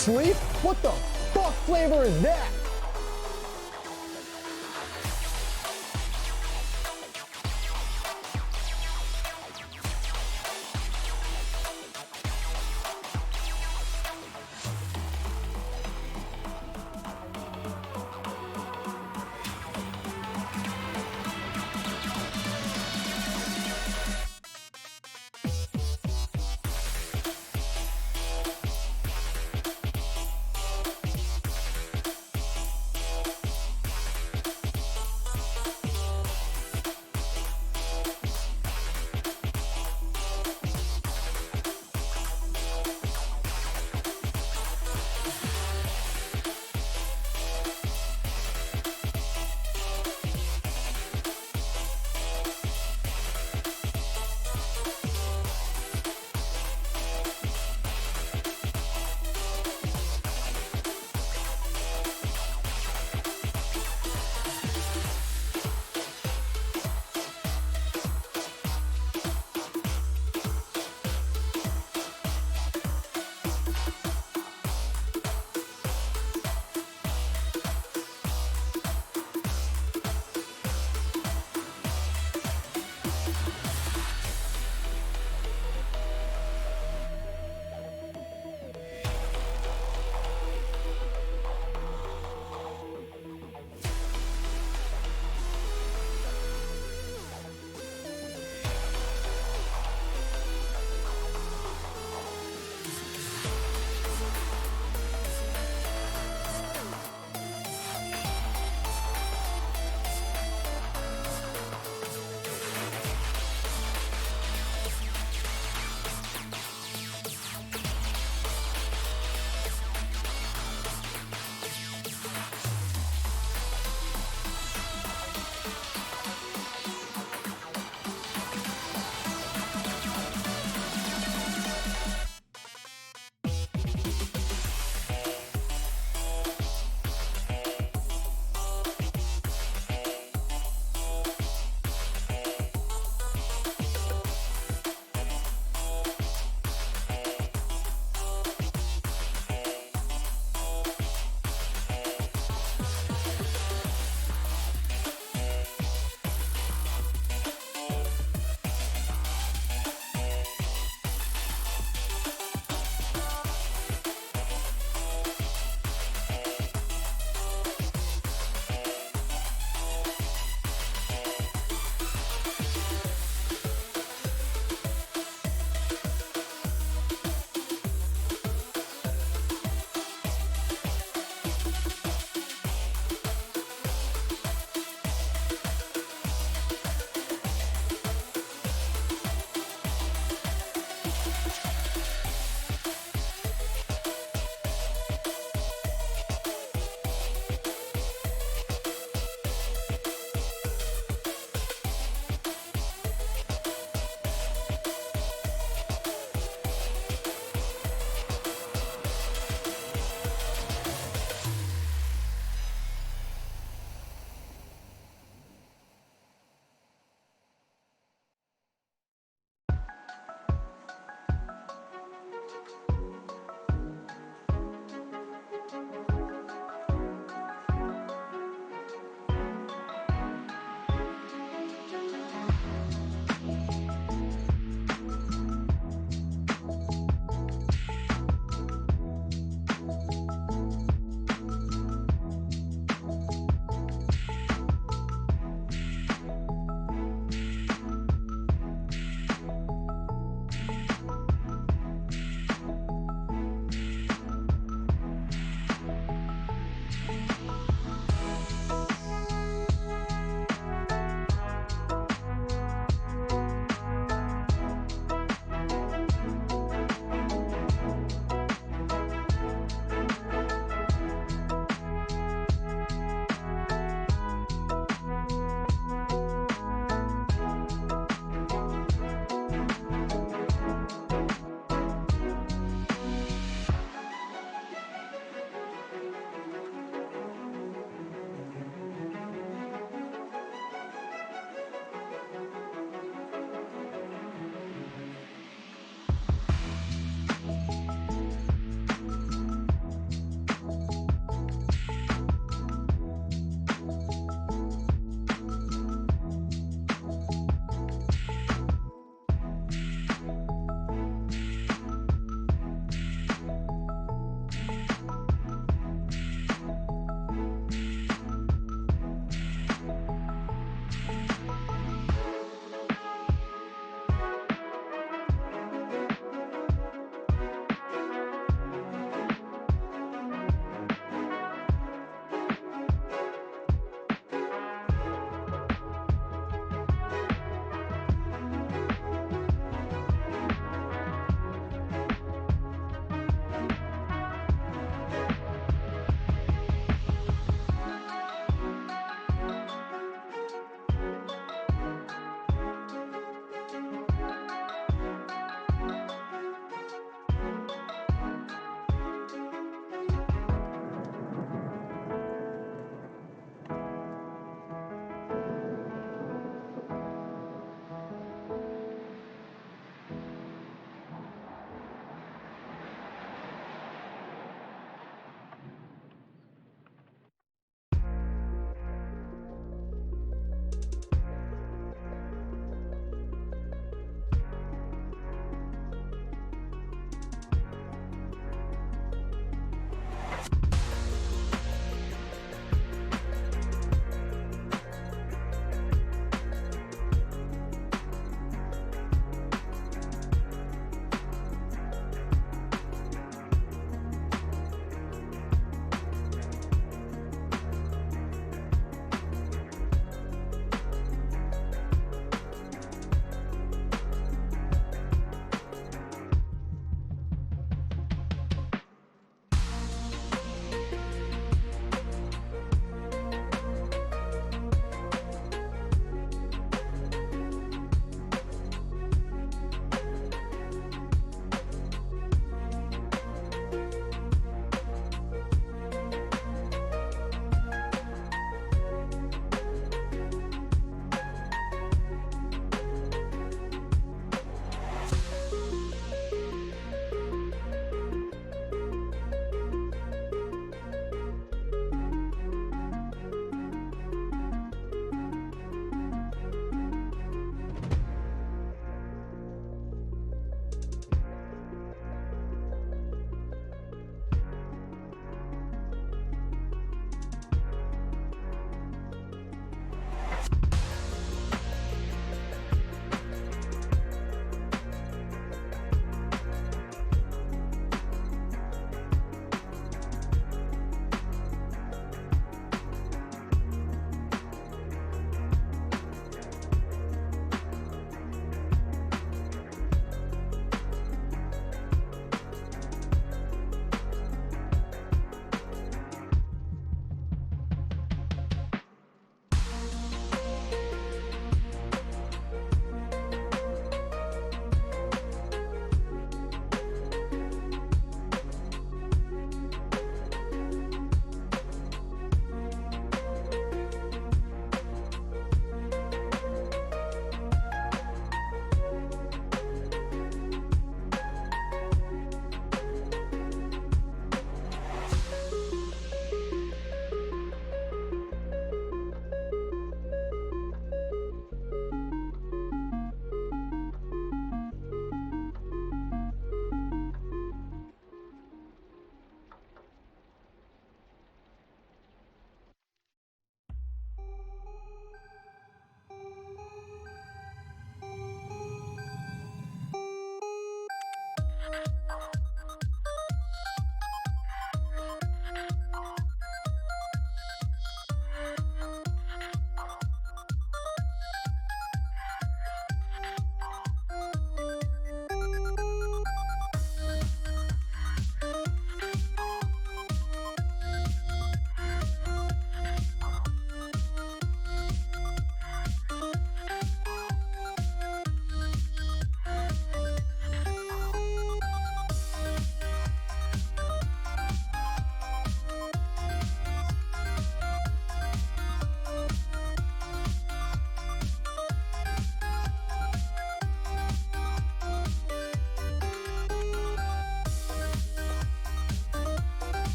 sleep? What the fuck flavor is that?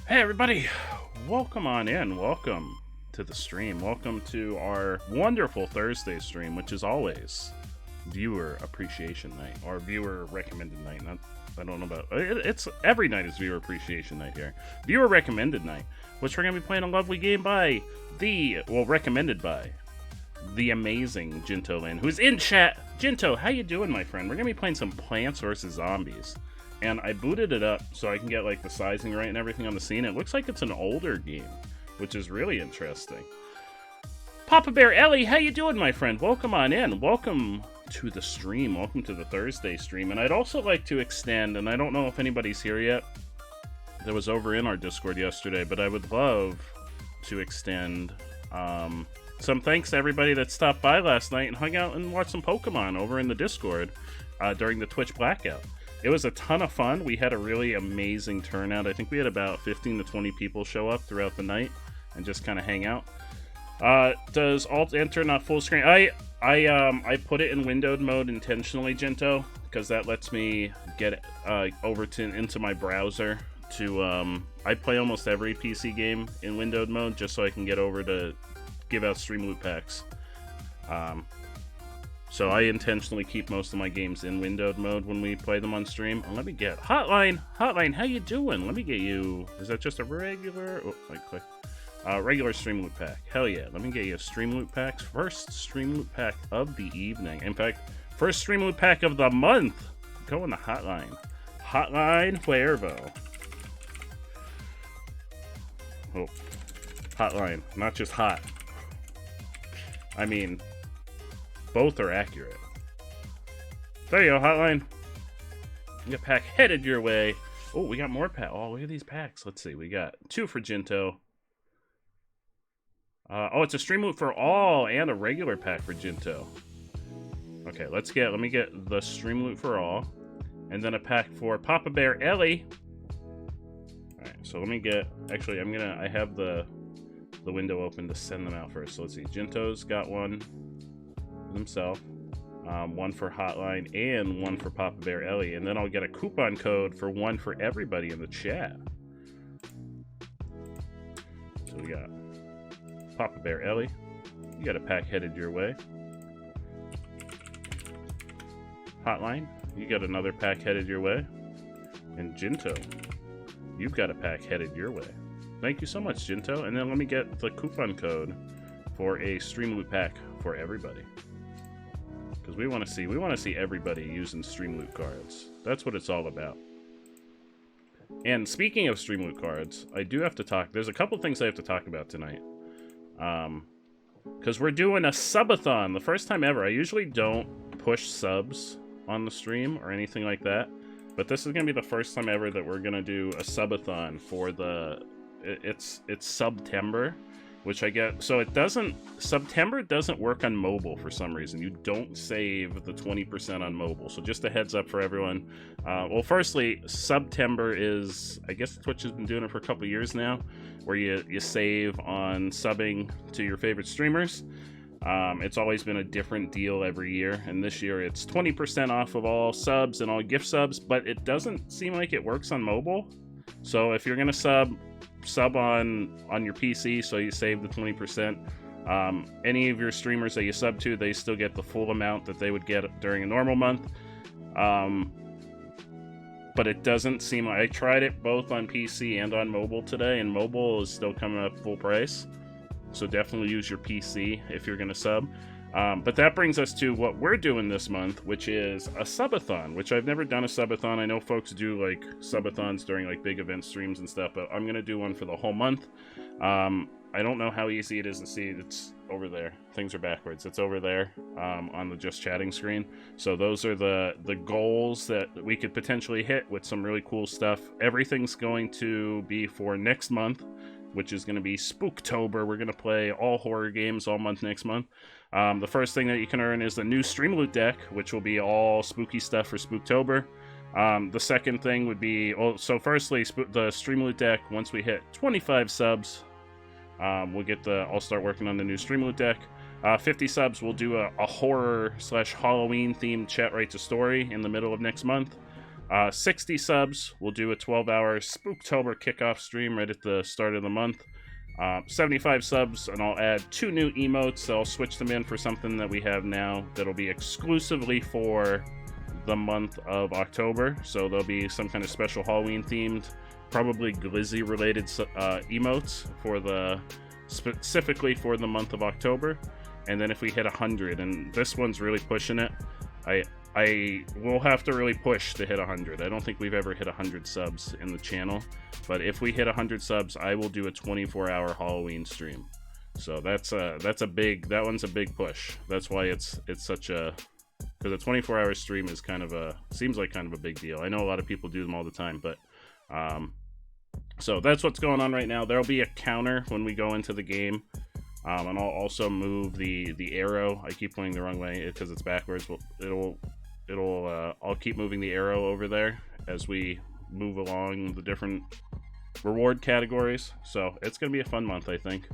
Hey everybody, welcome on in, welcome to the stream, welcome to our wonderful Thursday stream, which is always viewer appreciation night, or viewer recommended night. I don't know about, it's every night is viewer appreciation night here. Viewer recommended night, which we're going to be playing a lovely game by recommended by the amazing Jinto Lin, who's in chat. Jinto, how you doing, my friend? We're going to be playing some Plants vs. Zombies. And I booted it up so I can get like the sizing right and everything on the scene. It looks like it's an older game, which is really interesting. Papa Bear Ellie, how you doing, my friend? Welcome on in. Welcome to the stream. Welcome to the Thursday stream. And I'd also like to extend, and I don't know if anybody's here yet that was over in our Discord yesterday, but I would love to extend some thanks to everybody that stopped by last night and hung out and watched some Pokemon over in the Discord during the Twitch blackout. It was a ton of fun. We had a really amazing turnout. I think we had about 15 to 20 people show up throughout the night and just kind of hang out. Does Alt Enter not full screen? I put it in windowed mode intentionally, Jinto, because that lets me get over into my browser to I play almost every PC game in windowed mode just so I can get over to give out stream loot packs. So I intentionally keep most of my games in windowed mode when we play them on stream. And let me get Hotline, how you doing? Let me get you. Is that just a regular? Oh, I click. Regular stream loot pack. Hell yeah! Let me get you a stream loot packs. First stream loot pack of the evening. In fact, first stream loot pack of the month. Go in the Hotline. Hotline Cuervo. Oh, Hotline, not just hot. I mean, both are accurate. There you go, Hotline. You got pack headed your way. Oh, we got more pack. Oh, look at these packs. Let's see. We got 2 for Jinto. Oh, it's a stream loot for all and a regular pack for Jinto. Okay, let me get the stream loot for all. And then a pack for Papa Bear Ellie. Alright, so let me get... Actually, I have the window open to send them out first. So let's see. Jinto's got one himself, one for Hotline, and one for Papa Bear Ellie, and then I'll get a coupon code for one for everybody in the chat. So we got Papa Bear Ellie, you got a pack headed your way. Hotline, you got another pack headed your way. And Jinto, you've got a pack headed your way. Thank you so much, Jinto. And then let me get the coupon code for a stream loot pack for everybody. Because we want to see everybody using stream loot cards. That's what it's all about. And speaking of stream loot cards, I do have to talk. There's a couple things I have to talk about tonight. Because we're doing a subathon, the first time ever. I usually don't push subs on the stream or anything like that, but this is gonna be the first time ever that we're gonna do a subathon for the. It's September. Which I get, so it doesn't, September doesn't work on mobile for some reason. You don't save the 20% on mobile. So just a heads up for everyone. Well, firstly, September is, I guess Twitch has been doing it for a couple years now, where you save on subbing to your favorite streamers. It's always been a different deal every year, and this year it's 20% off of all subs and all gift subs, but it doesn't seem like it works on mobile. So if you're gonna sub on your PC, so you save the 20%. Any of your streamers that you sub to, they still get the full amount that they would get during a normal month. But it doesn't seem like, I tried it both on PC and on mobile today, and mobile is still coming up full price. So definitely use your PC if you're going to sub. But that brings us to what we're doing this month, which is a subathon, which I've never done a subathon. I know folks do like subathons during like big event streams and stuff, but I'm going to do one for the whole month. I don't know how easy it is to see. It's over there. Things are backwards. It's over there on the just chatting screen. So those are the goals that we could potentially hit with some really cool stuff. Everything's going to be for next month, which is going to be Spooktober. We're going to play all horror games all month next month. The first thing that you can earn is the new Stream Loot deck, which will be all spooky stuff for Spooktober. The second thing would be, so firstly, the Stream Loot deck, once we hit 25 subs, I'll start working on the new Stream Loot deck. 50 subs, we'll do a horror / Halloween themed chat right to story in the middle of next month. 60 subs, we'll do a 12-hour Spooktober kickoff stream right at the start of the month. 75 subs, and I'll add 2 new emotes. I'll switch them in for something that we have now that'll be exclusively for the month of October. So there'll be some kind of special Halloween-themed, probably Glizzy-related emotes for the specifically for the month of October. And then if we hit 100, and this one's really pushing it, I will have to really push to hit 100. I don't think we've ever hit 100 subs in the channel, but if we hit 100 subs, I will do a 24-hour Halloween stream. So that one's a big push. That's why it's such a, because a 24-hour stream is seems like kind of a big deal. I know a lot of people do them all the time, but so that's what's going on right now. There'll be a counter when we go into the game. And I'll also move the arrow. I keep pointing the wrong way because it's backwards. I'll keep moving the arrow over there as we move along the different reward categories. So it's gonna be a fun month, I think.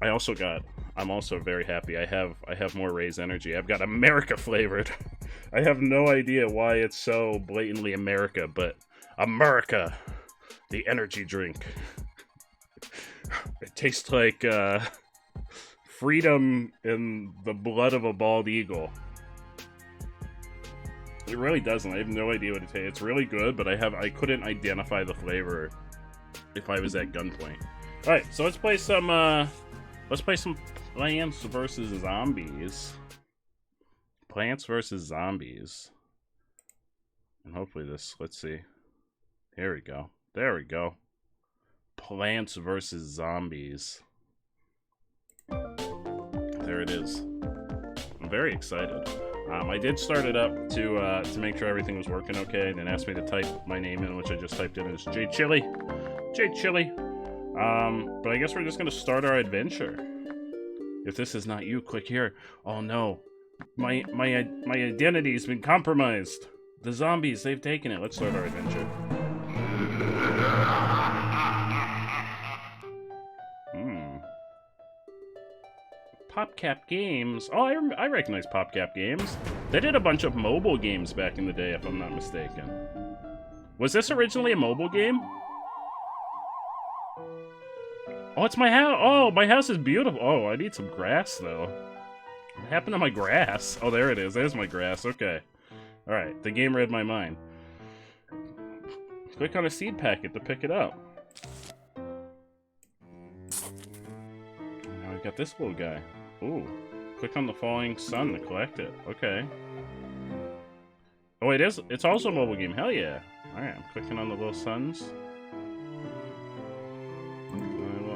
I'm also very happy. I have more Ray's energy. I've got America flavored. I have no idea why it's so blatantly America, but America, the energy drink. It tastes like freedom in the blood of a bald eagle. It really doesn't. I have no idea what it tastes. It's really good, but I couldn't identify the flavor if I was at gunpoint. All right, so let's play some Plants vs. Zombies. Plants vs. Zombies. And hopefully let's see. Here we go. There we go. Plants vs. Zombies. There it is. I'm very excited. I did start it up to make sure everything was working okay, and then asked me to type my name in, which I just typed in as J Chili. J Chili. But I guess we're just gonna start our adventure. If this is not you, click here. Oh no, my identity's been compromised. The zombies, they've taken it. Let's start our adventure. PopCap Games. Oh, I recognize PopCap Games. They did a bunch of mobile games back in the day, if I'm not mistaken. Was this originally a mobile game? Oh, it's my house. Oh, my house is beautiful. Oh, I need some grass, though. What happened to my grass? Oh, there it is. There's my grass. Okay. All right. The game read my mind. Click on a seed packet to pick it up. Now I've got this little guy. Ooh. Click on the falling sun to collect it. Okay. Oh, it's also a mobile game. Hell yeah. Alright, I'm clicking on the little suns.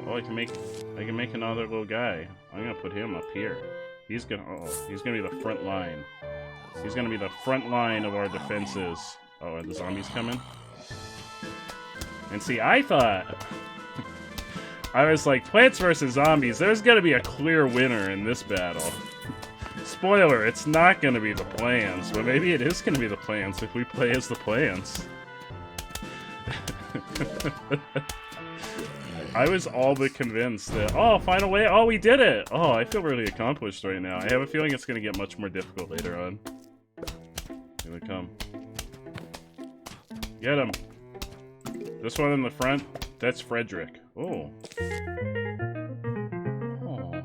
Oh, I can make another little guy. I'm gonna put him up here. He's gonna be the front line. He's gonna be the front line of our defenses. Oh, are the zombies coming? And see, I thought... I was like, Plants vs. Zombies, there's gonna be a clear winner in this battle. Spoiler, it's not gonna be the Plants, but maybe it is gonna be the Plants if we play as the Plants. I was all but convinced that, oh, final way, oh, we did it! Oh, I feel really accomplished right now. I have a feeling it's gonna get much more difficult later on. Here they come. Get him! This one in the front, that's Frederick. Oh. Oh.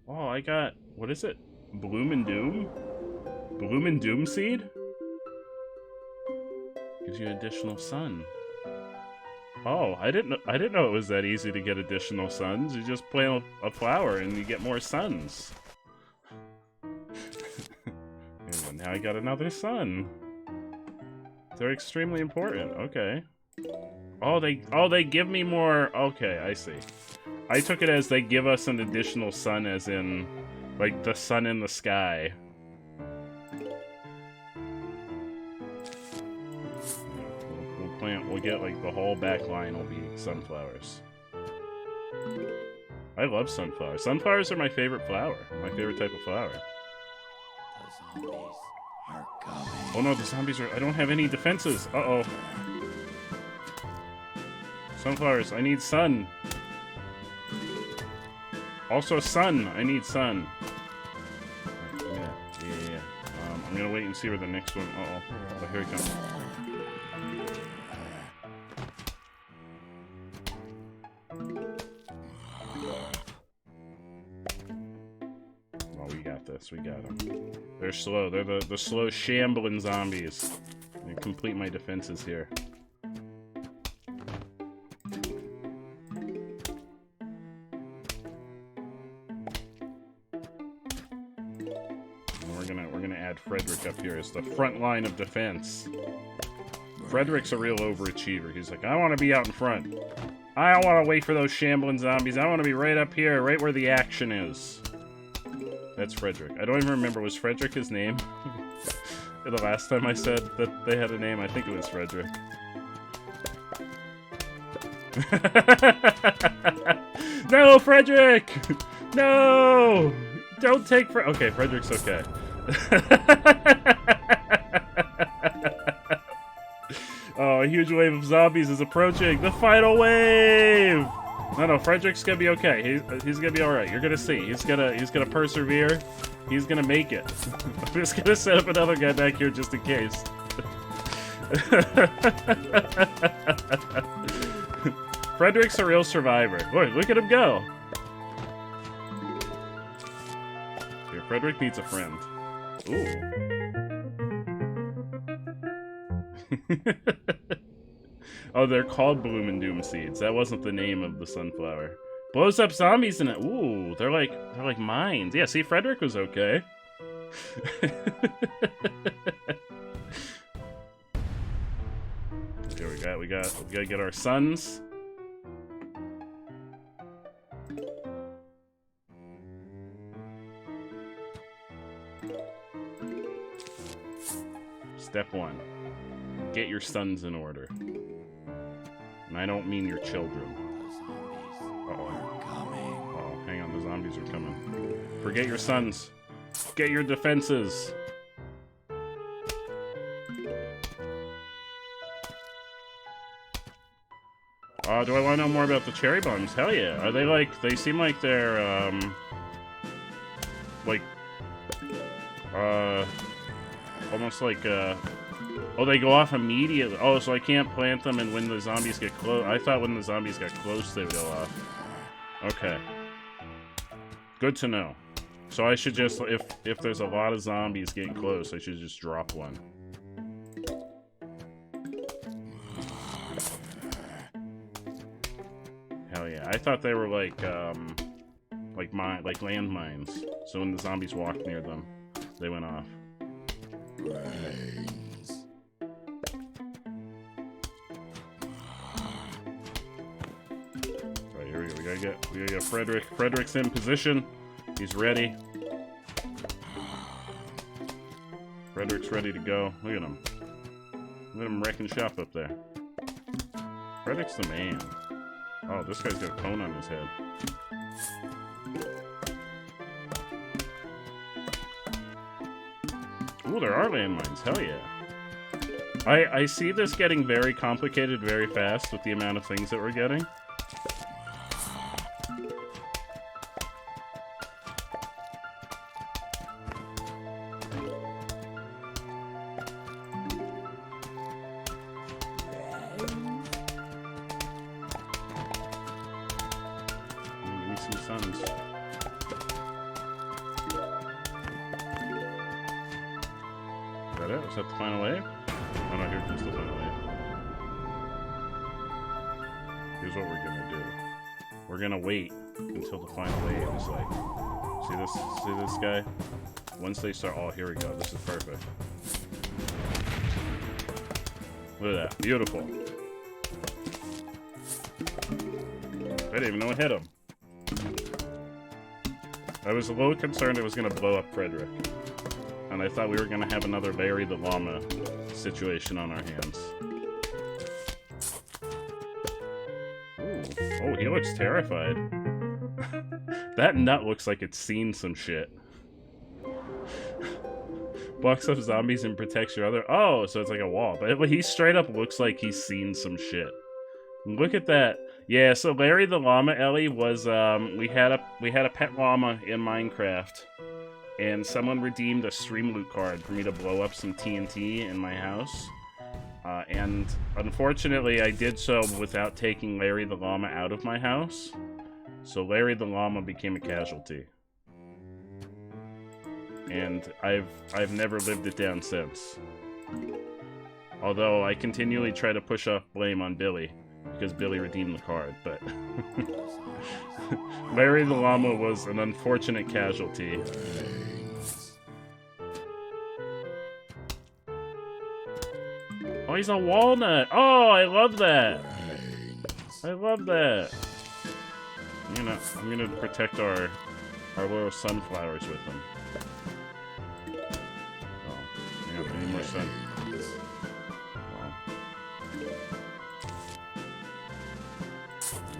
Oh, I got, what is it? Bloom and Doom? Bloom and Doom seed? Gives you additional sun. Oh, I didn't know it was that easy to get additional suns. You just plant a flower and you get more suns. And now I got another sun. They're extremely important. Okay. Oh, they give me more. Okay, I see. I took it as they give us an additional sun, as in, like, the sun in the sky. We'll get, like, the whole back line will be sunflowers. I love sunflowers. Sunflowers are my favorite flower. My favorite type of flower. The zombies are coming. Oh no, the zombies are... I don't have any defenses. Uh-oh. Sunflowers, I need sun. Also sun, I need sun. Yeah. I'm I'm gonna wait and see where the next one... Uh-oh. Oh, here he comes. Oh, we got this. We got them. They're slow. They're the slow shambling zombies. I'm gonna complete my defenses here. We're gonna add Frederick up here as the front line of defense. Frederick's a real overachiever. He's like, I want to be out in front. I don't want to wait for those shambling zombies. I want to be right up here, right where the action is. That's Frederick. I don't even remember. Was Frederick his name? The last time I said that they had a name, I think it was Frederick. No, Frederick! No! Don't take okay, Frederick's okay. Oh, a huge wave of zombies is approaching. The final wave! No, Frederick's gonna be okay. He's gonna be alright. You're gonna see. He's gonna persevere. He's gonna make it. I'm just gonna set up another guy back here just in case. Frederick's a real survivor. Boy, look at him go. Here, Frederick needs a friend. Ooh. Oh, they're called Bloom and Doom seeds. That wasn't the name of the sunflower. Blows up zombies in it. Ooh, they're like mines. Yeah, see, Frederick was okay. Here we gotta get our sons. Step 1. Get your sons in order. And I don't mean your children. Uh-oh, hang on, the zombies are coming. Forget your sons. Get your defenses. Do I want to know more about the cherry bombs? Hell yeah. Are they like, they seem like they're, almost like, oh, they go off immediately. Oh, so I can't plant them and when the zombies get close. I thought when the zombies got close, they would go off. Okay. Good to know. So I should just, if there's a lot of zombies getting close, I should just drop one. Hell yeah. I thought they were like landmines. So when the zombies walked near them, they went off. Brains. Alright, here we go. We gotta get Frederick. Frederick's in position. He's ready. Frederick's ready to go. Look at him. Look at him wrecking shop up there. Frederick's the man. Oh, this guy's got a cone on his head. Ooh, there are landmines. Hell yeah. I see this getting very complicated very fast with the amount of things that we're getting. Give me some suns. Is that it? Is that the final wave? Oh no, here comes the final wave. Here's what we're gonna do. We're gonna wait until the final wave is like... See this guy? Once they start... Oh, here we go. This is perfect. Look at that. Beautiful. I didn't even know it hit him. I was a little concerned it was gonna blow up Frederick. And I thought we were going to have another Larry the Llama situation on our hands. Ooh. Oh, he looks terrified. That nut looks like it's seen some shit. Blocks up zombies and protects your other... Oh, so it's like a wall. But he straight up looks like he's seen some shit. Look at that. Yeah, so Larry the Llama, Ellie, was... we had a pet llama in Minecraft. and someone redeemed a stream loot card for me to blow up some TNT in my house. And unfortunately, I did so without taking Larry the Llama out of my house. So Larry the Llama became a casualty. And I've never lived it down since. Although I continually try to push off blame on Billy, because Billy redeemed the card, but... Larry the Llama was an unfortunate casualty. Oh, he's a walnut! Oh, I love that! I love that! I'm gonna protect our little sunflowers with them. Oh, yeah, I need more sun.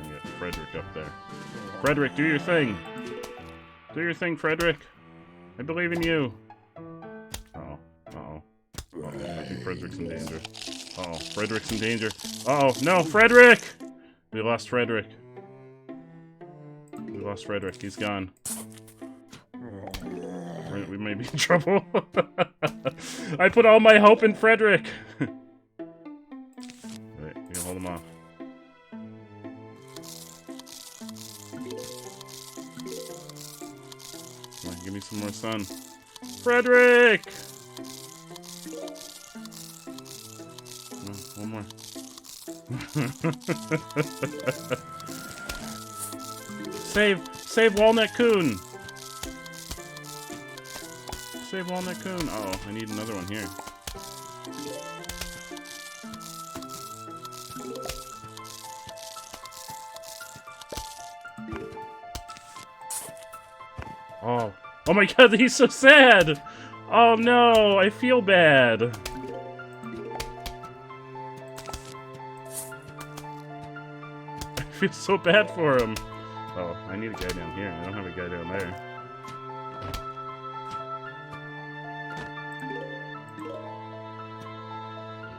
Get Frederick up there. Frederick, do your thing! Do your thing, Frederick! I believe in you! Uh-oh. Uh-oh. I think Frederick's in danger. Uh-oh. Frederick's in danger. Uh-oh. No! Frederick! We lost Frederick. We lost Frederick. He's gone. We may be in trouble. I put all my hope in Frederick! Wait, we can hold him off. Come on, give me some more sun. Frederick! One more. Save Walnut Coon! Save Walnut Coon! Uh oh, I need another one here. Oh. Oh my god, he's so sad! Oh no, I feel bad. I feel so bad for him. Oh, I need a guy down here. I don't have a guy down there.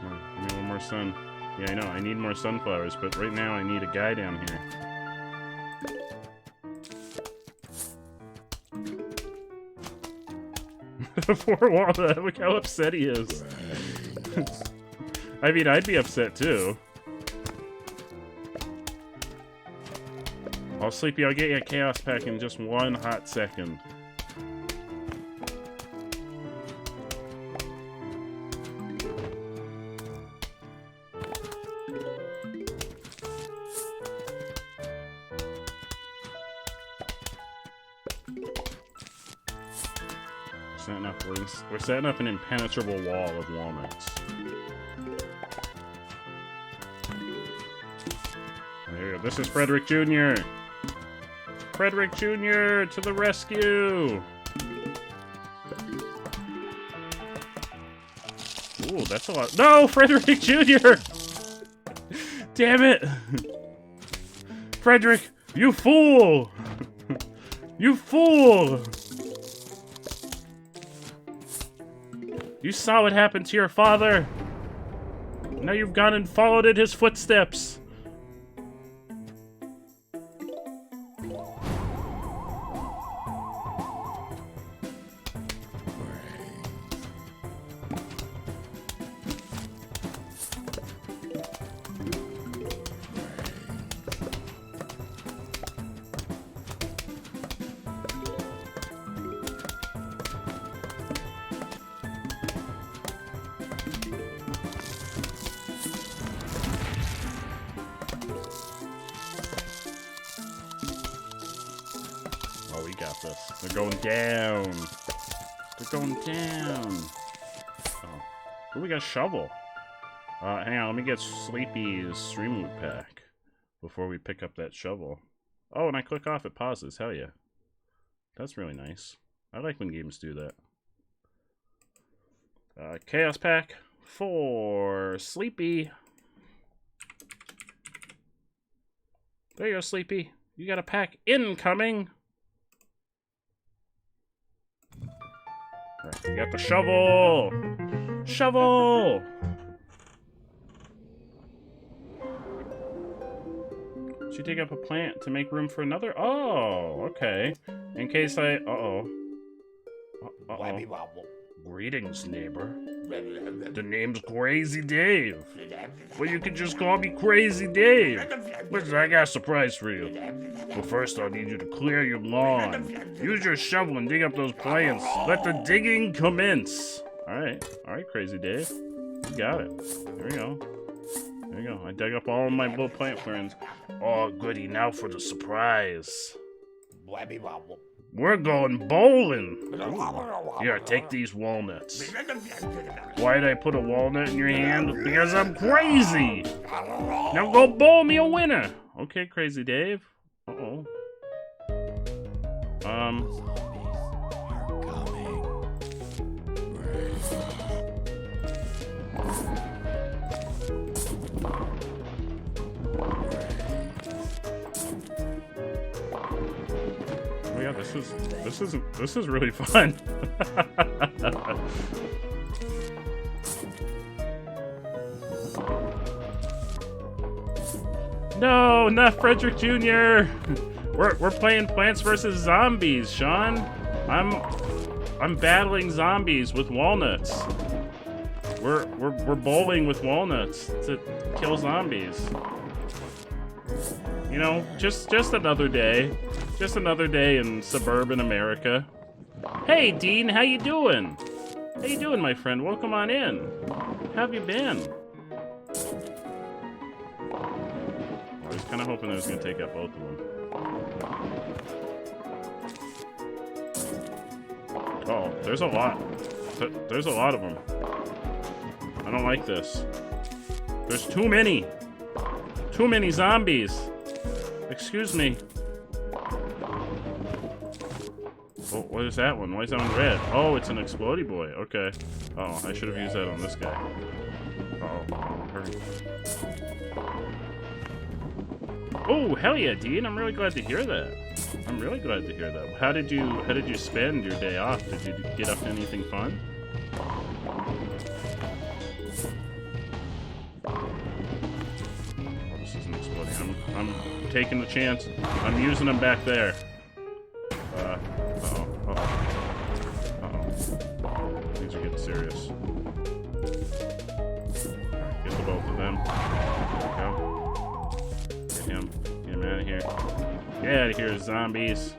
Come on, give me one more sun. Yeah, I know, I need more sunflowers, but right now I need a guy down here. Poor Walnut, look how upset he is. I mean, I'd be upset too. Oh, Sleepy, I'll get you a Chaos Pack in just one hot second. We're setting up an impenetrable wall of walnuts. There we go. This is Frederick Jr. Frederick Jr. to the rescue! Ooh, that's a lot. No, Frederick Jr. Damn it! Frederick, you fool! You fool! You saw what happened to your father! Now you've gone and followed in his footsteps! They're going down. They're going down. Oh. Ooh, we got a shovel. Hang on, let me get Sleepy's stream loot pack before we pick up that shovel. Oh, and I click off, it pauses. Hell yeah. That's really nice. I like when games do that. Chaos pack for Sleepy. There you go, Sleepy. You got a pack incoming. Right, we got the shovel! Shovel! Should you dig up a plant to make room for another? Oh, okay. In case I... Uh-oh. Uh-oh. Greetings, neighbor. The name's Crazy Dave. Well, you can just call me Crazy Dave. Listen, I got a surprise for you. But first, I'll need you to clear your lawn. Use your shovel and dig up those plants. Let the digging commence. All right, Crazy Dave. You got it. There we go. There you go. I dug up all of my little plant ferns. Oh, goody. Now for the surprise. We're going bowling. Here, take these walnuts. Why did I put a walnut in your hand? Because I'm crazy. Now go bowl me a winner. Okay, Crazy Dave. Uh-oh. Oh yeah, this is really fun. No, not Frederick Jr. We're playing Plants vs. Zombies, Sean. I'm battling zombies with walnuts. We're bowling with walnuts to kill zombies. You know, just another day. Just another day in suburban America. Hey, Dean, how you doing? How you doing, my friend? Welcome on in. How have you been? I was kind of hoping I was going to take out both of them. Oh, there's a lot. There's a lot of them. I don't like this. There's too many. Too many zombies. Excuse me. Oh, what is that one? Why is that one red? Oh, it's an explodey boy. Okay. Oh, I should have used that on this guy. Uh-oh. Hurry. Oh, hell yeah, Dean. I'm really glad to hear that. I'm really glad to hear that. How did you spend your day off? Did you get up to anything fun? Oh, this isn't exploding. I'm taking the chance. I'm using them back there. Uh-oh. Things are getting serious. Get the both of them. There we go. Get him. Get him out of here. Get out of here, zombies.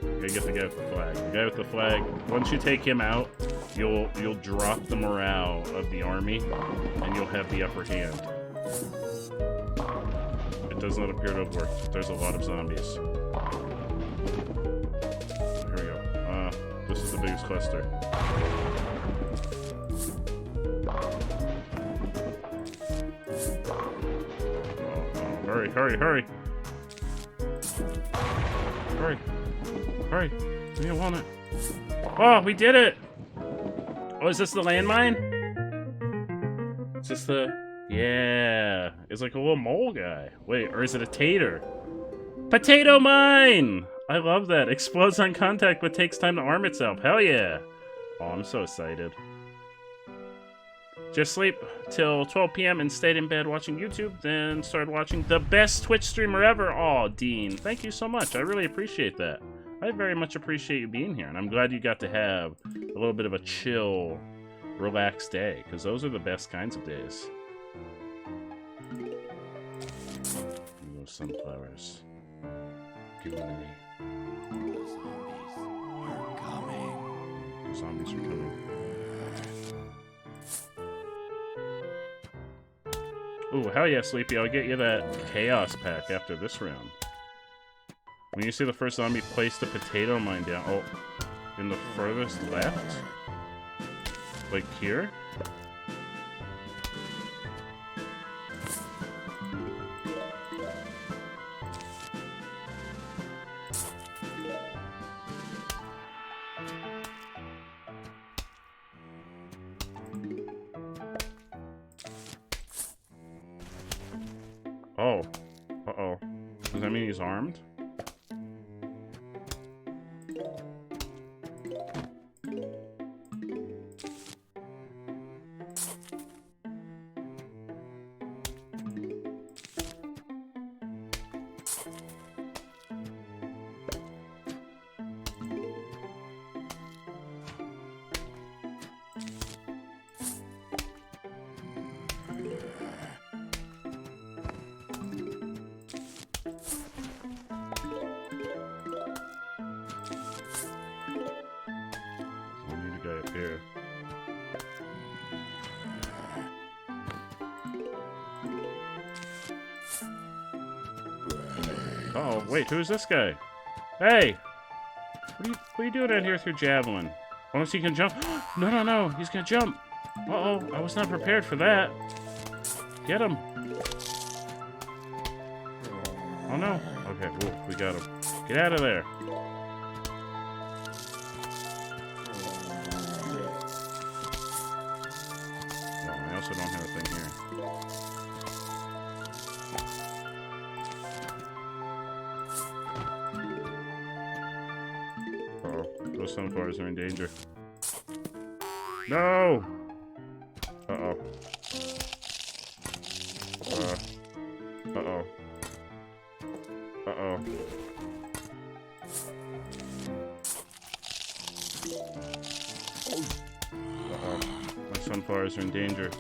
You gotta get the guy with the flag. The guy with the flag. Once you take him out, you'll drop the morale of the army, and you'll have the upper hand. It does not appear to have worked. There's a lot of zombies. Here we go. This is the biggest cluster. Oh, hurry, hurry, hurry! Hurry! Hurry! Give me a walnut. Oh, we did it! Oh, is this the landmine? Is this the... Yeah. It's like a little mole guy. Wait, or is it a tater? Potato mine! I love that. Explodes on contact but takes time to arm itself. Hell yeah! Oh, I'm so excited. Just sleep till 12 p.m. and stayed in bed watching YouTube, then started watching the best Twitch streamer ever. Aw, Dean, thank you so much. I really appreciate that. I very much appreciate you being here, and I'm glad you got to have a little bit of a chill, relaxed day, because those are the best kinds of days. Those sunflowers. Give them to me. The zombies are coming. Ooh, hell yeah, Sleepy. I'll get you that Chaos Pack after this round. When you see the first zombie, place the potato mine down. Oh, in the furthest left? Like here? Oh. Uh-oh. Does that mean he's armed? here? Oh, wait, who's this guy? Hey! What are you doing out here with your javelin? Unless he can jump. No, no, no, he's gonna jump. Uh-oh, I was not prepared for that. Get him. Oh no. Okay, whoa, we got him. Get out of there. Oh, I also don't have a thing here. Uh-oh, those sunflowers are in danger. No! Uh-oh. Uh-oh. Uh-oh. Uh-oh. My sunflowers are in danger.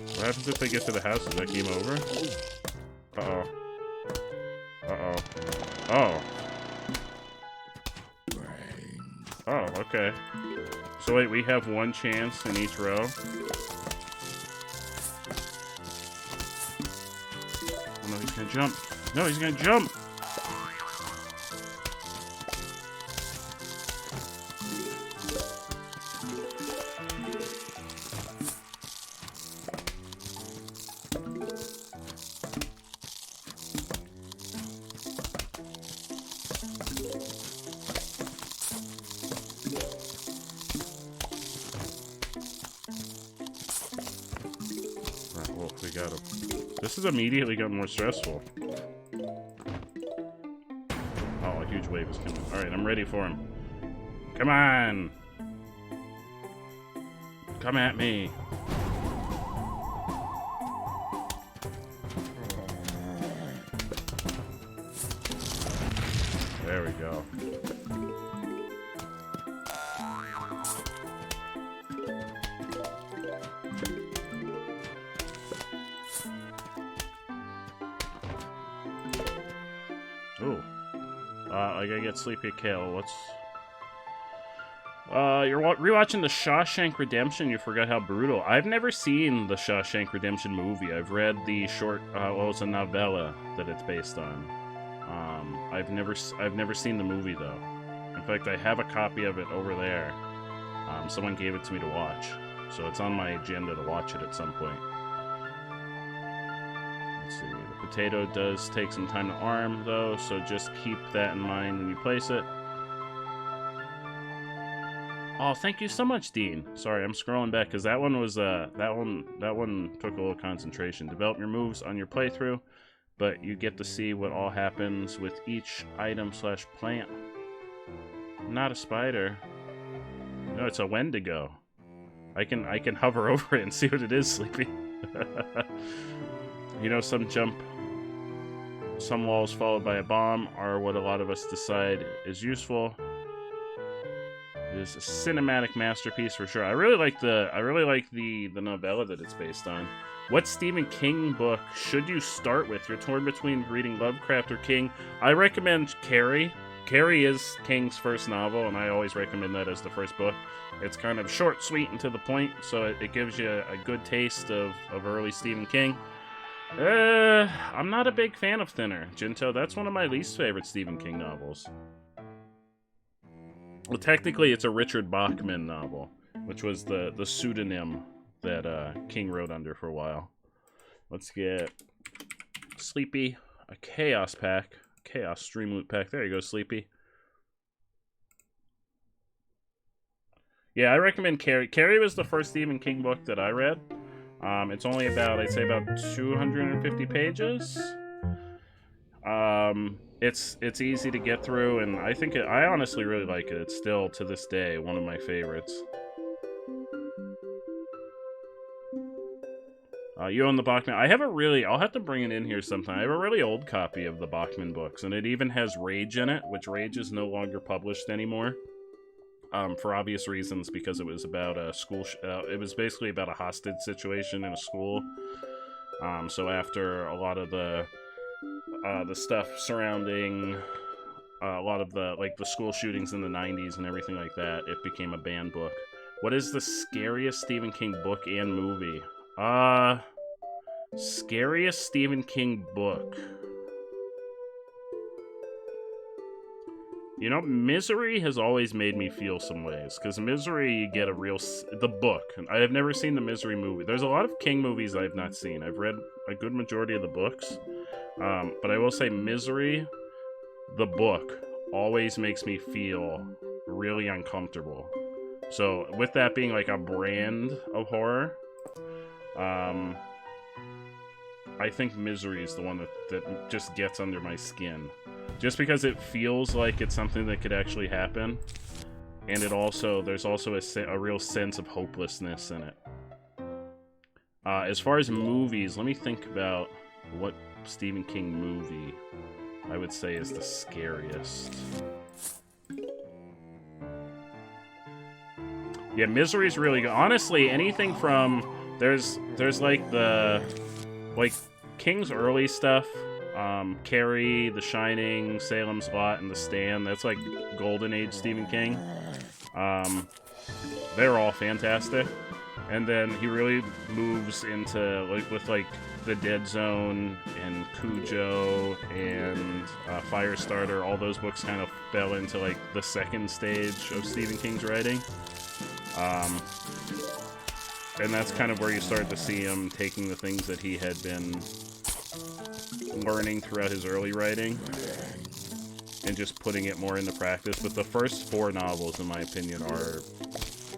What happens if they get to the house? Is that game over? Uh-oh. Uh-oh. Oh. Oh, okay. So wait, we have one chance in each row? Oh no, he's gonna jump. No, he's gonna jump! We got him. This is immediately gotten more stressful. Oh, a huge wave is coming. Alright, I'm ready for him. Come on! Come at me! There we go. Ooh. I gotta get Sleepy Kale. What's... you're rewatching The Shawshank Redemption. You forgot how brutal. I've never seen The Shawshank Redemption movie. I've read the short, well, it's a novella that it's based on. I've never seen the movie, though. In fact, I have a copy of it over there. Someone gave it to me to watch. So it's on my agenda to watch it at some point. Let's see. The potato does take some time to arm, though, so just keep that in mind when you place it. Oh, thank you so much, Dean. Sorry, I'm scrolling back because that one was that one took a little concentration. Develop your moves on your playthrough, but you get to see what all happens with each item / plant. Not a spider. No, it's a Wendigo. I can hover over it and see what it is, Sleepy. You know, some walls followed by a bomb are what a lot of us decide is useful. It is a cinematic masterpiece for sure. I really like the novella that it's based on. What Stephen King book should you start with? You're torn between reading Lovecraft or King. I recommend Carrie. Carrie is King's first novel, and I always recommend that as the first book. It's kind of short, sweet, and to the point, so it gives you a good taste of early Stephen King. I'm not a big fan of Thinner. Jinto, that's one of my least favorite Stephen King novels. Well, technically, it's a Richard Bachman novel, which was the pseudonym that King wrote under for a while. Let's get Sleepy, a Chaos pack. Chaos Stream Loot pack. There you go, Sleepy. Yeah, I recommend Carrie. Carrie was the first Stephen King book that I read. It's only about, I'd say about 250 pages. It's easy to get through, and I honestly really like it. It's still, to this day, one of my favorites. You own the Bachman. I have I'll have to bring it in here sometime. I have a really old copy of the Bachman books, and it even has Rage in it, which Rage is no longer published anymore. For obvious reasons, because it was about a school, it was basically about a hostage situation in a school. So after a lot of the stuff surrounding a lot of the like the school shootings in the 90s and everything like that, it became a banned book. What is the scariest Stephen King book and movie? Scariest Stephen King book. You know, Misery has always made me feel some ways, because Misery, you get a real... the book. I have never seen the Misery movie. There's a lot of King movies I have not seen. I've read a good majority of the books, but I will say Misery, the book, always makes me feel really uncomfortable. So, with that being like a brand of horror, I think Misery is the one that just gets under my skin. Just because it feels like it's something that could actually happen, and there's also a real sense of hopelessness in it. As far as movies, let me think about what Stephen King movie I would say is the scariest. Yeah, Misery's really good. Honestly, anything from there's like King's early stuff. Carrie, The Shining, Salem's Lot, and The Stand. That's like Golden Age Stephen King. They're all fantastic. And then he really moves into with The Dead Zone and Cujo and Firestarter. All those books kind of fell into like the second stage of Stephen King's writing. And that's kind of where you start to see him taking the things that he had been learning throughout his early writing and just putting it more into practice. But the first 4 novels, in my opinion, are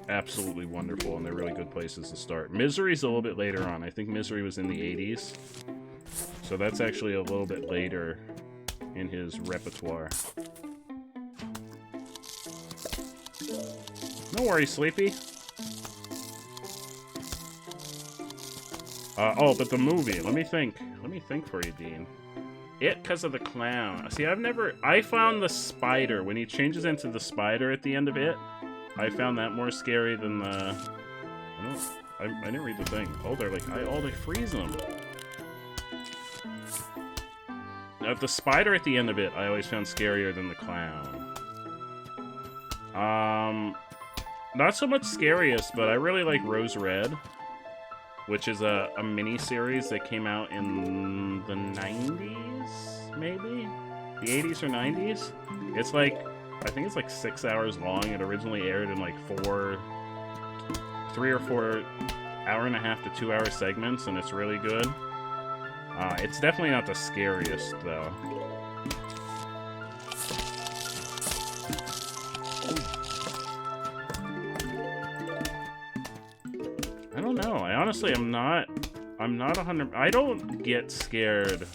absolutely wonderful, and they're really good places to start. Misery's a little bit later on. I think Misery was in the 80s, so that's actually a little bit later in his repertoire. No worries, Sleepy. But the movie. Let me think for you, Dean. It, 'cause of the clown. See, I found the spider, when he changes into the spider at the end of it, I found that more scary than the... I didn't read the thing. Oh, they freeze them. Now, the spider at the end of it, I always found scarier than the clown. Not so much scariest, but I really like Rose Red, which is a mini-series that came out in the 90s, maybe? The 80s or 90s? It's like, I think it's like 6 hours long. It originally aired in like 3 or 4 hour-and-a-half to 2-hour segments, and it's really good. It's definitely not the scariest, though. I don't know. I'm not 100. I don't get scared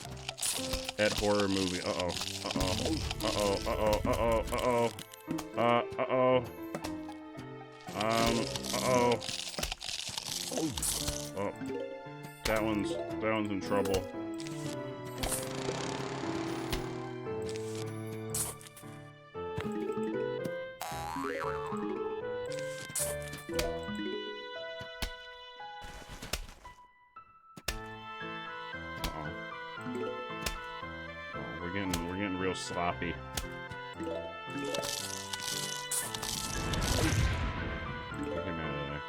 at horror movie. Uh-oh. Oh, that one's in trouble. We're getting real sloppy. Get him out of there.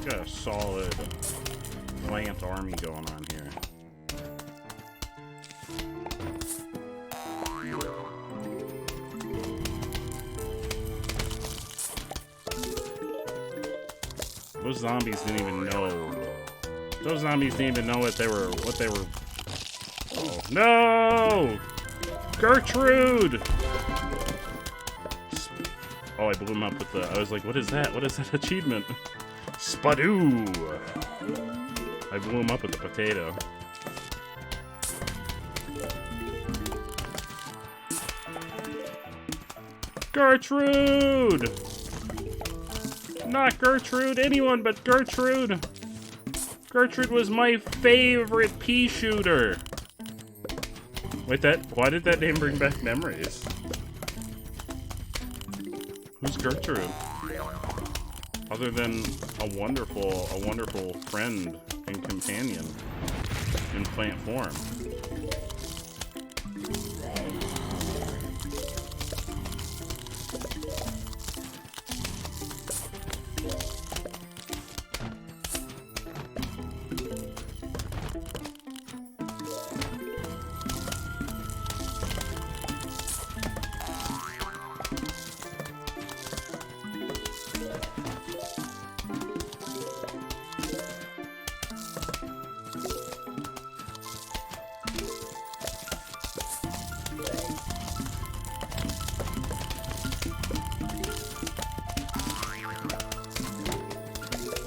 We got a solid plant army going on here. Those zombies didn't even know. Those zombies didn't even know what they were. Oh no! Gertrude! Oh, I blew him up with the. I was like, what is that? What is that achievement? Spadoo! I blew him up with the potato. Gertrude! Not Gertrude, anyone but Gertrude! Gertrude was my favorite pea shooter! Wait, why did that name bring back memories? Who's Gertrude? Other than a wonderful friend and companion in plant form.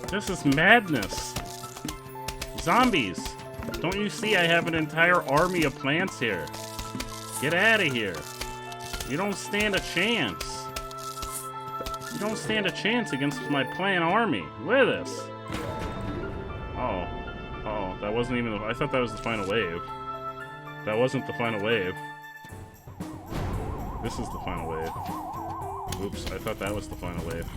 This is madness. Zombies! Don't you see I have an entire army of plants here? Get out of here. You don't stand a chance. You don't stand a chance against my plant army. Look at this. Oh. Oh, that wasn't even I thought that was the final wave. That wasn't the final wave. This is the final wave. Oops, I thought that was the final wave.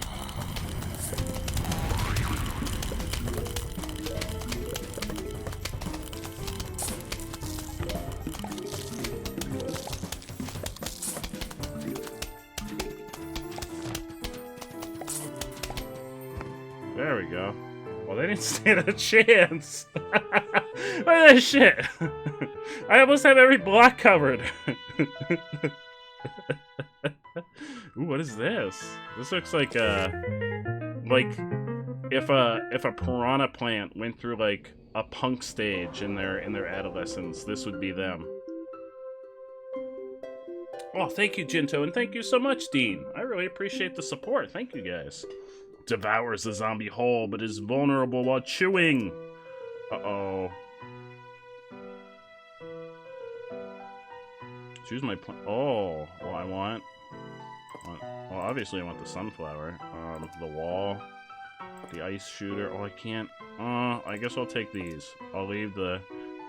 There we go. Well, they didn't stand a chance. Look at this shit. I almost have every block covered. Ooh, what is this? This looks like if a piranha plant went through like a punk stage in their adolescence, this would be them. Oh, thank you, Jinto, and thank you so much, Dean. I really appreciate the support. Thank you, guys. Devours the zombie whole, but is vulnerable while chewing. Uh-oh. Choose my plant. Oh, well, I want... Well, obviously I want the sunflower. The wall. The ice shooter. Oh, I can't... I guess I'll take these. I'll leave the...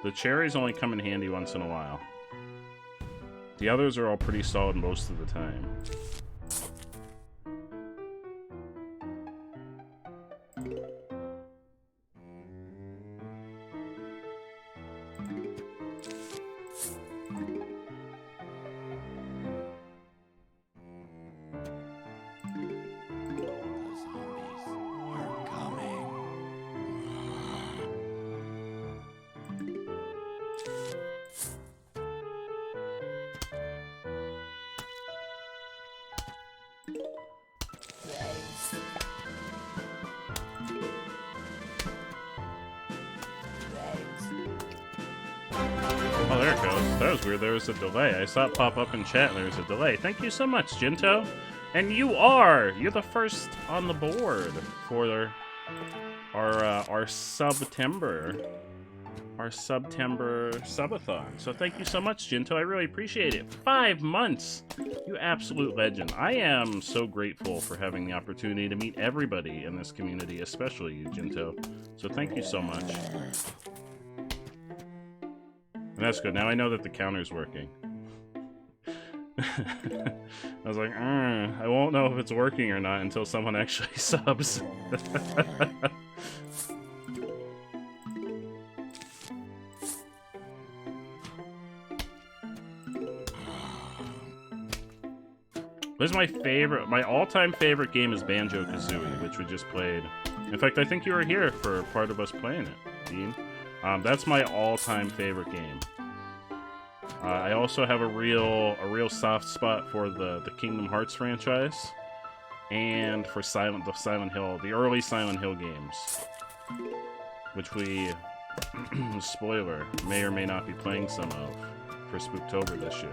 The cherries only come in handy once in a while. The others are all pretty solid most of the time. Oh, there it goes. That was weird. There was a delay. I saw it pop up in chat and there was a delay. Thank you so much, Jinto. And you're the first on the board for our September subathon. So thank you so much, Jinto. I really appreciate it. 5 months. You absolute legend. I am so grateful for having the opportunity to meet everybody in this community, especially you, Jinto. So thank you so much. And that's good. Now I know that the counter's working. I was like, I won't know if it's working or not until someone actually subs. This is my favorite. My all-time favorite game is Banjo-Kazooie, which we just played. In fact, I think you were here for part of us playing it, Dean. That's my all-time favorite game. I also have a real soft spot for the Kingdom Hearts franchise, and for the early Silent Hill games, which we, spoiler, may or may not be playing some of for Spooktober this year.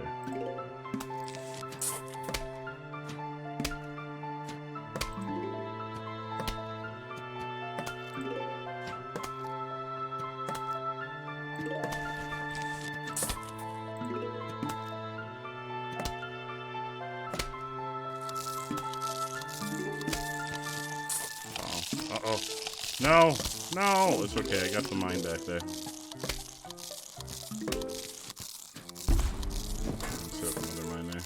Uh-oh. No! No! It's okay, I got the mine back there. Let's set up another mine there.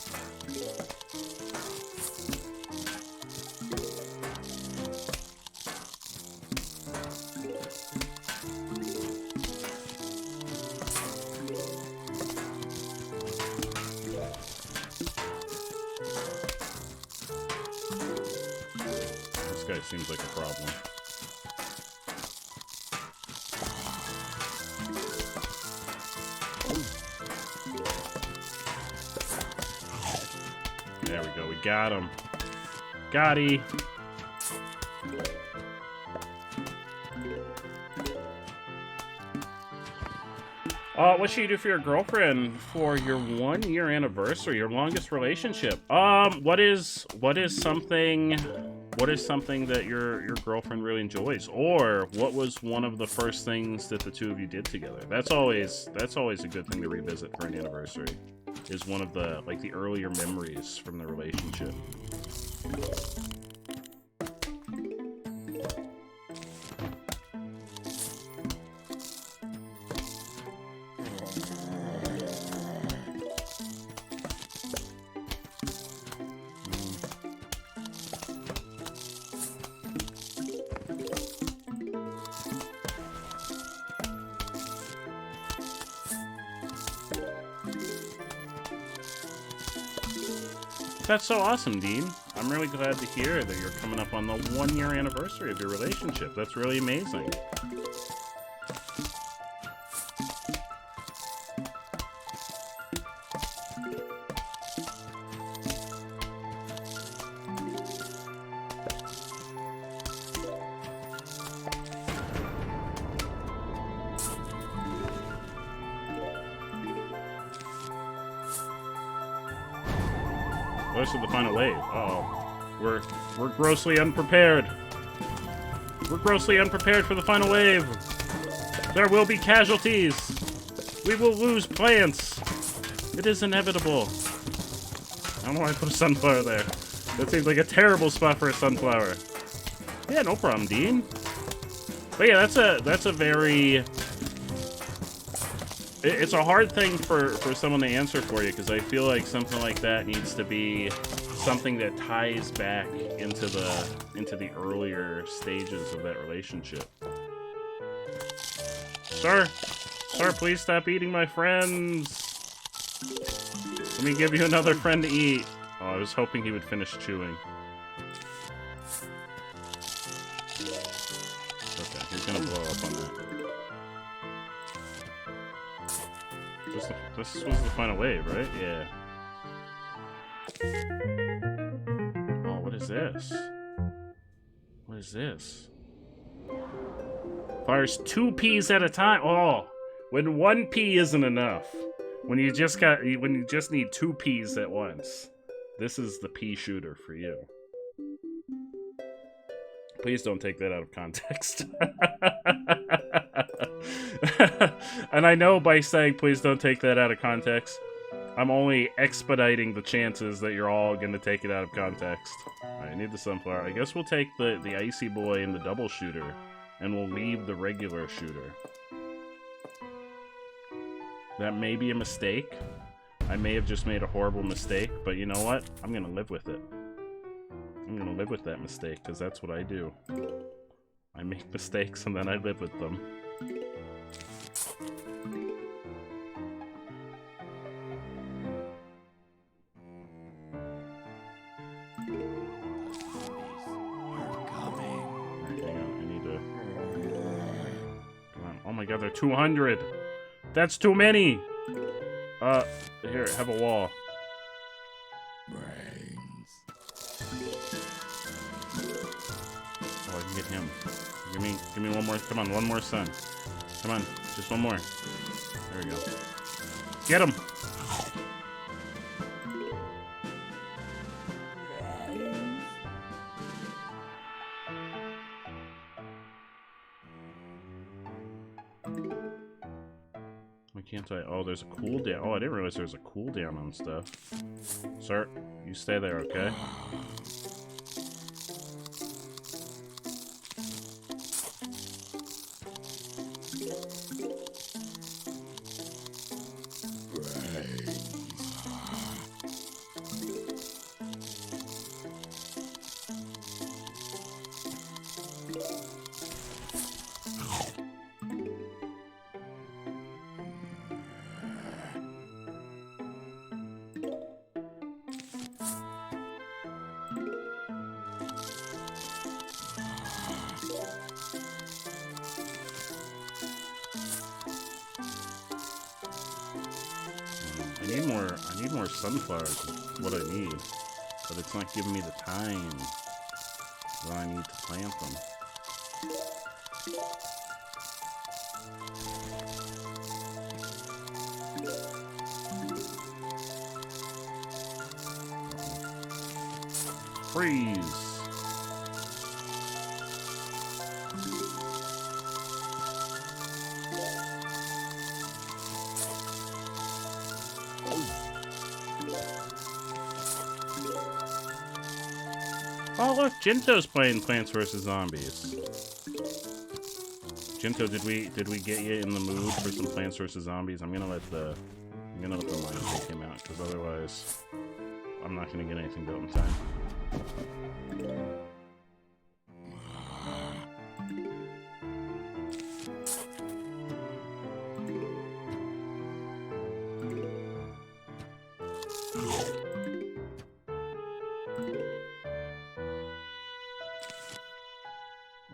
This guy seems like a problem. There we go, we got him. Got-y. What should you do for your girlfriend for your 1-year anniversary, your longest relationship? What is something that your girlfriend really enjoys? Or what was one of the first things that the two of you did together? That's always a good thing to revisit for an anniversary. Is one of the earlier memories from the relationship. That's so awesome, Dean. I'm really glad to hear that you're coming up on the 1-year anniversary of your relationship. That's really amazing. Close to the final wave. Uh-oh. We're grossly unprepared. We're grossly unprepared for the final wave. There will be casualties. We will lose plants. It is inevitable. I don't know why I put a sunflower there. That seems like a terrible spot for a sunflower. Yeah, no problem, Dean. But yeah, that's a very... It's a hard thing for someone to answer for you, because I feel like something like that needs to be something that ties back into the earlier stages of that relationship. Sir, please stop eating my friends. Let me give you another friend to eat. Oh, I was hoping he would finish chewing. Okay, he's gonna blow up on that. This was the final wave, right? Yeah. Oh, what is this? What is this? Fires 2 peas at a time. Oh, when 1 pea isn't enough. When you just need 2 peas at once. This is the pea shooter for you. Please don't take that out of context. And I know by saying please don't take that out of context, I'm only expediting the chances that you're all going to take it out of context. Alright, I need the sunflower. I guess we'll take the icy boy and the double shooter, and we'll leave the regular shooter. That may be a mistake. I may have just made a horrible mistake, but you know what? I'm going to live with it. I'm going to live with that mistake, because that's what I do. I make mistakes and then I live with them. coming. Alright, hang on. I need to... Come on. Oh my god, they're 200! That's too many! Here, have a wall. Brains. Oh, I can get him. Give me one more. Come on, one more sun. Come on, just one more. There we go. Get him! Why can't I? Oh, there's a cooldown. Oh, I didn't realize there was a cooldown on stuff. Sir, you stay there, okay? I need more sunflowers is what I need. But it's not giving me the time that I need to plant them. Freeze! Oh look, Jinto's playing Plants vs. Zombies. Jinto, did we get you in the mood for some Plants vs. Zombies? I'm gonna let the line take him out, because otherwise I'm not gonna get anything built in time.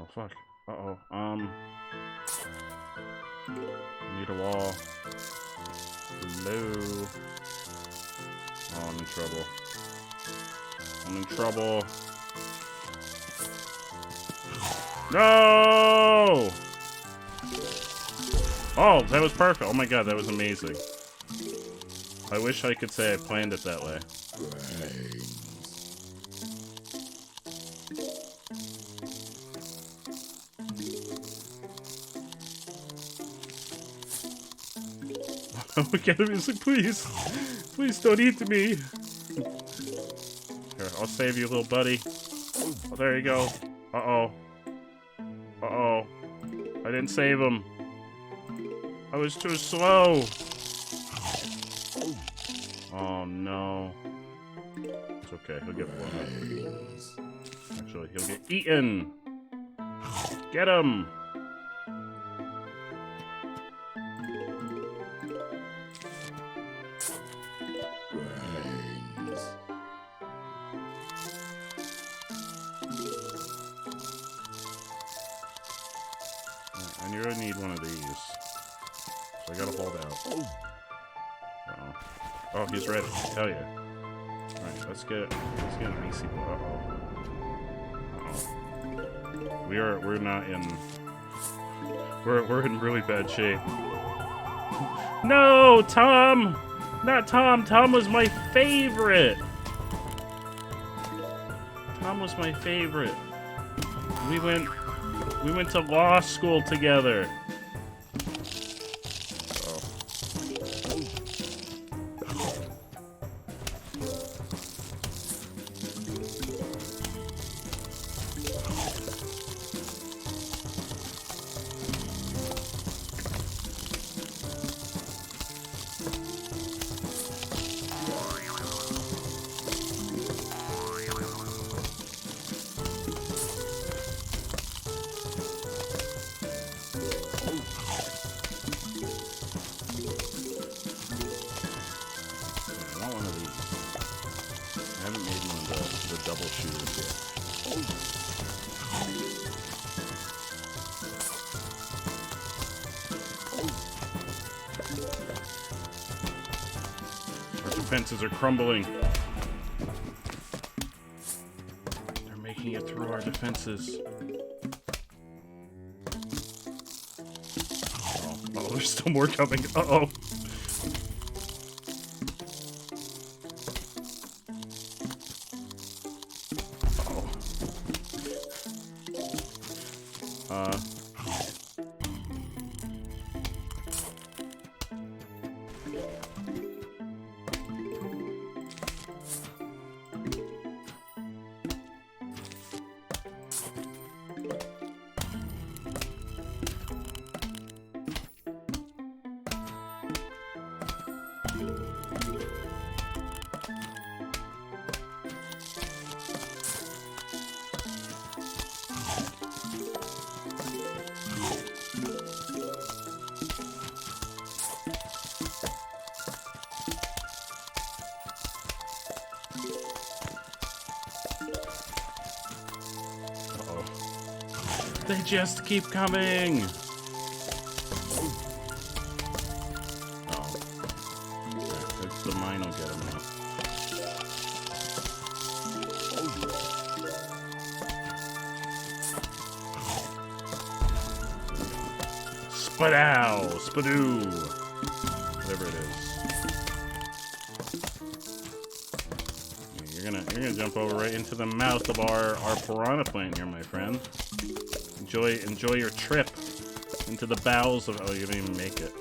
Oh fuck. Uh-oh. Need a wall. Hello. Oh, I'm in trouble. I'm in trouble. No! Oh, that was perfect. Oh my god, that was amazing. I wish I could say I planned it that way. Oh my god, he's like, please. Please don't eat me. Here, I'll save you, little buddy. Oh, there you go. Uh-oh. Uh-oh. I didn't save him. I was too slow. Oh, no. It's okay. He'll get blown up. Actually, he'll get eaten. Get him. I really need one of these. So I gotta hold out. Uh-oh. Oh, he's ready. Hell yeah. Alright, let's get an icy ball. Uh-oh. We're not in we're in really bad shape. No, Tom! Not Tom! Tom was my favorite! Tom was my favorite. We went to law school together. the double shooters yet. Our defenses are crumbling. They're making it through our defenses. Oh, there's still more coming. Uh-oh. They just keep coming! Oh. It's the mine will get them now. Spadow! Spadoo! Whatever it is. You're gonna jump over right into the mouth of our piranha plant here, my friend. Enjoy your trip into the bowels of. Oh, you didn't even make it.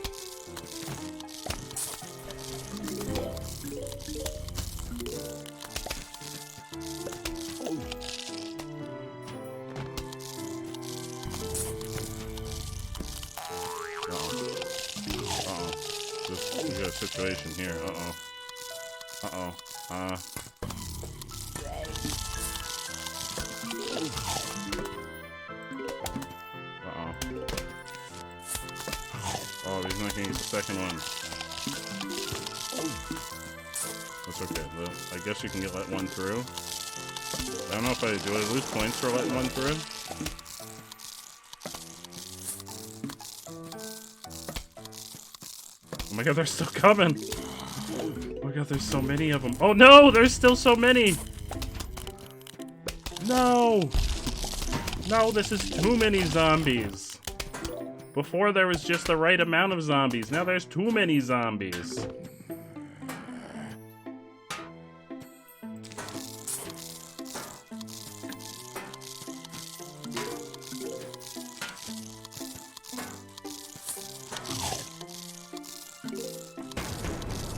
We got a situation here. Oh, he's not gonna use the second one. That's okay. I guess you can let one through. I don't know if I do. I lose points for letting one through. Oh my god, they're still coming! Oh my god, there's so many of them. Oh no! There's still so many! No! No, this is too many zombies. Before there was just the right amount of zombies. Now there's too many zombies.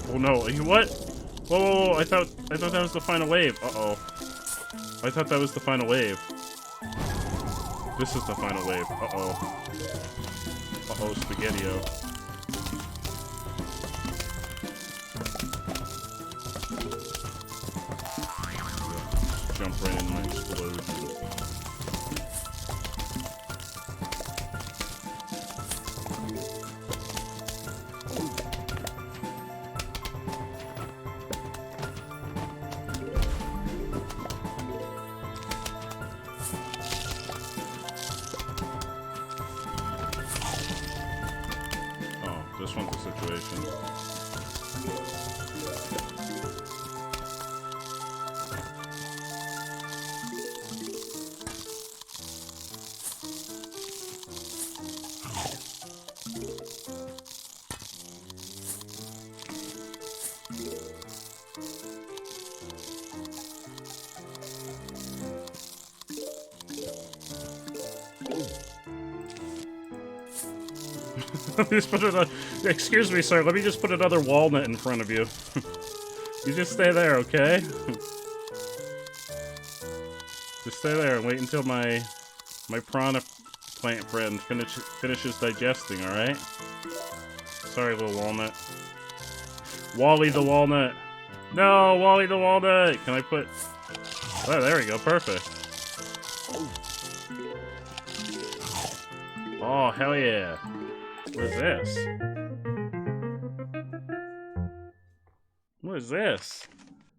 Oh no, what? Whoa, I thought that was the final wave. Uh-oh. I thought that was the final wave. This is the final wave. Uh-oh. Uh-oh, Spaghetti-O. Jump right in my explosion. This one's the situation. Let me just put excuse me, sir. Let me just put another walnut in front of you. You just stay there, okay? Just stay there and wait until my piranha plant friend finishes digesting. All right? Sorry, little walnut. Wally the walnut. No, Wally the walnut. Can I put? Oh, there we go. Perfect. Oh, hell yeah. What is this? What is this?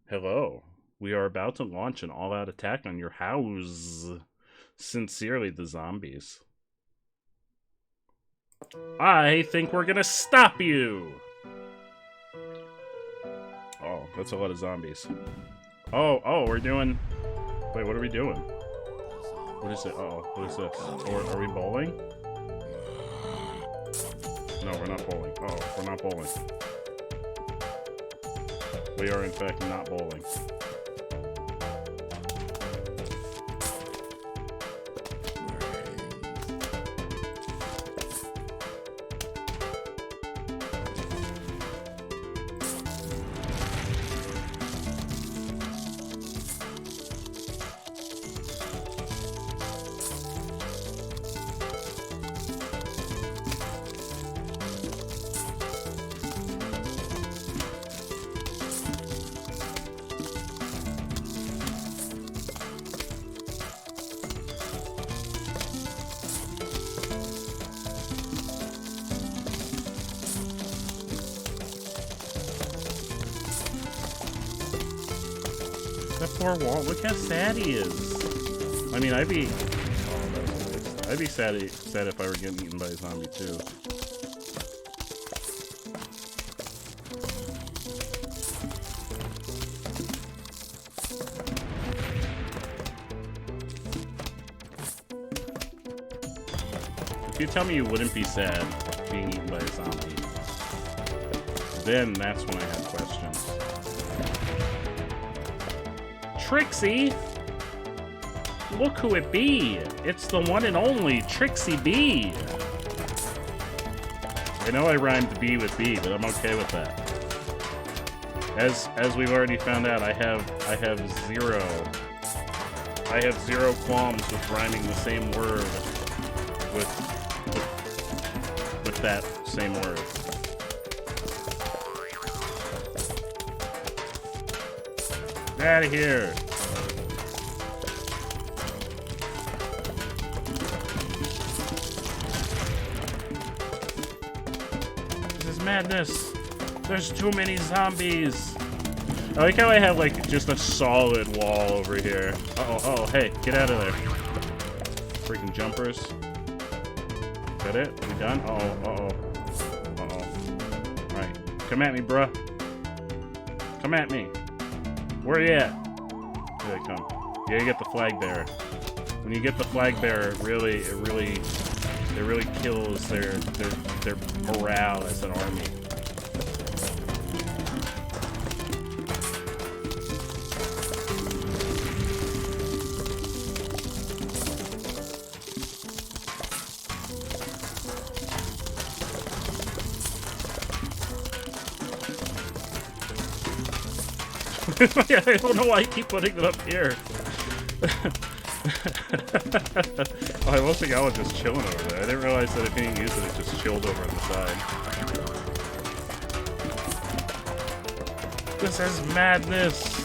Hello. We are about to launch an all-out attack on your house. Sincerely, the zombies. I think we're gonna stop you! Oh, that's a lot of zombies. Oh, we're doing... Wait, what are we doing? What is it? Uh-oh, what is this? Oh, are we bowling? No, we're not bowling. Uh-oh, we're not bowling. We are, in fact, not bowling. That poor Walt, look how sad he is. I mean, I'd be... Oh, that was a waste. I'd be sad if I were getting eaten by a zombie, too. If you tell me you wouldn't be sad being eaten by a zombie, then that's when I have questions. Trixie? Look who it be! It's the one and only Trixie B! I know I rhymed B with B, but I'm okay with that. As we've already found out, I have zero qualms with rhyming the same word with that same word. Get out of here! This is madness! There's too many zombies! I like how I have, like, just a solid wall over here. Oh, hey, get out of there. Freaking jumpers. Is that it? Are we done? Uh-oh. Alright, come at me, bruh. Come at me. Where are you at? Here they come. Yeah, you get the flag bearer. When you get the flag bearer, it really kills their morale as an army. I don't know why I keep putting it up here. Oh, I must think I was just chilling over there. I didn't realize that it being used, it just chilled over on the side. This is madness.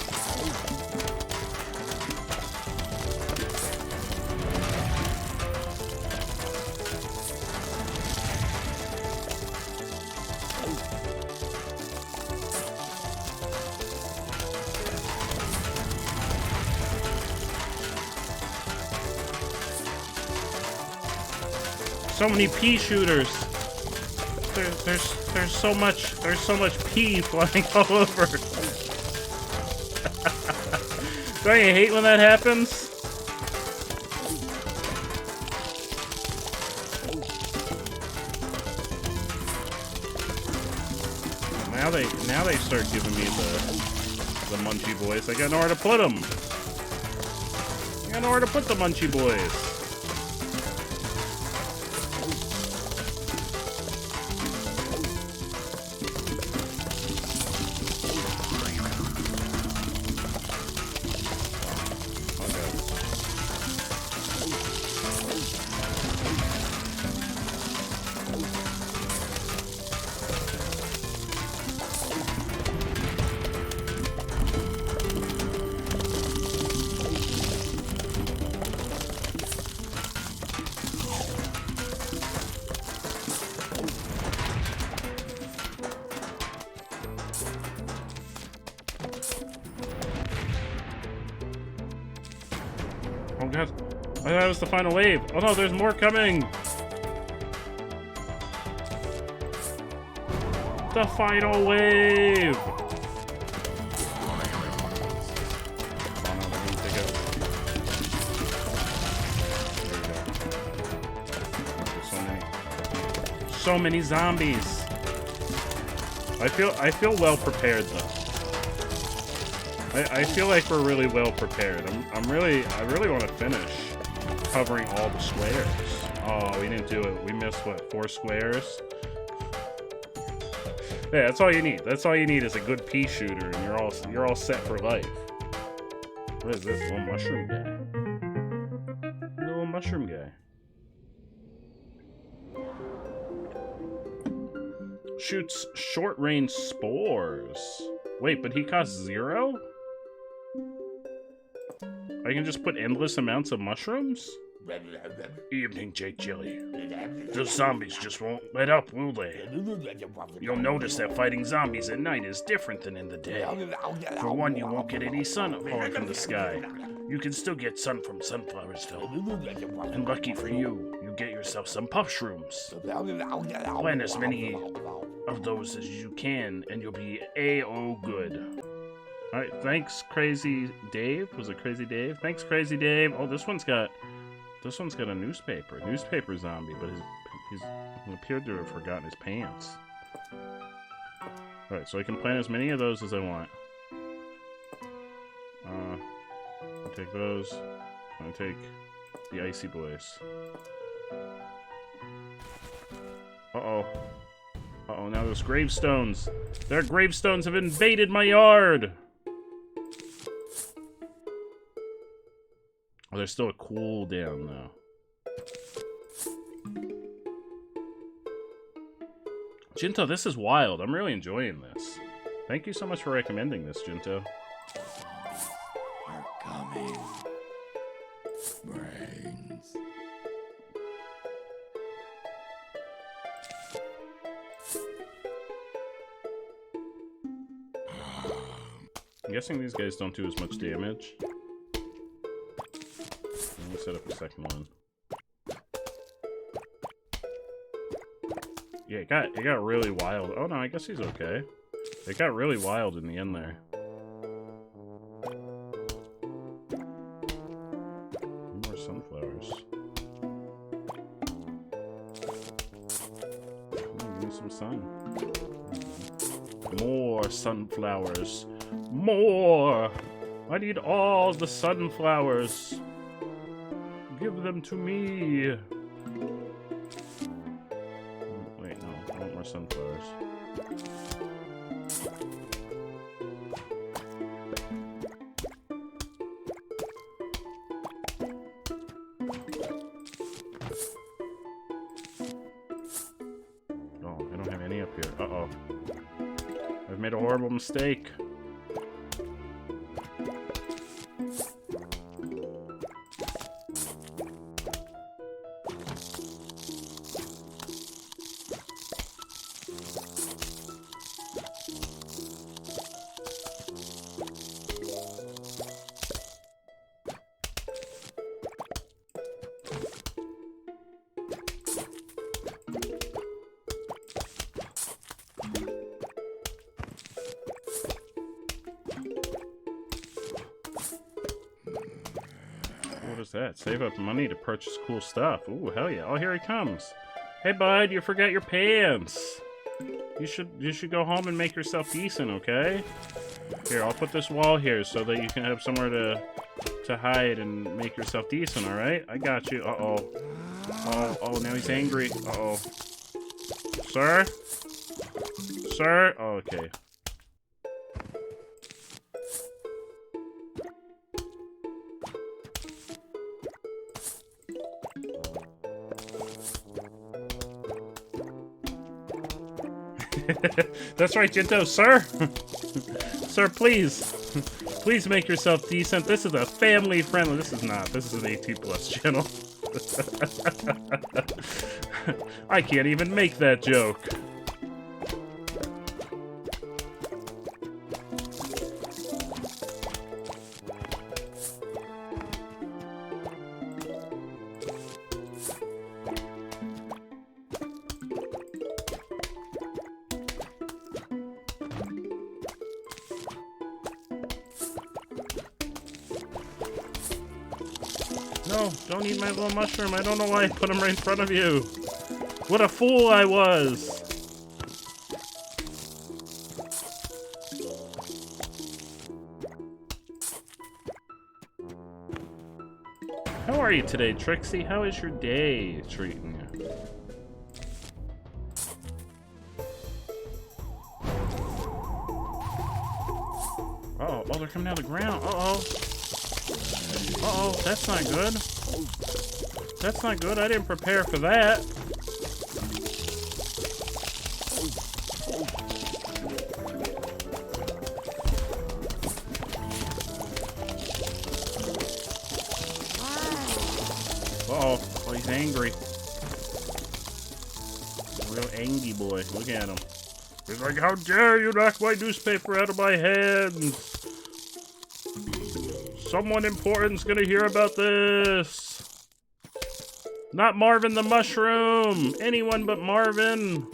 So many pea shooters. There's so much pea flying all over. Don't you hate when that happens? Now they start giving me the Munchie Boys. I got nowhere to put them. I got nowhere to put the Munchie Boys. Oh god. I thought it was the final wave. Oh no, there's more coming. The final wave. So many zombies. I feel well prepared though. I feel like we're really well prepared. I really want to finish covering all the squares. Oh, we didn't do it. We missed what, 4 squares? Yeah, that's all you need. That's all you need is a good pea shooter, and you're all set for life. What is this little mushroom guy? Little mushroom guy. Shoots short-range spores. Wait, but he costs 0? I can just put endless amounts of mushrooms? Evening, Jake Jelly. Those zombies just won't let up, will they? You'll notice that fighting zombies at night is different than in the day. For one, you won't get any sun falling from the sky. You can still get sun from sunflowers, though. And lucky for you, you get yourself some puff shrooms. Plant as many of those as you can, and you'll be A-O good. Alright, thanks, Crazy Dave. Was it Crazy Dave? Thanks, Crazy Dave. Oh, this one's got a newspaper. Newspaper zombie, but he appeared to have forgotten his pants. Alright, so I can plant as many of those as I want. I'll take those. I'll take the Icy Boys. Uh-oh. Uh-oh, now those gravestones. Their gravestones have invaded my yard! Oh, there's still a cooldown, though. Jinto, this is wild. I'm really enjoying this. Thank you so much for recommending this, Jinto. Are coming. Brains. I'm guessing these guys don't do as much damage. Let me set up a second one. Yeah, it got really wild. Oh no, I guess he's okay. It got really wild in the end there. More sunflowers. Give me some sun. More sunflowers. More! I need all the sunflowers. Give them to me. Wait, no. I want more sunflowers. Oh, I don't have any up here. Uh-oh. I've made a horrible mistake. That? Save up money to purchase cool stuff. Ooh, hell yeah. Oh, here he comes. Hey, bud, you forgot your pants. You should go home and make yourself decent, okay? Here, I'll put this wall here so that you can have somewhere to hide and make yourself decent, alright? I got you. Uh-oh. Oh, now he's angry. Uh-oh. Sir? Sir? Oh, okay. That's right, Jinto, sir. Sir, please. Please make yourself decent. This is a family-friendly... This is not. This is an 18+ channel. I can't even make that joke. No, don't eat my little mushroom. I don't know why I put him right in front of you. What a fool I was. How are you today, Trixie? How is your day treating you? Uh-oh. Oh, they're coming out of the ground. Uh-oh. Uh-oh, that's not good. That's not good. I didn't prepare for that. Uh-oh. Oh, he's angry. Real angry boy. Look at him. He's like, how dare you knock my newspaper out of my hands? Someone important's gonna hear about this. Not Marvin the Mushroom. Anyone but Marvin.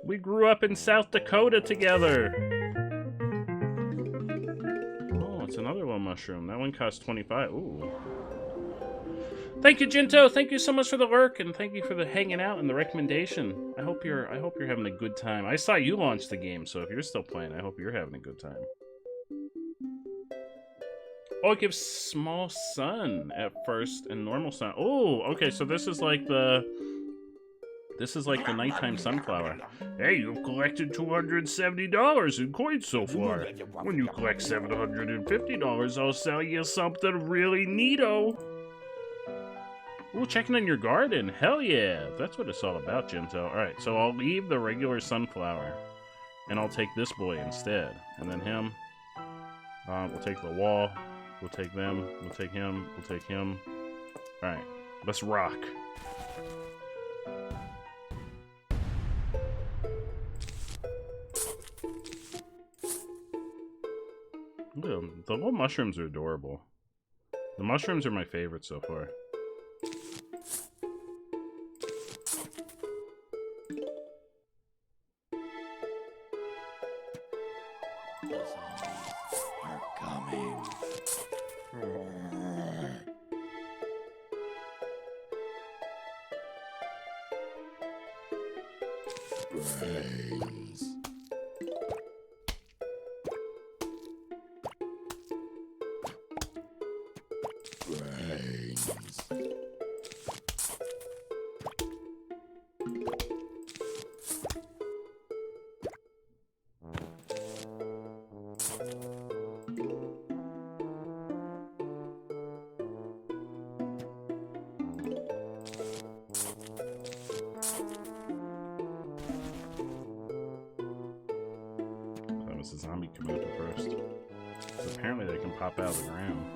We grew up in South Dakota together. Oh, it's another little mushroom. That one costs 25. Ooh. Thank you, Jinto. Thank you so much for the lurk, and thank you for the hanging out and the recommendation. I hope you're having a good time. I saw you launch the game, so if you're still playing, I hope you're having a good time. Oh, it gives small sun at first and normal sun. Oh, okay, so this is like the nighttime sunflower. Hey, you've collected $270 in coins so far. When you collect $750, I'll sell you something really neato. Ooh, checking in your garden. Hell yeah. That's what it's all about, Jinto. Alright, so I'll leave the regular sunflower. And I'll take this boy instead. And then him. We'll take the wall. We'll take them. We'll take him. We'll take him. Alright, let's rock. The little mushrooms are adorable. The mushrooms are my favorite so far. Are coming. Brains. Brains. That was a zombie coming up first. So apparently they can pop out of the ground.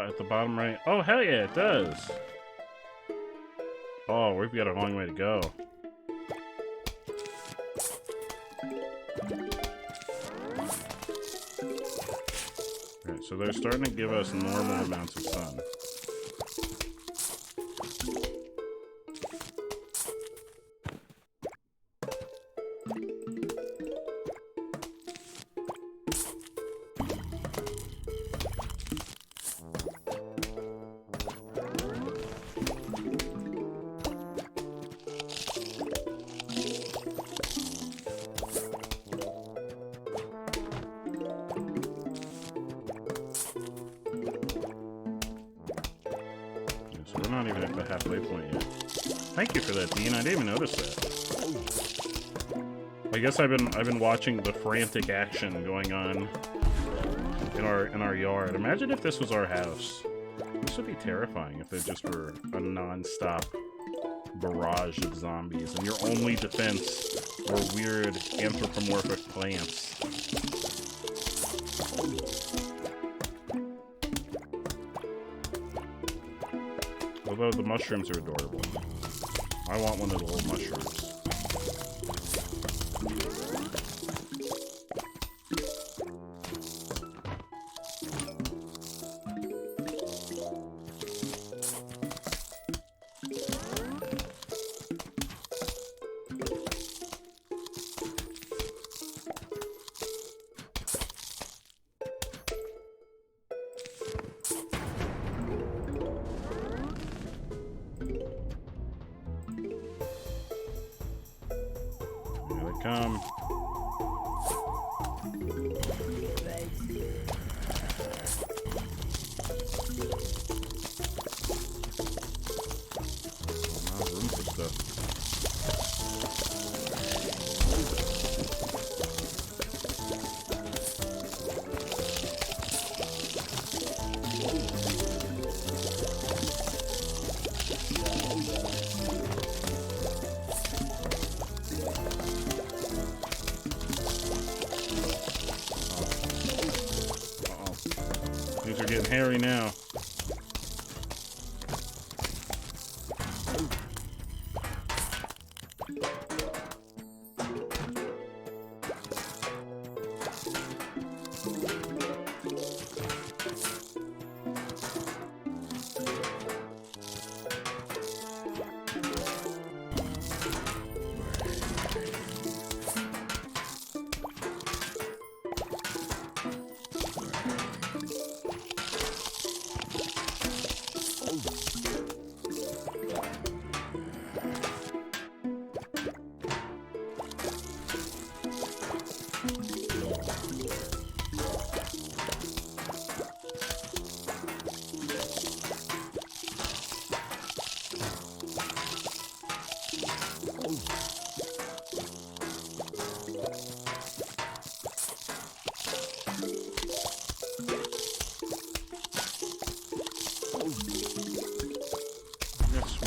At the bottom right. Oh, hell yeah, it does. Oh, we've got a long way to go. Alright, so they're starting to give us normal amounts of sun. waypoint yet. Thank you for that, Dean. I didn't even notice that. I guess I've been watching the frantic action going on in our yard. Imagine if this was our house. This would be terrifying if it just were a non-stop barrage of zombies and your only defense were weird anthropomorphic plants. Although the mushrooms are adorable. I want one of the little mushrooms. Come. Not room for stuff. Things are getting hairy now.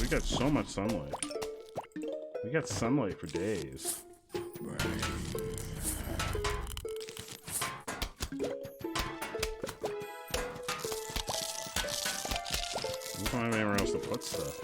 We got so much sunlight. We got sunlight for days. We don't have anywhere else to put stuff.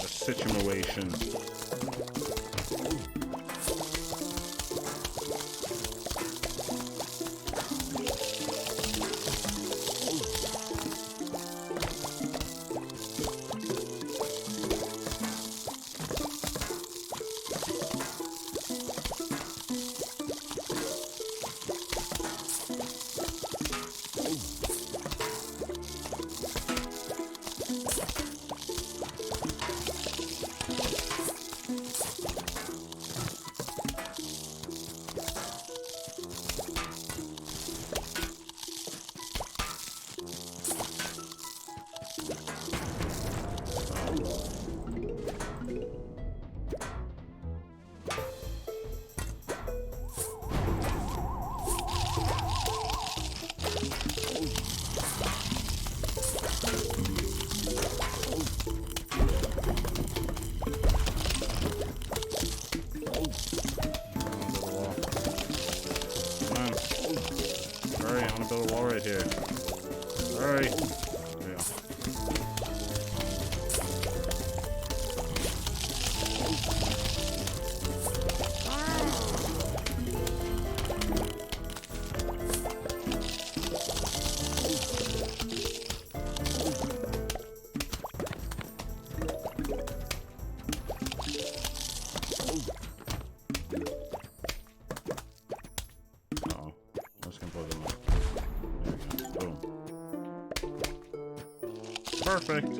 Situation. perfect.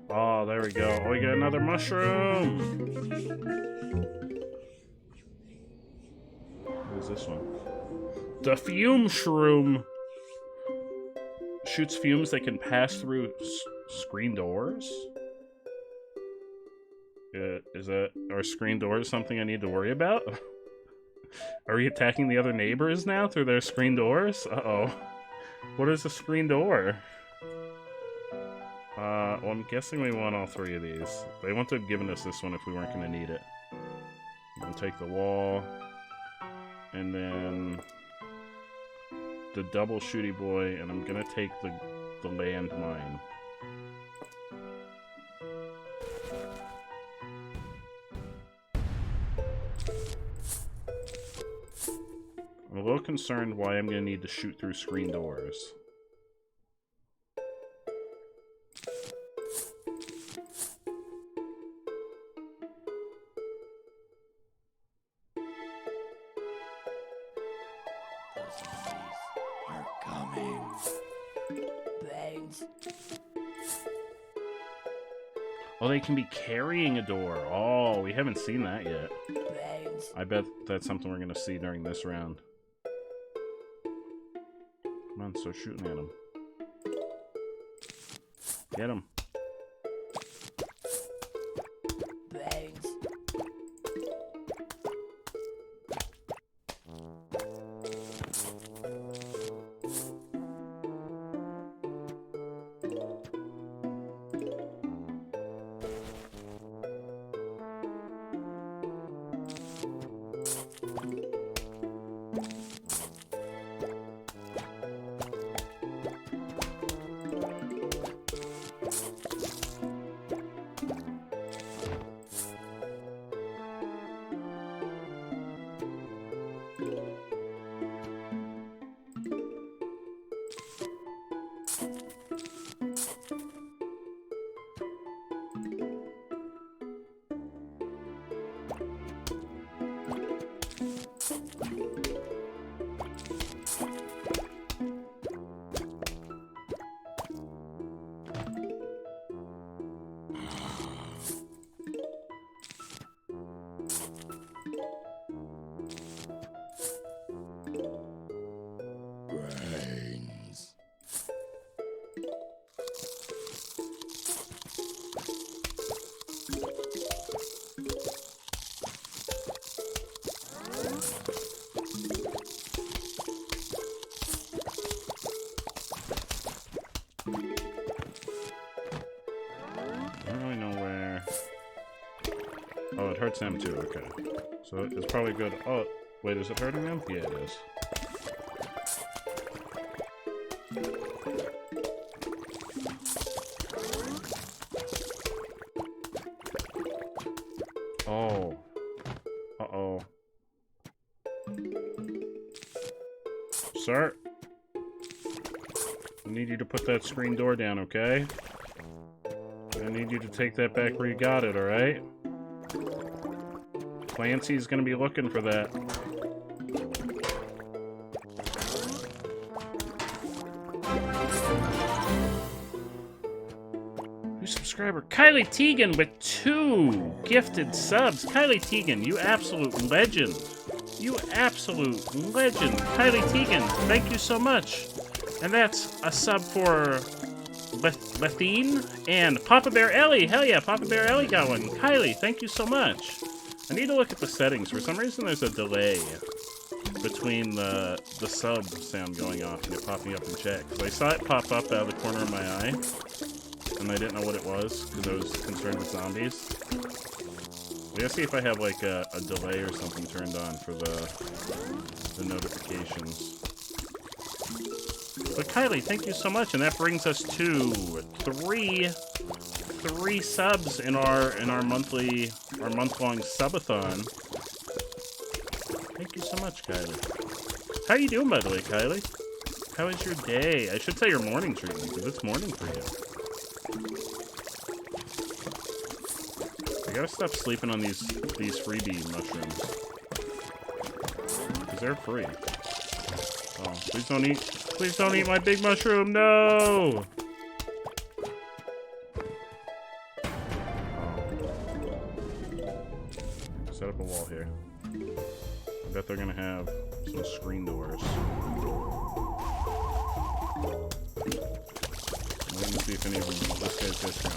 Oh, there we go. Oh, we got another mushroom. What is this one? The fume shroom. Shoots fumes that can pass through screen doors? Are screen doors something I need to worry about? Are we attacking the other neighbors now through their screen doors? Uh-oh. What is a screen door? Well, I'm guessing we want all three of these. They wouldn't have given us this one if we weren't going to need it. I'll take the wall. And then the double shooty boy, and I'm going to take the landmine. I'm a little concerned why I'm going to need to shoot through screen doors. Oh, they can be carrying a door. Oh, we haven't seen that yet. I bet that's something we're going to see during this round. Come on, start shooting at him. Get him. Oh, it hurts them too, okay. So it's probably good. Oh, wait, is it hurting them? Yeah, it is. Oh. Uh-oh. Sir? I need you to put that screen door down, okay? I need you to take that back where you got it, alright? Clancy's gonna be looking for that. New subscriber, Kylie Teagan with 2 gifted subs. Kylie Teagan, you absolute legend. You absolute legend. Kylie Teagan, thank you so much. And that's a sub for Lethine and Papa Bear Ellie. Hell yeah, Papa Bear Ellie got one. Kylie, thank you so much. I need to look at the settings. For some reason, there's a delay between the sub sound going off and it popping up in chat. So I saw it pop up out of the corner of my eye, and I didn't know what it was because I was concerned with zombies. We gotta see if I have like a delay or something turned on for the notifications. But Kylie, thank you so much, and that brings us to three subs in our month-long subathon. Thank you so much, Kylie. How are you doing, by the way, Kylie? How is your day? I should say your morning treatment, because it's morning for you. I gotta stop sleeping on these freebie mushrooms. Because they're free. Oh, please don't eat my big mushroom, no! set up a wall here. I bet they're gonna have some screen doors. I'm waiting to see if any of them. This guy's discount.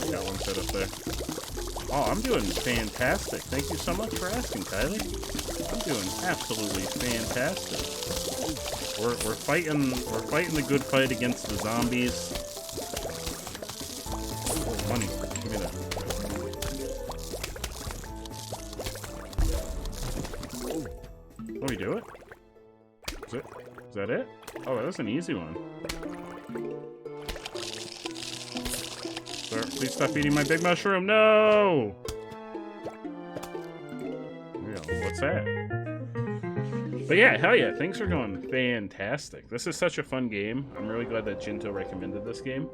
Okay, got one set up there. Oh, I'm doing fantastic. Thank you so much for asking, Kylie. I'm doing absolutely fantastic. We're fighting the good fight against the zombies. Oh, money. Give me that. Oh, we do it? Is that it? Oh, that was an easy one. Sir, please stop eating my big mushroom. No! Yeah, what's that? But yeah, hell yeah, things are going fantastic. This is such a fun game. I'm really glad that Jinto recommended this game.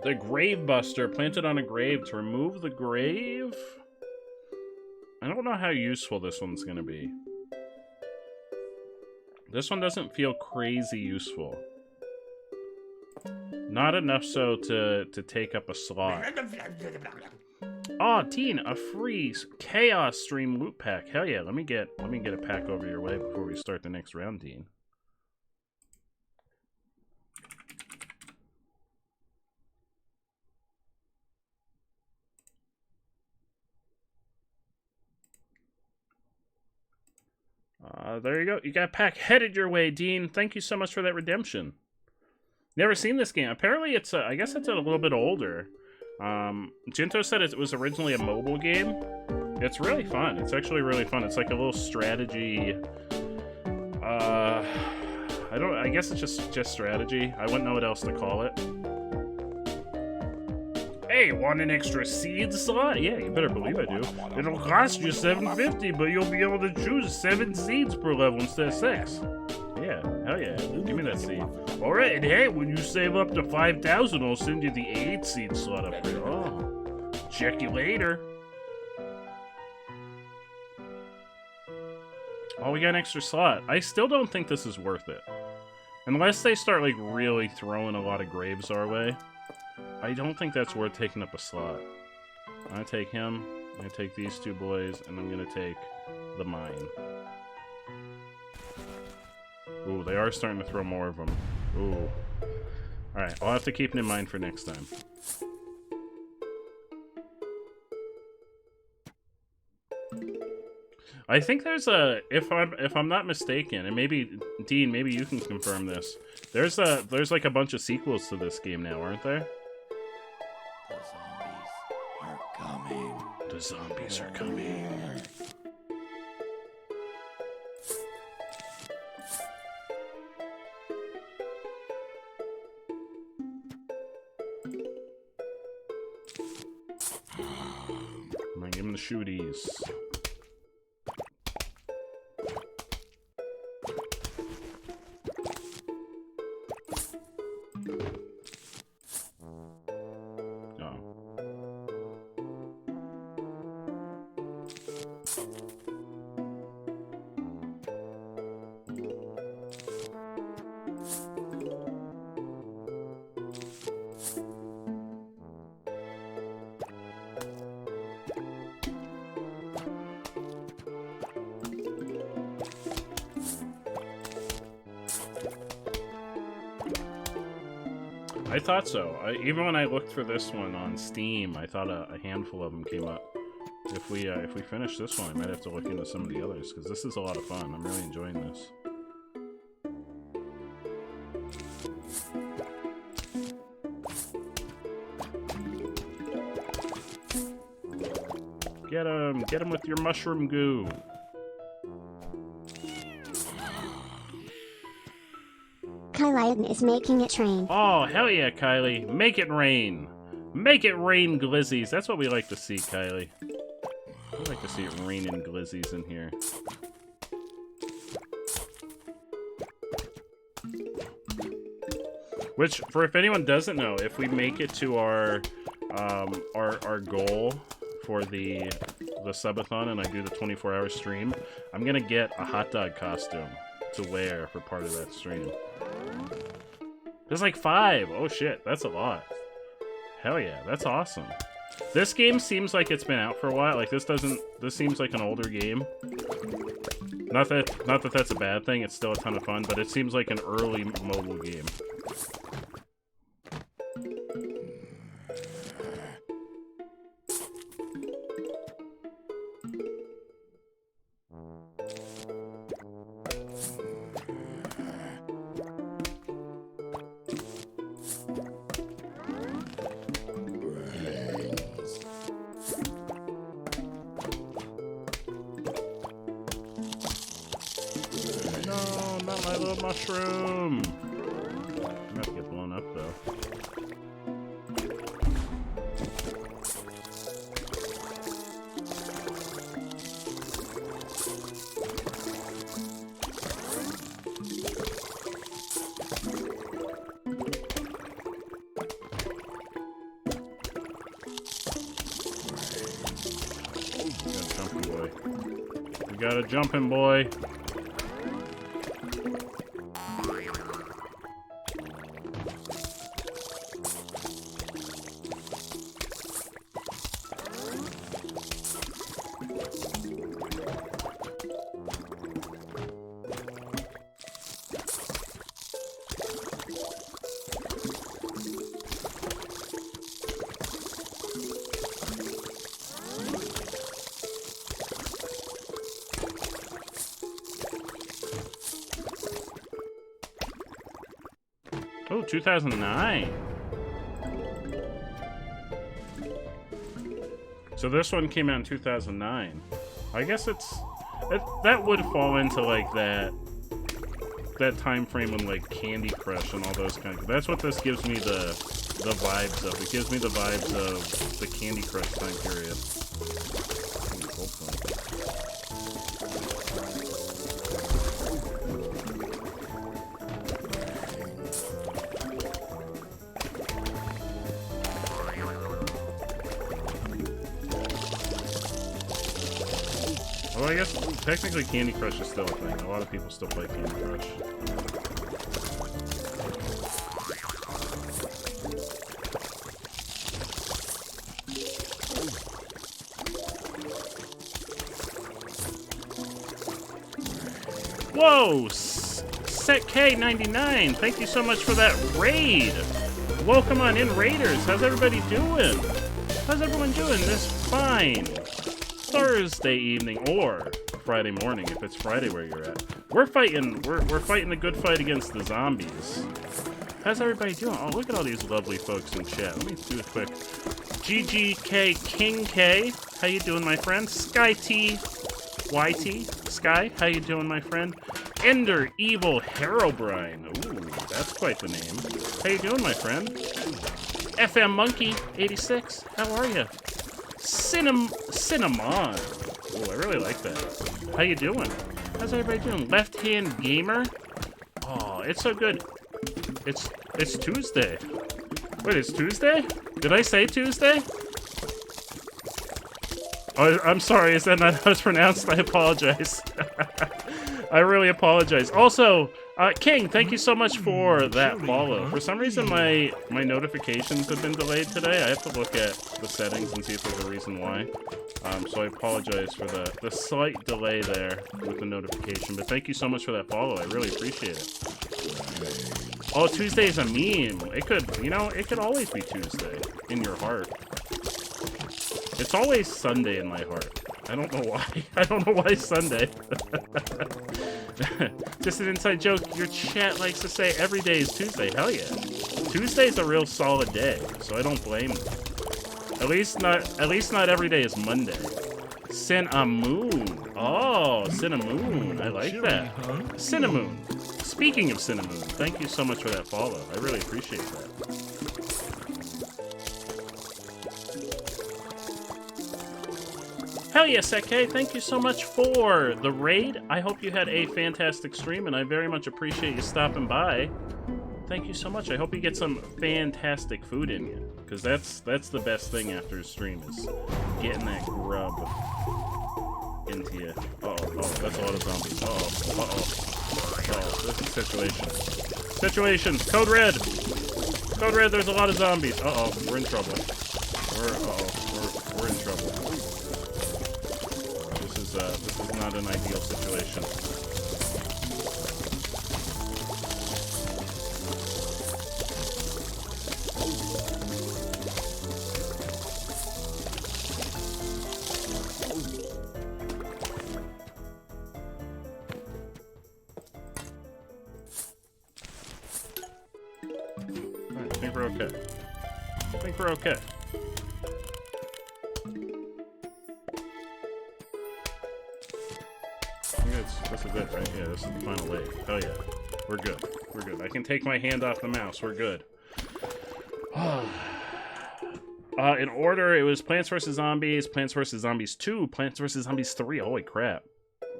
The Grave Buster, planted on a grave to remove the grave. I don't know how useful this one's gonna be. This one doesn't feel crazy useful. Not enough so to take up a slot. Oh, Teen, a free Chaos Stream loot pack. Hell yeah, let me get a pack over your way before we start the next round, Teen. There you go. You got a pack headed your way, Dean. Thank you so much for that redemption. Never seen this game. Apparently, it's I guess it's a little bit older. Jinto said it was originally a mobile game. It's really fun. It's actually really fun. It's like a little strategy. I guess it's just strategy. I wouldn't know what else to call it. Hey, want an extra seed slot? Yeah, you better believe I do. It'll cost you $7.50, but you'll be able to choose 7 seeds per level instead of 6. Yeah, hell yeah. Give me that seed. Alright, and hey, when you save up to 5,000, I'll send you the 8 seed slot upgrade. Oh, check you later. Oh, we got an extra slot. I still don't think this is worth it. Unless they start, like, really throwing a lot of graves our way. I don't think that's worth taking up a slot. I'm gonna take him, I'm gonna take these 2 boys, and I'm gonna take the mine. Ooh, they are starting to throw more of them. Ooh. Alright, I'll have to keep it in mind for next time. I think there's a, if I'm not mistaken, and maybe Dean, maybe you can confirm this. There's like a bunch of sequels to this game now, aren't there? The zombies are coming. I'm gonna give him the shooties. I thought so. Even when I looked for this one on Steam, I thought a handful of them came up. If we finish this one, I might have to look into some of the others, because this is a lot of fun. I'm really enjoying this. Get him with your mushroom goo. Kylie is making it rain. Oh, hell yeah, Kylie. Make it rain. Make it rain, glizzies. That's what we like to see, Kylie. I like to see it raining glizzies in here. Which, for if anyone doesn't know, if we make it to our goal for the subathon and I do the 24-hour stream, I'm gonna get a hot dog costume to wear for part of that stream. There's like 5. Oh shit, that's a lot. Hell yeah, that's awesome. This game seems like it's been out for a while. Like, this seems like an older game. Not that that's a bad thing. It's still a ton of fun, but it seems like an early mobile game. Mushroom! I'm gonna have to get blown up, though. We got a jumping boy. Oh, 2009. So this one came out in 2009. I guess that would fall into like that time frame when like Candy Crush and all those kinds of. That's what this gives me the vibes of. It gives me the vibes of the Candy Crush time period. Well, I guess technically Candy Crush is still a thing. A lot of people still play Candy Crush. Whoa! SetK99, thank you so much for that raid! Welcome on in, Raiders! How's everybody doing? How's everyone doing this fine Thursday evening or Friday morning if it's Friday where you're at? We're fighting a good fight against the zombies. How's everybody doing? Oh, look at all these lovely folks in chat. Let me do a quick GGK King K. How you doing, my friend? Sky T YT Sky. How you doing, my friend? Ender Evil Herobrine. Ooh, that's quite the name. How you doing, my friend? FM Monkey 86. How are you? Cinnamon. Oh, I really like that. How you doing? How's everybody doing? Left Hand Gamer. Oh, it's so good. It's Tuesday. Wait, it's Tuesday? Did I say Tuesday? Oh, I'm sorry. Is that not how it's pronounced? I apologize. I really apologize. Also, King, thank you so much for that follow. For some reason, my notifications have been delayed today. I have to look at the settings and see if there's a reason why. So I apologize for the slight delay there with the notification. But thank you so much for that follow. I really appreciate it. Oh, Tuesday is a meme. It could always be Tuesday in your heart. It's always Sunday in my heart. I don't know why. I don't know why Sunday. Just an inside joke. Your chat likes to say every day is Tuesday. Hell yeah. Tuesday's a real solid day, so I don't blame them. At least not every day is Monday. Cinnamon. Oh, Cinnamon. I like that. Cinnamon. Speaking of Cinnamon, thank you so much for that follow. I really appreciate that. Hell yes, SK. Thank you so much for the raid. I hope you had a fantastic stream, and I very much appreciate you stopping by. Thank you so much. I hope you get some fantastic food in you, because that's the best thing after a stream is getting that grub into you. Uh-oh. Oh, that's a lot of zombies. Uh-oh. Uh-oh. Uh-oh. This is situation. Situation. Code red. Code red, there's a lot of zombies. Uh-oh. We're in trouble. We're in trouble. This is not an ideal situation. Alright, I think we're okay. I think we're okay. This is it, right? Yeah, this is the final wave. Hell yeah. We're good. We're good. I can take my hand off the mouse. We're good. In order, it was Plants vs. Zombies, Plants vs. Zombies 2, Plants vs. Zombies 3. Holy crap.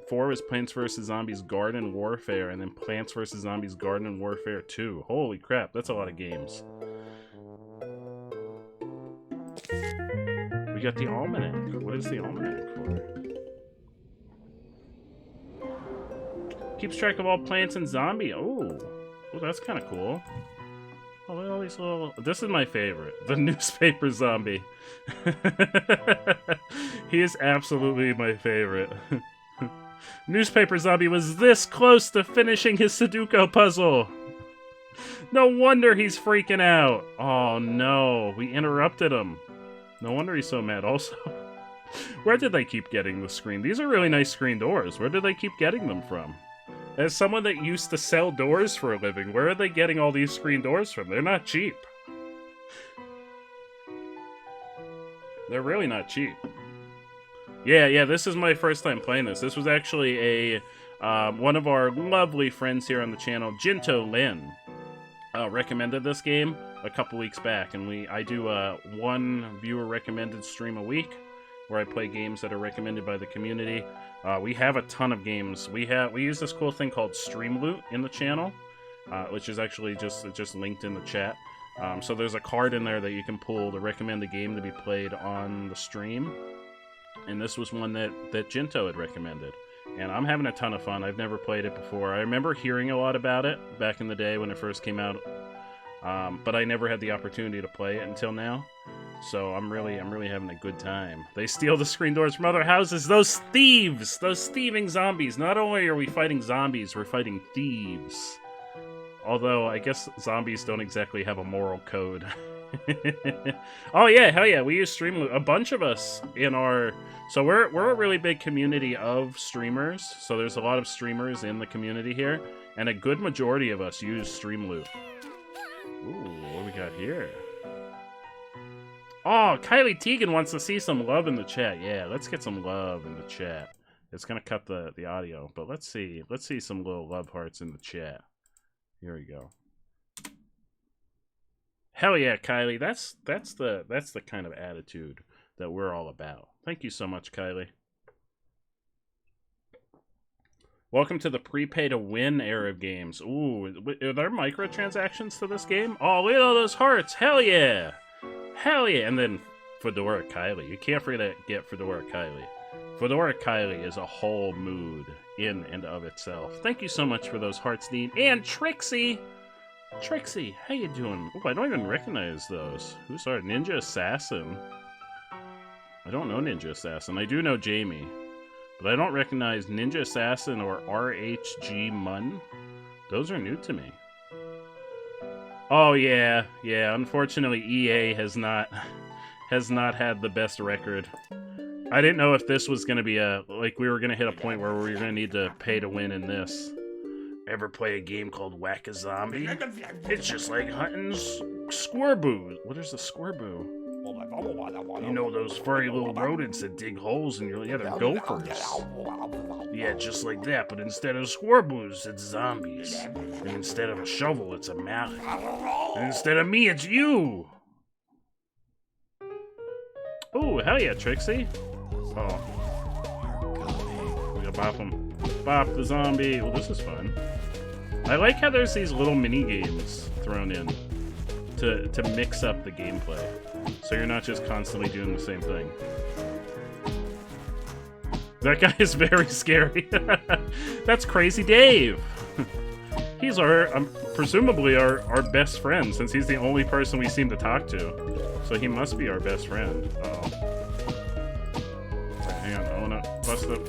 4 was Plants vs. Zombies Garden Warfare, and then Plants vs. Zombies Garden Warfare 2. Holy crap, that's a lot of games. We got the Almanac. What is the Almanac for? Keeps track of all plants and zombie. Oh, that's kind of cool. Oh, look at all these little... This is my favorite. The newspaper zombie. He is absolutely my favorite. Newspaper zombie was this close to finishing his Sudoku puzzle. No wonder he's freaking out. Oh no, we interrupted him. No wonder he's so mad. Also, where did they keep getting the screen? These are really nice screen doors. Where did they keep getting them from? As someone that used to sell doors for a living, where are they getting all these screen doors from? They're not cheap. They're really not cheap. Yeah, this is my first time playing this. This was actually one of our lovely friends here on the channel, Jinto Lin, recommended this game a couple weeks back, and I do one viewer recommended stream a week where I play games that are recommended by the community. We have a ton of games. We use this cool thing called Stream Loot in the channel, which is actually just linked in the chat. So there's a card in there that you can pull to recommend a game to be played on the stream. And this was one that Jinto had recommended. And I'm having a ton of fun. I've never played it before. I remember hearing a lot about it back in the day when it first came out. But I never had the opportunity to play it until now. So I'm really having a good time. They steal the screen doors from other houses. Those thieves! Those thieving zombies. Not only are we fighting zombies, we're fighting thieves. Although, I guess zombies don't exactly have a moral code. Oh yeah, hell yeah, we use Stream Loot. A bunch of us in our... So we're a really big community of streamers. So there's a lot of streamers in the community here. And a good majority of us use Stream Loot. Ooh, what do we got here? Oh, Kylie Teagan wants to see some love in the chat. Yeah, let's get some love in the chat. It's gonna cut the audio, but let's see some little love hearts in the chat. Here we go. Hell yeah, Kylie. That's the kind of attitude that we're all about. Thank you so much, Kylie. Welcome to the prepay to win era of games. Ooh, are there microtransactions to this game? Oh, look at all those hearts. Hell yeah. Hell yeah. And then Fedora Kylie. You can't forget Fedora Kylie. Fedora Kylie is a whole mood in and of itself. Thank you so much for those hearts, Dean. And Trixie. Trixie, how you doing? Oh, I don't even recognize those. Who's our Ninja Assassin? I don't know Ninja Assassin. I do know Jamie. But I don't recognize Ninja Assassin or RHG Munn. Those are new to me. Oh yeah, unfortunately EA has not had the best record. I didn't know if this was gonna be we were gonna hit a point where we were gonna need to pay to win in this. Ever play a game called Whack-A-Zombie? It's just like hunting squirboos. What is a squirbo? You know those furry little rodents that dig holes in your... Yeah, they're gophers. Yeah, just like that, but instead of squirboos, it's zombies. And instead of a shovel, it's a mallet. And instead of me, it's you! Oh, hell yeah, Trixie. Oh. We gotta bop him. Bop the zombie. Well, this is fun. I like how there's these little mini games thrown in to mix up the gameplay, so you're not just constantly doing the same thing. That guy is very scary. That's Crazy Dave. He's our, presumably our best friend, since he's the only person we seem to talk to. So he must be our best friend. Uh-oh. Right, hang on, I wanna bust up.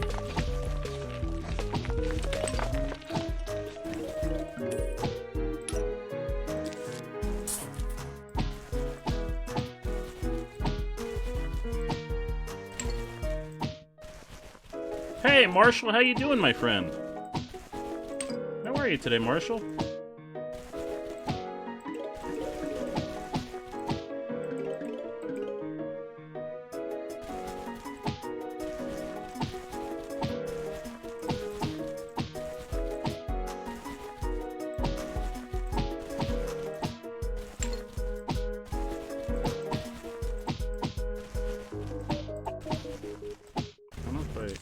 Hey, Marshall, how you doing, my friend? How are you today, Marshall?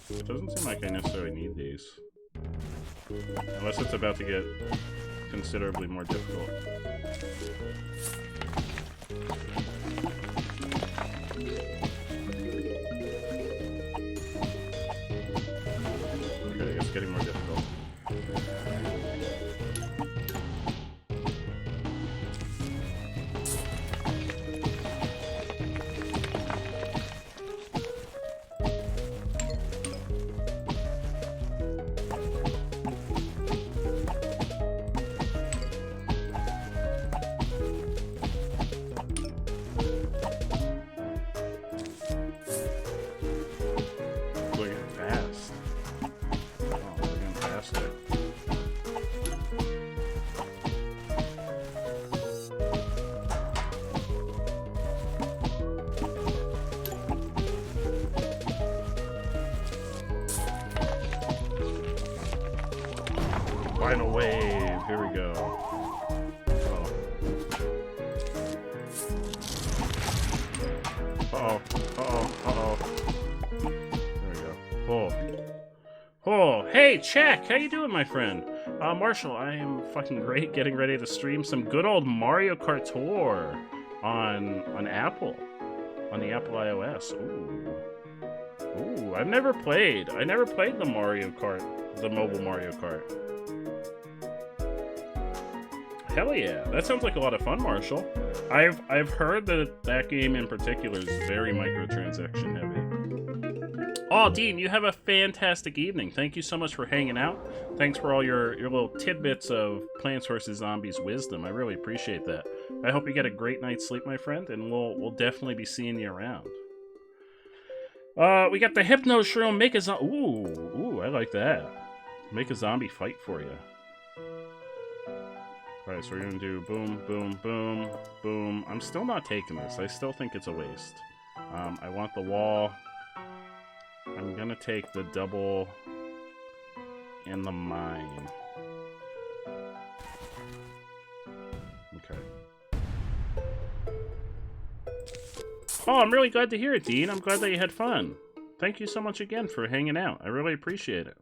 It doesn't seem like I necessarily need these. Unless it's about to get considerably more difficult. Okay, it's getting more difficult. Final wave, here we go. Uh-oh. Uh-oh. There we go. Oh, hey, Check! How you doing, my friend? Marshall, I am fucking great, getting ready to stream some good old Mario Kart Tour on Apple. On the Apple iOS. Ooh, I never played the Mario Kart, the mobile Mario Kart. Hell yeah, that sounds like a lot of fun, Marshall. I've heard that game in particular is very microtransaction heavy. Oh, Dean, you have a fantastic evening. Thank you so much for hanging out. Thanks for all your little tidbits of Plants vs. Zombies wisdom. I really appreciate that. I hope you get a great night's sleep, my friend, and we'll definitely be seeing you around. We got the Hypno Shroom, make a zombie. Ooh, I like that. Make a zombie fight for you. Alright, so we're gonna do boom, boom, boom, boom. I'm still not taking this. I still think it's a waste. I want the wall. I'm gonna take the double and the mine. Okay. Oh, I'm really glad to hear it, Dean. I'm glad that you had fun. Thank you so much again for hanging out. I really appreciate it.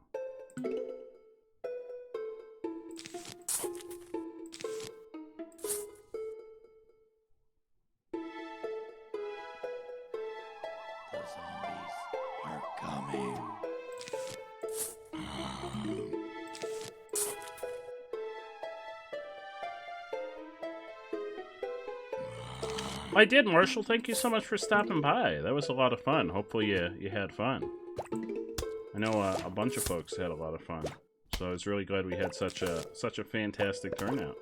I did, Marshall. Thank you so much for stopping by. That was a lot of fun. Hopefully you had fun. I know a bunch of folks had a lot of fun. So I was really glad we had such a fantastic turnout.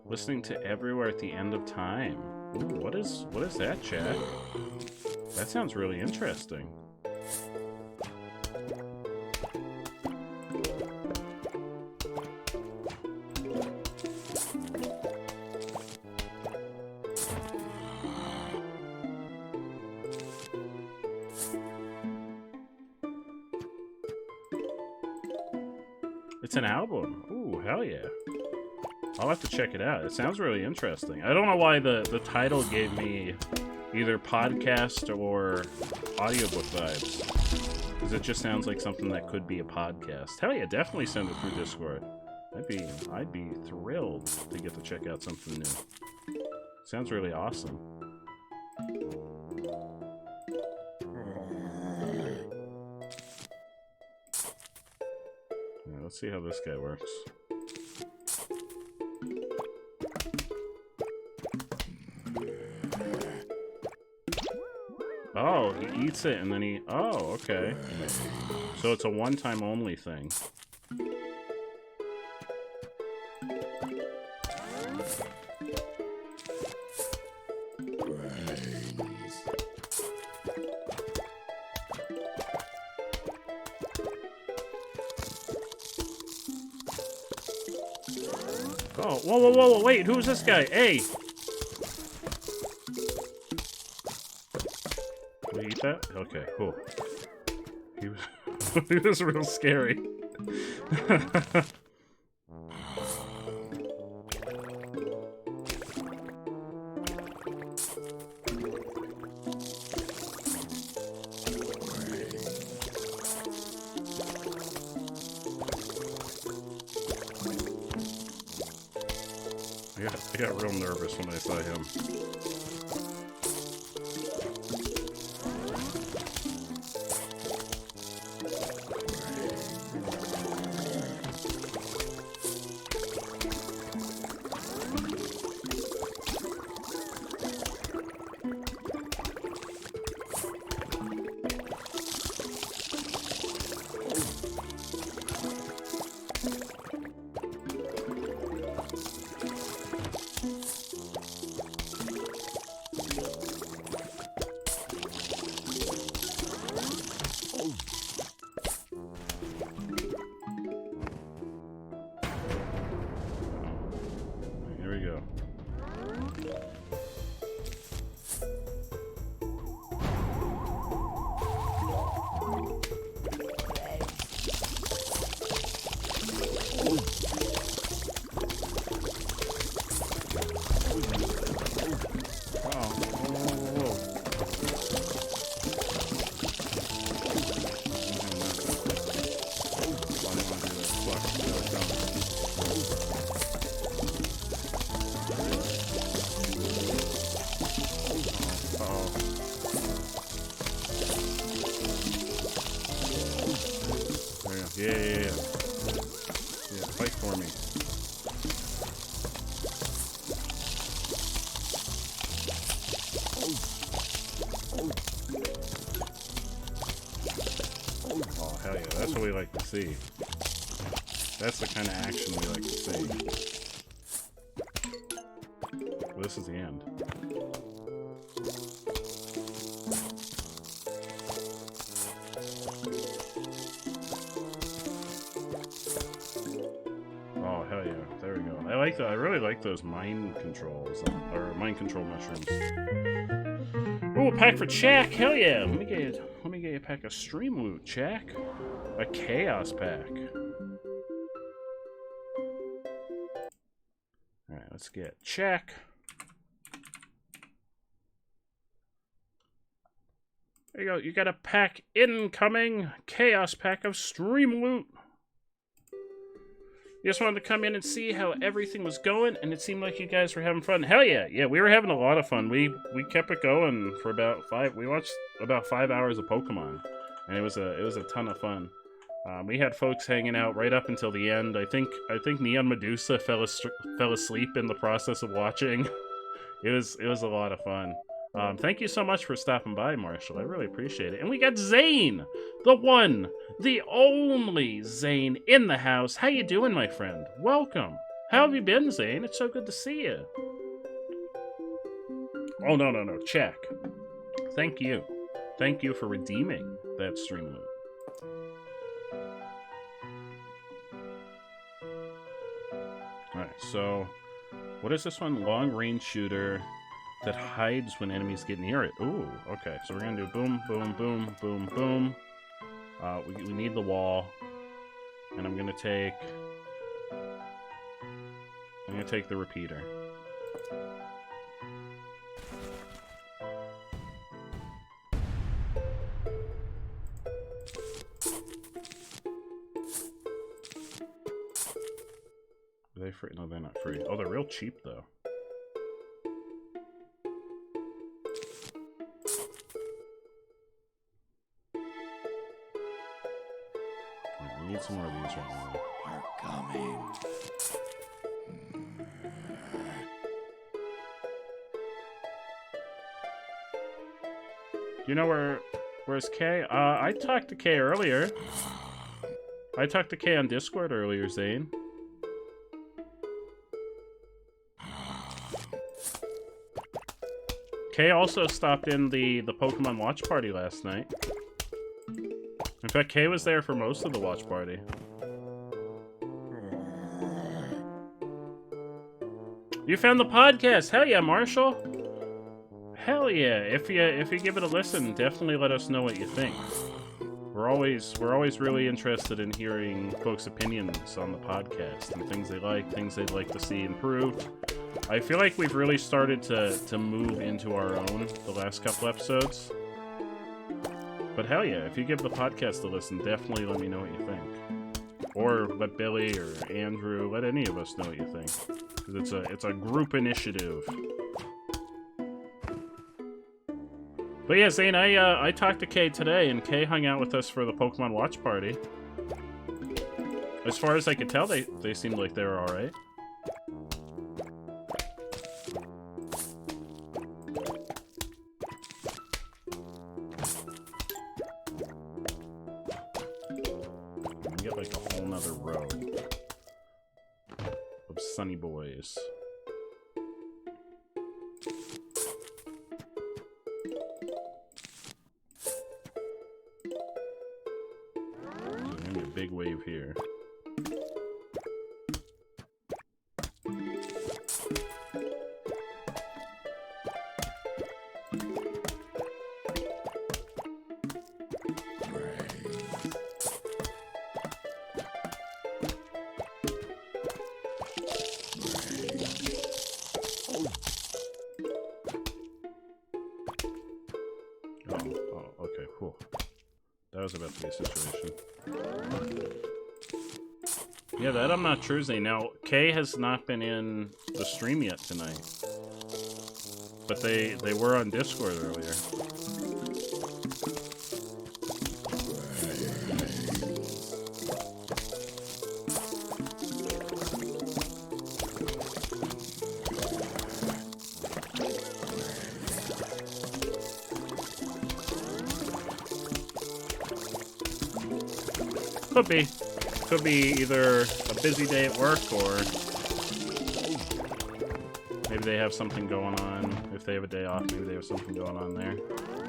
Listening to Everywhere at the End of Time. Ooh, what is that, chat? That sounds really interesting. It's an album. Ooh, hell yeah. I'll have to check it out. It sounds really interesting. I don't know why the title gave me either podcast or audiobook vibes. Because it just sounds like something that could be a podcast. Hell yeah, definitely send it through Discord. I'd be thrilled to get to check out something new. Sounds really awesome. Yeah, let's see how this guy works. Oh, he eats it and then he... Oh, okay. So it's a one-time only thing. Oh, whoa, wait, who's this guy? Hey! Did he eat that? Okay, cool. He was, he was real scary. I got real nervous when I saw him. Here we go. Yeah. Yeah, fight for me. Oh, hell yeah. That's what we like to see. That's the kind of action we like to see. Well, this is the end. Oh, hell yeah. There we go. I like that. I really like those mind controls, or mind control mushrooms. Oh, a pack for Chak. Hell yeah. Let me get you a pack of stream loot, Chak. A chaos pack. Alright, let's get Chak. There you go. You got a pack incoming. Chaos pack of stream loot. Just wanted to come in and see how everything was going, and it seemed like you guys were having fun. Hell yeah, yeah, we were having a lot of fun. We kept it going for about we watched about 5 hours of Pokemon, and it was a ton of fun. We had folks hanging out right up until the end. I think Neon Medusa fell asleep in the process of watching. It was a lot of fun. Thank you so much for stopping by, Marshall. I really appreciate it. And we got Zane, the one, the only Zane in the house. How you doing, my friend? Welcome. How have you been, Zane? It's so good to see you. Oh, no, Chak. Thank you. Thank you for redeeming that stream loot. Alright, so what is this one? Long range shooter that hides when enemies get near it. Ooh, okay. So we're gonna do boom, boom, boom, boom, boom. We need the wall, and I'm gonna take the repeater. free? No, they're not free. Oh, they're real cheap, though. We need some more of these right now. We're coming. You know where's Kay? I talked to Kay earlier. I talked to Kay on Discord earlier, Zane. Kay also stopped in the Pokemon watch party last night. In fact, Kay was there for most of the watch party. You found the podcast! Hell yeah, Marshall! Hell yeah! If you give it a listen, definitely let us know what you think. We're always really interested in hearing folks' opinions on the podcast and things they like, things they'd like to see improved. I feel like we've really started to move into our own the last couple episodes. But hell yeah, if you give the podcast a listen, definitely let me know what you think. Or let Billy or Andrew, let any of us know what you think. Because it's a group initiative. But yeah, Zane, I talked to Kay today, and Kay hung out with us for the Pokemon watch party. As far as I could tell, they seemed like they were alright. Get like a whole nother row of Sunny Boys. Big wave here. Oh, okay, whew. That was about to be a situation. Yeah, that I'm not sure, Zane. Now, Kay has not been in the stream yet tonight. But they were on Discord earlier. Could be either a busy day at work or maybe they have something going on. If they have a day off, maybe they have something going on there.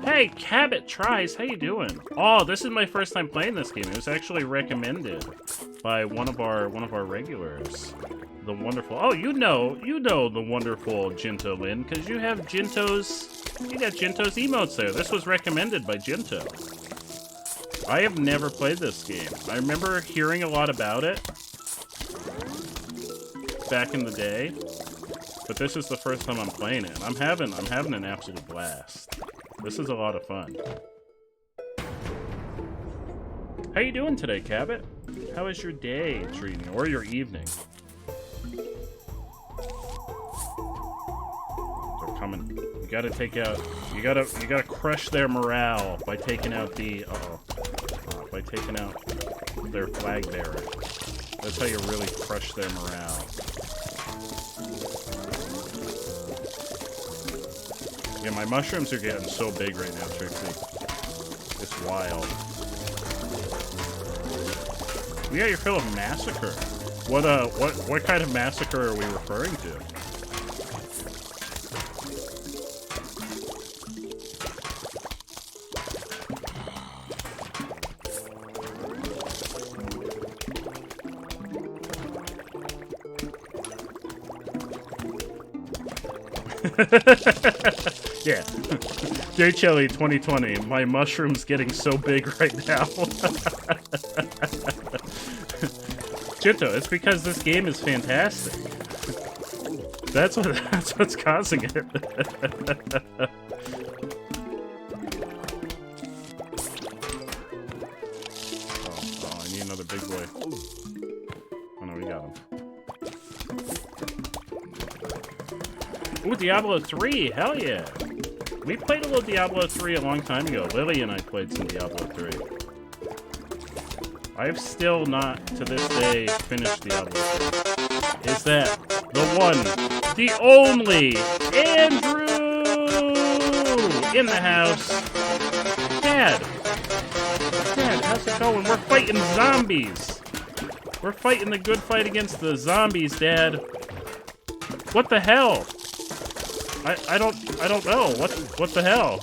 Hey, Cabot Tries, how you doing? Oh, this is my first time playing this game. It was actually recommended by one of our regulars. The wonderful. Oh, you know the wonderful Jinto Lin, because you have Jinto's. You got Jinto's emotes there. This was recommended by Jinto. I have never played this game. I remember hearing a lot about it back in the day, but this is the first time I'm playing it. I'm having an absolute blast. This is a lot of fun. How you doing today, Cabot? How is your day treating you, or your evening? They're coming. You gotta take out. You gotta crush their morale by taking out the. By taking out their flag bearer. That's how you really crush their morale. Yeah, my mushrooms are getting so big right now, Trixie. It's wild. Yeah, you're full of massacre. What kind of massacre are we referring to? Yeah. J Chelly 2020. My mushroom's getting so big right now. Jinto, it's because this game is fantastic. That's what's causing it. Oh, I need another big boy. Oh no, we got him. Diablo 3. Hell yeah. We played a little Diablo 3 a long time ago. Lily and I played some Diablo 3. I've still not, to this day, finished Diablo 3. Is that the one, the only, Andrew in the house. Dad, how's it going? We're fighting zombies. We're fighting the good fight against the zombies, Dad. What the hell? I don't know. What the hell?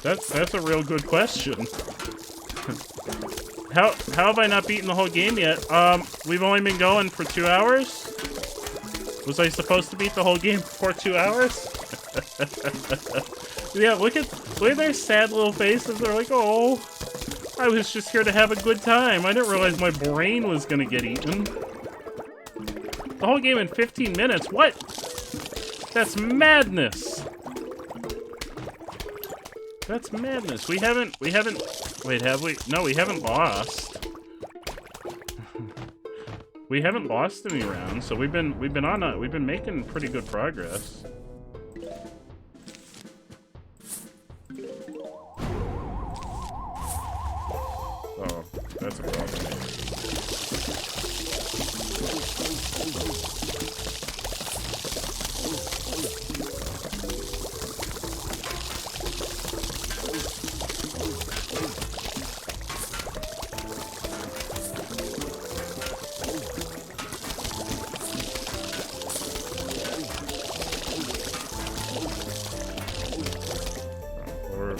That's a real good question. How have I not beaten the whole game yet? We've only been going for 2 hours? Was I supposed to beat the whole game for 2 hours? Yeah, look at their sad little faces. They're like, oh, I was just here to have a good time. I didn't realize my brain was gonna get eaten. The whole game in 15 minutes? What? That's madness. That's madness. We haven't, wait, have we? No, we haven't lost. We haven't lost any rounds, so we've been making pretty good progress. Oh, that's a problem.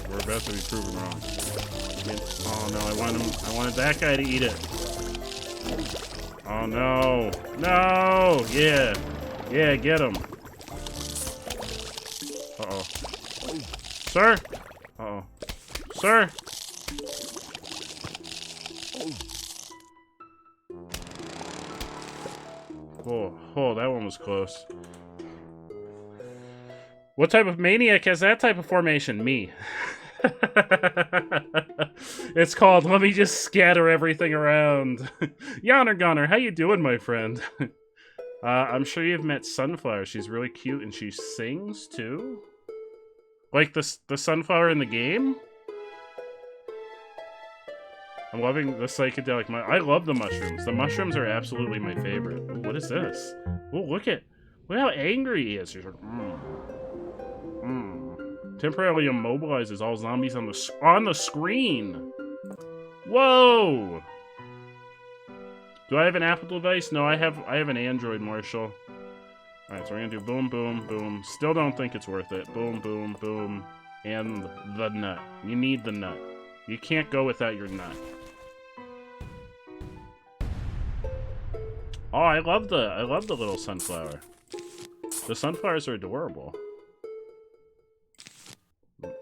We're about to be proven wrong. Oh no, I wanted that guy to eat it. Oh no. No! Yeah. Yeah, get him. Uh-oh. Sir? Uh-oh. Sir? Oh, that one was close. What type of maniac has that type of formation? Me. It's called, let me just scatter everything around. Yonner Gunner, how you doing, my friend? I'm sure you've met Sunflower. She's really cute and she sings too. Like the Sunflower in the game? I'm loving the psychedelic. I love the mushrooms. The mushrooms are absolutely my favorite. Ooh, what is this? Oh, look how angry he is. He's like, Temporarily immobilizes all zombies on the screen. Whoa! Do I have an Apple device? No, I have an Android, Marshall. Alright, so we're gonna do boom, boom, boom. Still don't think it's worth it. Boom, boom, boom. And the nut. You need the nut. You can't go without your nut. Oh, I love the little sunflower. The sunflowers are adorable.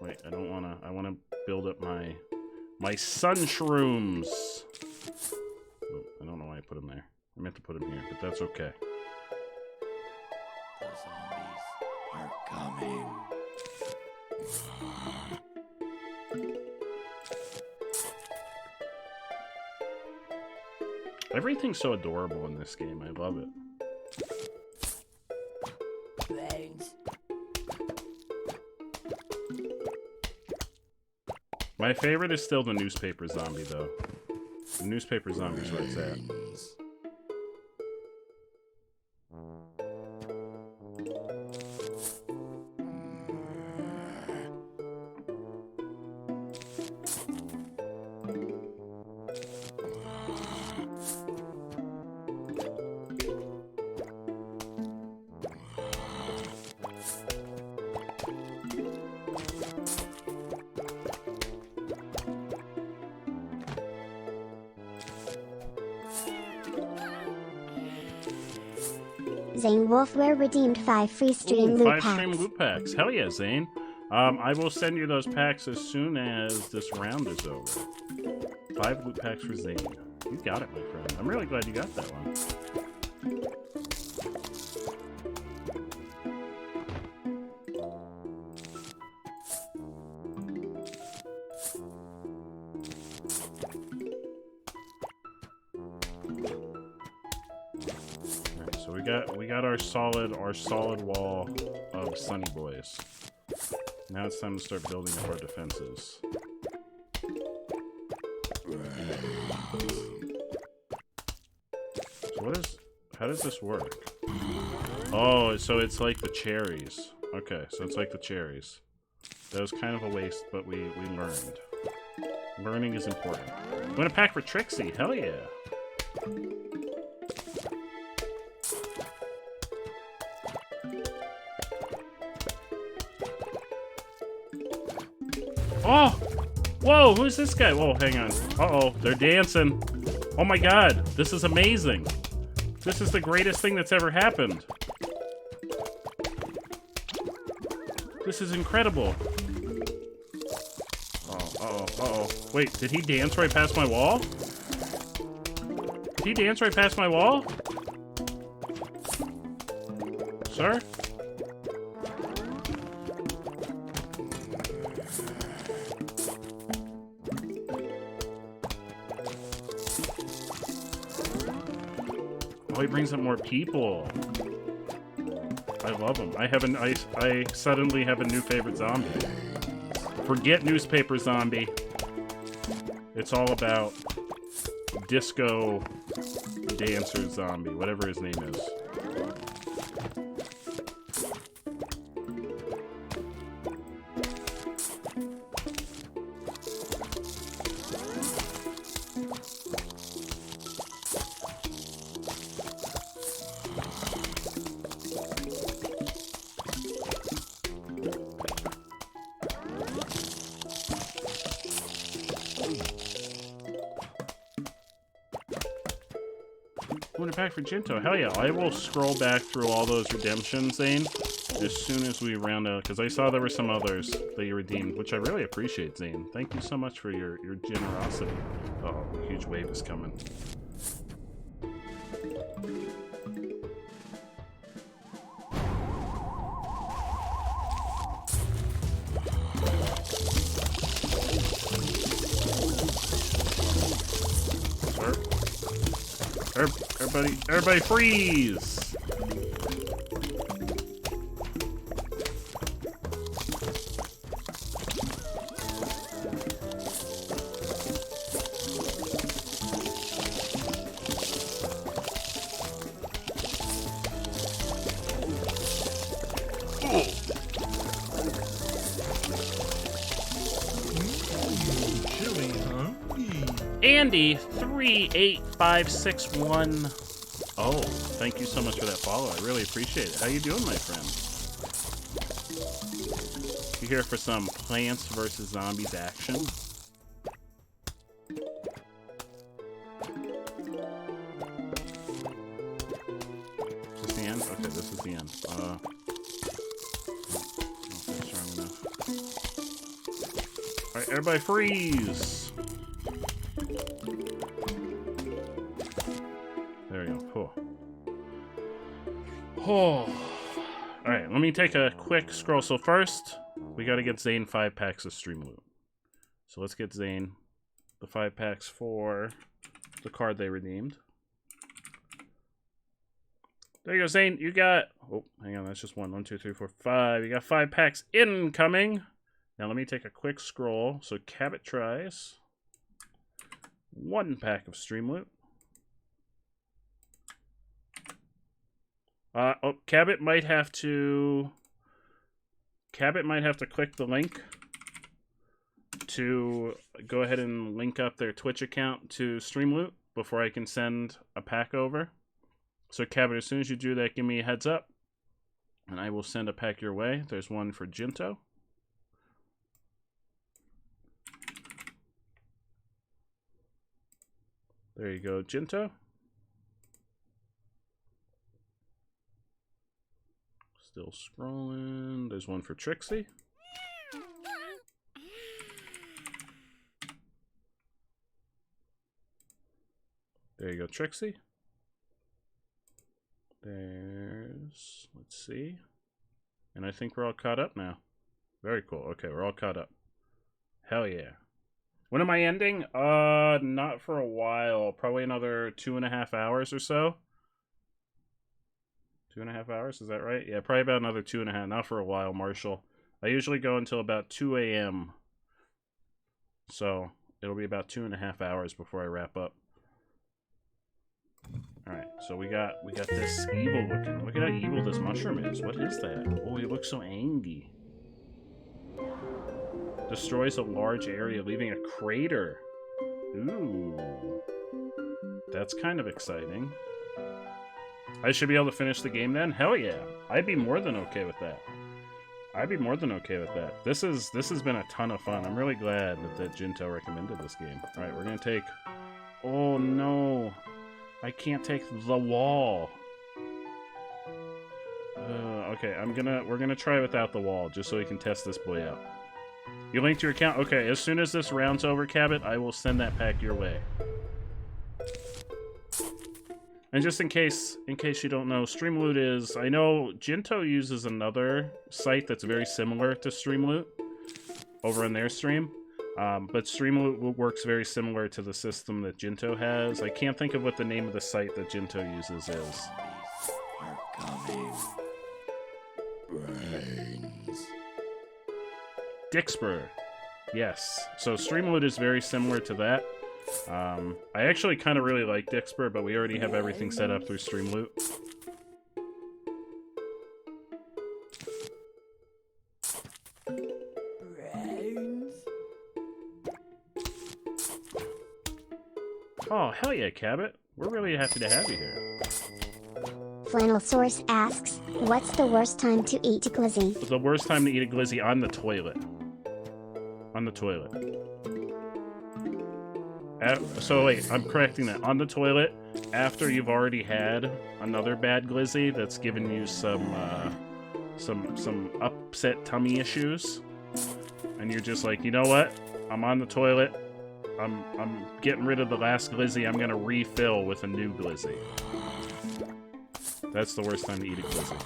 Wait, I wanna build up my sunshrooms. Oh, I don't know why I put them there. I meant to put them here, but that's okay. The zombies are coming. Everything's so adorable in this game. I love it. Thanks. My favorite is still the newspaper zombie, though. The newspaper zombie's where it's at. Zane Wolfware redeemed 5 free stream Ooh, loot 5 stream packs. loot packs. Hell yeah, Zane. I will send you those packs as soon as this round is over. 5 loot packs for Zane. You got it, my friend. I'm really glad you got that one. Alright, so we got our solid wall the Sunny Boys. Now it's time to start building up our defenses. So what is... How does this work? Oh, so it's like the cherries. Okay, so it's like the cherries. That was kind of a waste, but we learned. Learning is important. I'm gonna pack for Trixie. Hell yeah. Oh! Whoa, who's this guy? Whoa, hang on. Uh-oh, they're dancing. Oh my god, this is amazing. This is the greatest thing that's ever happened. This is incredible. Uh-oh. Wait, did he dance right past my wall? Did he dance right past my wall? Sir? Oh, he brings up more people. I love him. I suddenly have a new favorite zombie. Forget newspaper zombie. It's all about disco dancer zombie, whatever his name is. Back for Jinto. Hell yeah. I will scroll back through all those redemptions, Zane, as soon as we round out, because I saw there were some others that you redeemed, which I really appreciate, Zane. Thank you so much for your generosity. Oh, a huge wave is coming. Everybody freeze! Andy 38561. Oh, thank you so much for that follow. I really appreciate it. How you doing, my friend? You here for some Plants vs. Zombies action? Is this the end? Okay, this is the end. Okay, strong enough. Alright, everybody freeze! Oh. Alright, let me take a quick scroll. So first, we gotta get Zane 5 packs of stream loot. So let's get Zane the 5 packs for the card they redeemed. There you go, Zane. You got... Oh, hang on. That's just 1, 2, 3, 4, 5. You got 5 packs incoming. Now let me take a quick scroll. So Cabot tries 1 pack of stream loot. Oh, Cabot might have to click the link to go ahead and link up their Twitch account to Streamloot before I can send a pack over. So Cabot, as soon as you do that, give me a heads up, and I will send a pack your way. There's one for Jinto. There you go, Jinto. Still scrolling. There's one for Trixie. There you go, Trixie. There's... Let's see. And I think we're all caught up now. Very cool. Okay, we're all caught up. Hell yeah. When am I ending? Not for a while. Probably another 2.5 hours or so. 2.5 hours, is that right? Yeah, probably about another 2.5. Not for a while, Marshall. I usually go until about 2 a.m. So it'll be about 2.5 hours before I wrap up. Alright, so we got this evil looking. Look at how evil this mushroom is. What is that? Oh, he looks so angry. Destroys a large area, leaving a crater. Ooh. That's kind of exciting. I should be able to finish the game then? Hell yeah. I'd be more than okay with that. I'd be more than okay with that. This has been a ton of fun. I'm really glad that Jinto recommended this game. Alright, we're gonna take... Oh no. I can't take the wall. Okay, we're gonna try without the wall, just so we can test this boy out. You linked your account? Okay, as soon as this round's over, Cabot, I will send that pack your way. And just in case you don't know, Streamloot is... I know Jinto uses another site that's very similar to Streamloot over in their stream. But Streamloot works very similar to the system that Jinto has. I can't think of what the name of the site that Jinto uses is. Are coming. Brains. Dixper. Yes. So Streamloot is very similar to that. I actually kind of really like Dixper, but we already have everything set up through Streamloot. Oh, hell yeah, Cabot. We're really happy to have you here. Flannel Source asks, what's the worst time to eat a glizzy? The worst time to eat a glizzy on the toilet. On the toilet. So wait, I'm correcting that. On the toilet, after you've already had another bad glizzy that's given you some upset tummy issues, and you're just like, you know what? I'm on the toilet. I'm getting rid of the last glizzy. I'm gonna refill with a new glizzy. That's the worst time to eat a glizzy.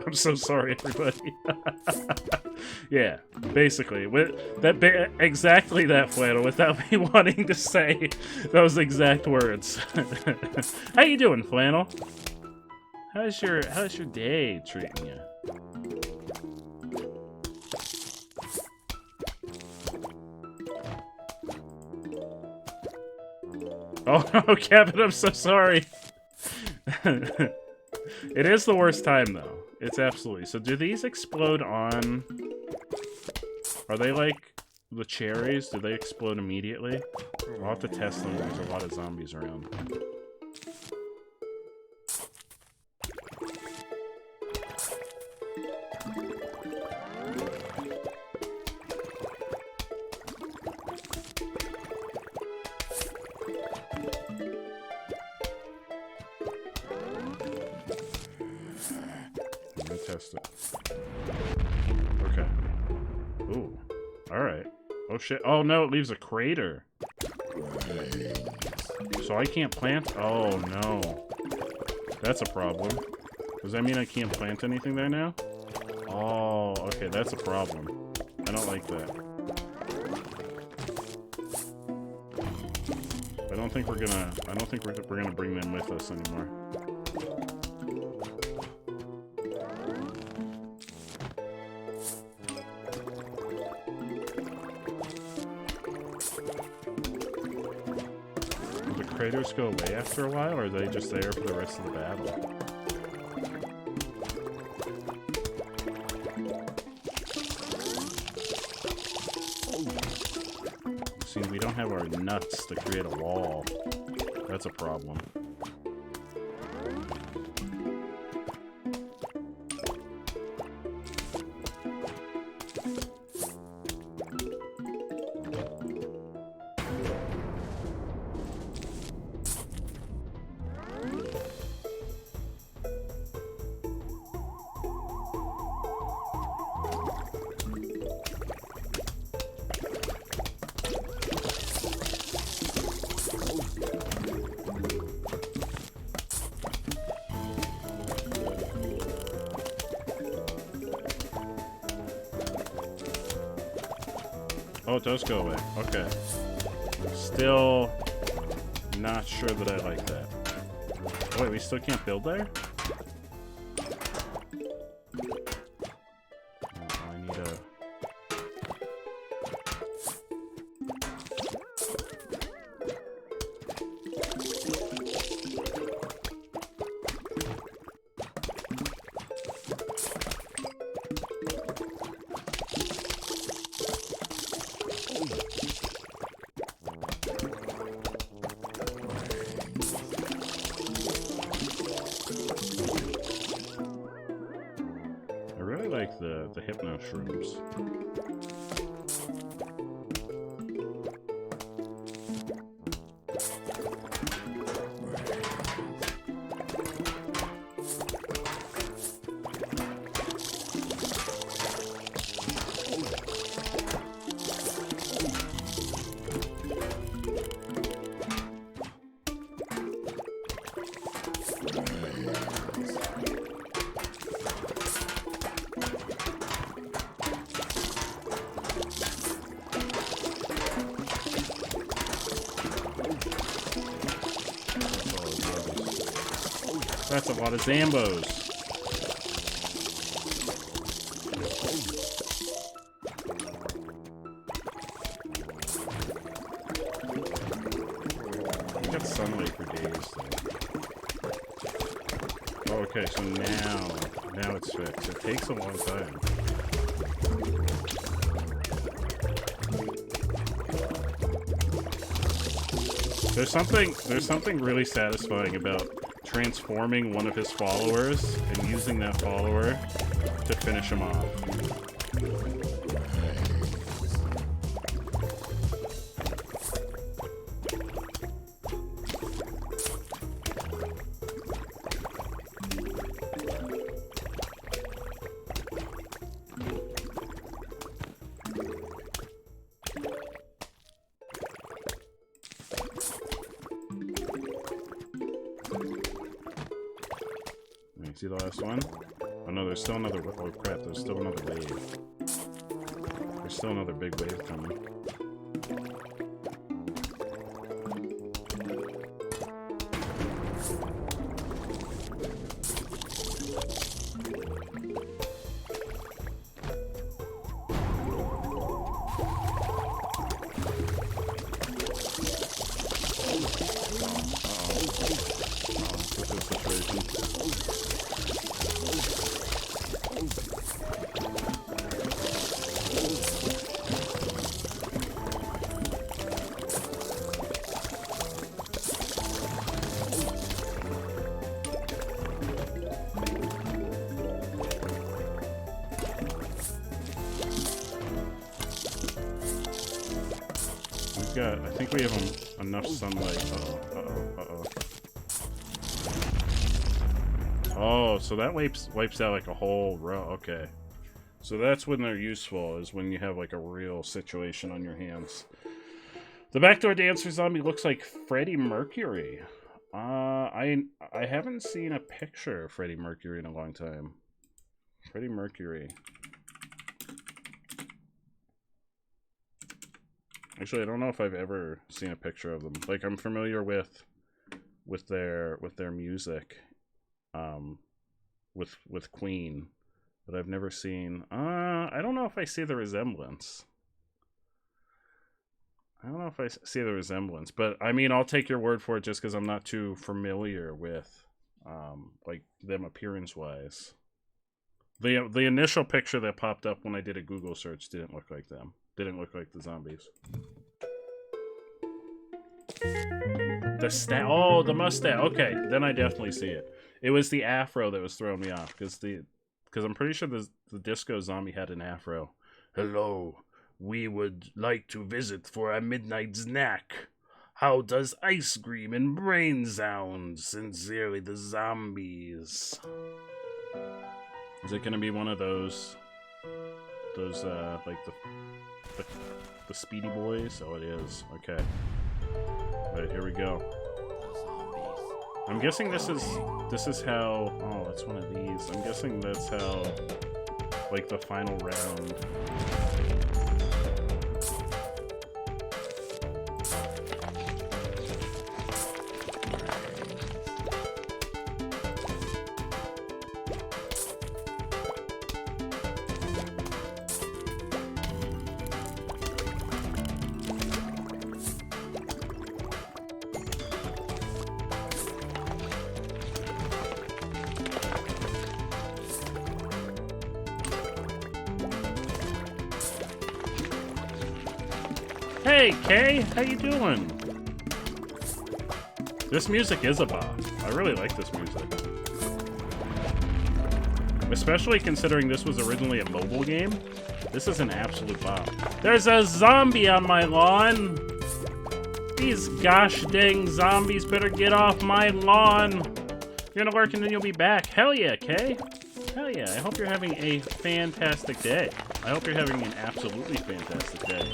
I'm so sorry, everybody. Yeah, basically, exactly that, Flannel, without me wanting to say those exact words. How you doing, Flannel? How's your day treating you? Oh no, Kevin, I'm so sorry. It is the worst time, though. It's absolutely. So do these explode on... Are they like the cherries? Do they explode immediately? I'll have to test them. There's a lot of zombies around. Test it. Okay. Ooh. Alright. Oh shit. Oh no, it leaves a crater. So I can't plant? Oh no. That's a problem. Does that mean I can't plant anything there now? Oh, okay, that's a problem. I don't like that. I don't think we're gonna bring them with us anymore. Craters go away after a while, or are they just there for the rest of the battle? See, we don't have our nuts to create a wall. That's a problem. Oh, it does go away. Okay. Still not sure that I like that. wait, we still can't build there? Oh, I need a... the hypno shrooms. That's a lot of Zambos. I got sunlight for days, though. Oh, okay, so now it's fixed. It takes a long time. There's something really satisfying about transforming one of his followers and using that follower to finish him off. See the last one? Oh no, there's still another. Oh crap, there's still another wave. There's still another big wave coming. I think we have enough sunlight. Oh, so that wipes out like a whole row. Okay. So that's when they're useful, is when you have like a real situation on your hands. The backdoor dancer zombie looks like Freddie Mercury. I haven't seen a picture of Freddie Mercury in a long time. Freddie Mercury. Actually, I don't know if I've ever seen a picture of them. Like, I'm familiar with their music, with Queen, but I've never seen. I don't know if I see the resemblance. But I mean, I'll take your word for it just because I'm not too familiar with, like, them appearance-wise. The initial picture that popped up when I did a Google search didn't look like them. Didn't look like the zombies. Oh, the mustache. Okay, then I definitely see it. It was the afro that was throwing me off, because I'm pretty sure the disco zombie had an afro. Hello, we would like to visit for a midnight snack. How does ice cream and brain sound? Sincerely, the zombies. Is it gonna be one of those like the Speedy Boys? Oh, it is. Okay. Alright, here we go. I'm guessing this is how. Oh, it's one of these. I'm guessing that's how, like, the final round. Hey, Kay, how you doing? This music is a bop. I really like this music. Especially considering this was originally a mobile game. This is an absolute bop. There's a zombie on my lawn! These gosh dang zombies better get off my lawn! You're gonna work and then you'll be back. Hell yeah, Kay! Hell yeah, I hope you're having a fantastic day. I hope you're having an absolutely fantastic day.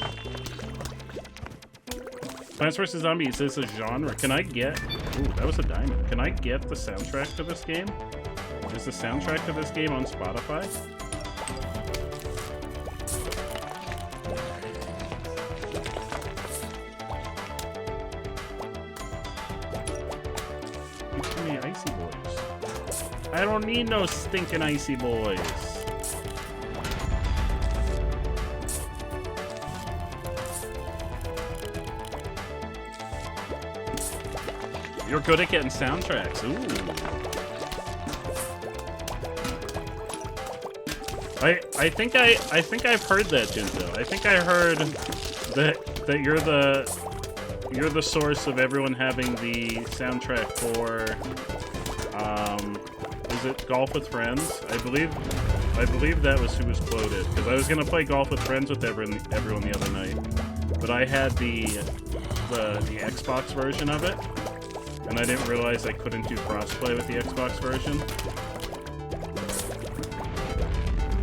Plants vs. Zombies is a genre. Can I get... Ooh, that was a diamond. Can I get the soundtrack to this game? Is the soundtrack to this game on Spotify? Too many icy boys. I don't need no stinking icy boys. You're good at getting soundtracks. Ooh. I think I've heard that, Jinzo. I think I heard that you're the source of everyone having the soundtrack for is it Golf with Friends? I believe that was who was quoted, because I was gonna play Golf with Friends with everyone the other night, but I had the Xbox version of it, and I didn't realize I couldn't do crossplay with the Xbox version.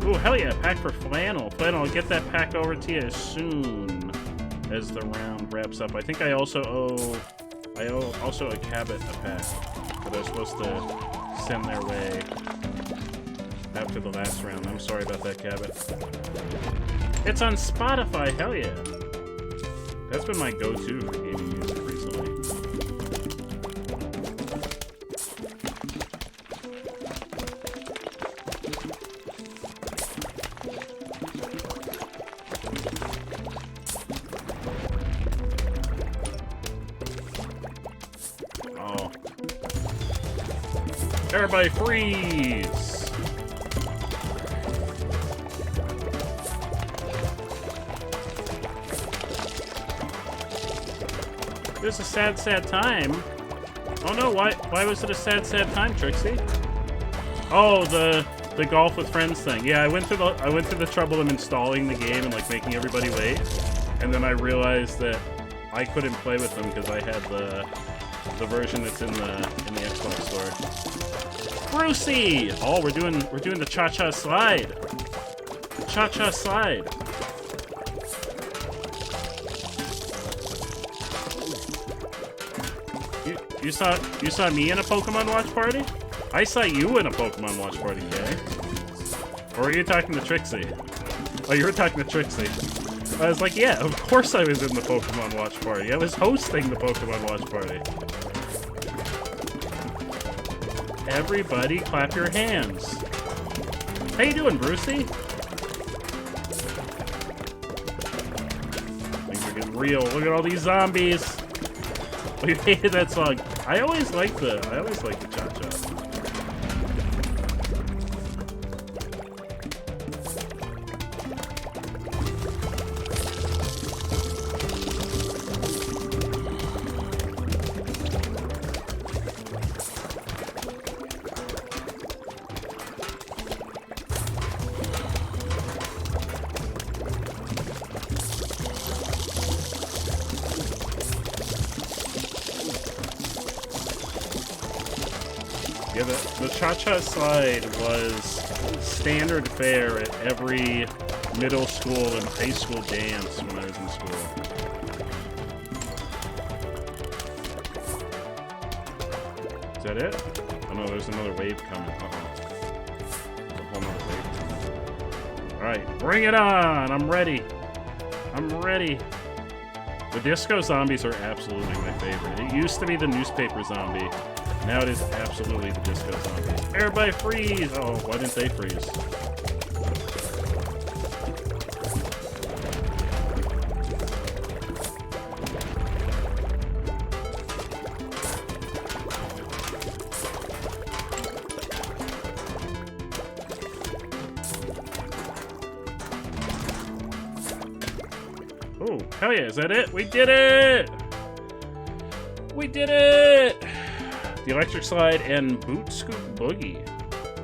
Ooh, hell yeah, pack for Flannel. Flannel, I'll get that pack over to you as soon as the round wraps up. I think I also owe a Cabot a pack that I was supposed to send their way after the last round. I'm sorry about that, Cabot. It's on Spotify, hell yeah. That's been my go-to for gaming music recently. Oh. Everybody freeze! This is a sad, sad time. Oh no, why was it a sad, sad time, Trixie? Oh, the Golf with Friends thing. Yeah, I went through the trouble of installing the game and like making everybody wait, and then I realized that I couldn't play with them because I had the version that's in the Xbox store. Brucey! Oh, we're doing the cha-cha slide. Cha-cha slide. You saw me in a Pokemon Watch Party? I saw you in a Pokemon Watch Party, Kay. Or were you talking to Trixie? Oh, you were talking to Trixie. I was like, yeah, of course I was in the Pokemon Watch Party. I was hosting the Pokemon Watch Party. Everybody clap your hands. How you doing, Brucey? Things are getting real. Look at all these zombies. We hated that song. I always like the cha-cha. Yeah, the cha-cha slide was standard fare at every middle school and high school dance when I was in school. Is that it? Oh no, there's another wave coming. Uh-oh. There's a whole nother wave coming. Alright, bring it on! I'm ready. I'm ready. The disco zombies are absolutely my favorite. It used to be the newspaper zombie. Now it is absolutely the disco zombie. Everybody freeze! Oh, why didn't they freeze? Oh, hell yeah, is that it? We did it! We did it! The electric slide and boot scoop boogie.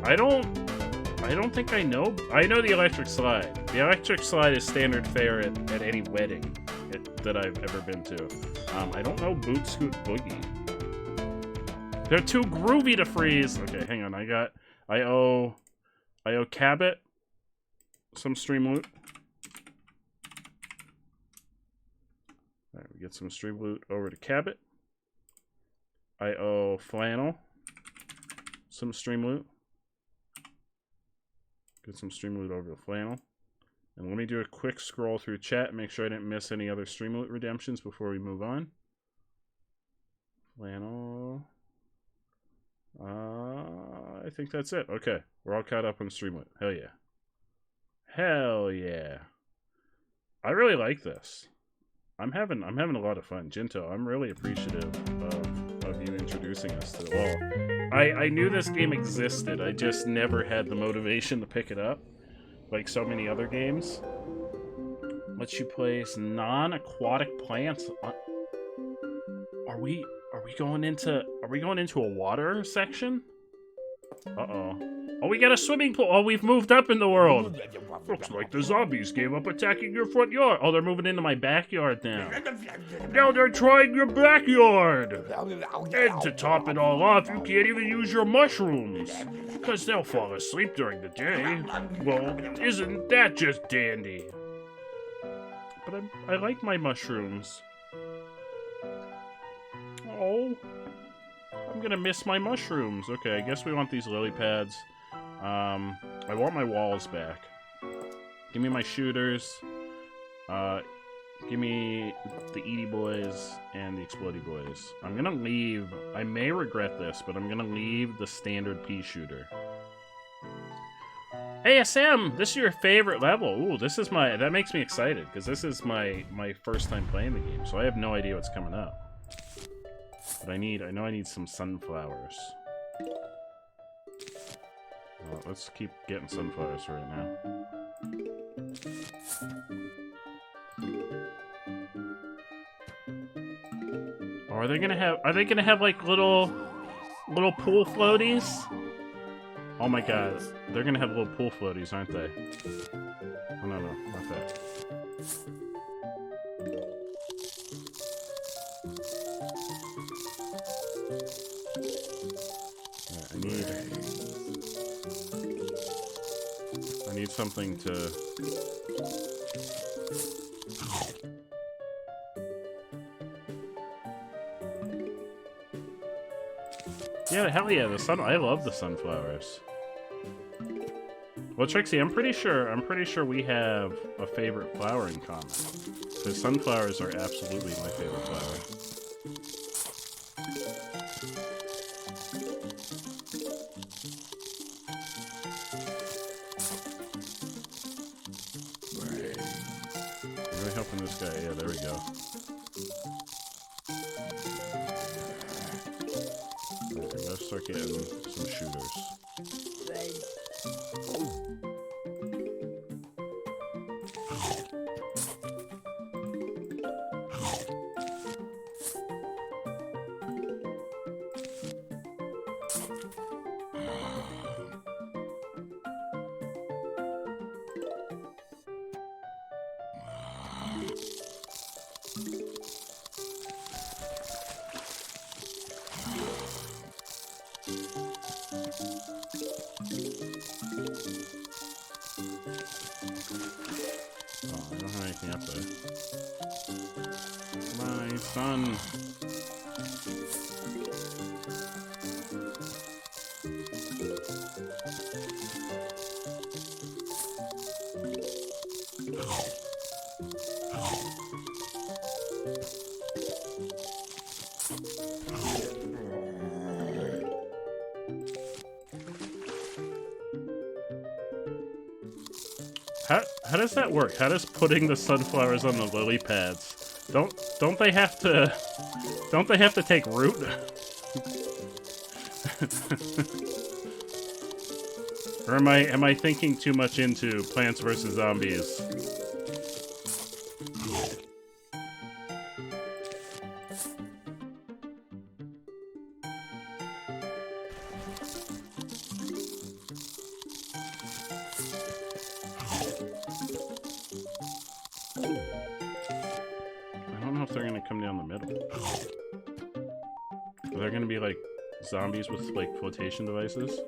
I don't think I know. I know the electric slide. The electric slide is standard fare at any wedding that I've ever been to. I don't know boot scoop boogie. They're too groovy to freeze. Okay, hang on. I owe Cabot some stream loot. Alright, we get some stream loot over to Cabot. I owe Flannel some stream loot. Get some stream loot over to Flannel. And let me do a quick scroll through chat and make sure I didn't miss any other stream loot redemptions before we move on. Flannel. I think that's it. Okay, we're all caught up on stream loot. Hell yeah. Hell yeah. I really like this. I'm having a lot of fun. Jinto, I'm really appreciative of you introducing us to it. Well, I knew this game existed. I just never had the motivation to pick it up. Like so many other games. Lets you place non-aquatic plants on... Are we going into a water section? Uh-oh. Oh, we got a swimming pool. Oh, we've moved up in the world. Looks like the zombies gave up attacking your front yard. Oh, they're moving into my backyard now. Now they're trying your backyard. And to top it all off, you can't even use your mushrooms. Because they'll fall asleep during the day. Well, isn't that just dandy? But I like my mushrooms. Oh. I'm gonna miss my mushrooms. Okay, I guess we want these lily pads. I want my walls back. Give me my shooters. Give me the Edie boys and the Explodey boys. I'm gonna leave. I may regret this, but I'm gonna leave the standard pea shooter. Hey SM, this is your favorite level. Ooh, that makes me excited because this is my first time playing the game, so I have no idea what's coming up. But I know I need some sunflowers. Well, let's keep getting sunflowers right now. Oh, are they gonna have like little pool floaties? Oh my god, they're gonna have little pool floaties, aren't they? Oh no, not that. I need something to... Yeah, hell yeah, I love the sunflowers. Well, Trixie, I'm pretty sure we have a favorite flower in common. Because sunflowers are absolutely my favorite flower. This guy, yeah, there we go. Alright, I gotta start getting some shooters. How does that work? How does putting the sunflowers on the lily pads? Don't they have to take root? Or am I thinking too much into Plants vs. Zombies? I don't know if they're gonna come down the middle. Are there gonna be like zombies with like flotation devices?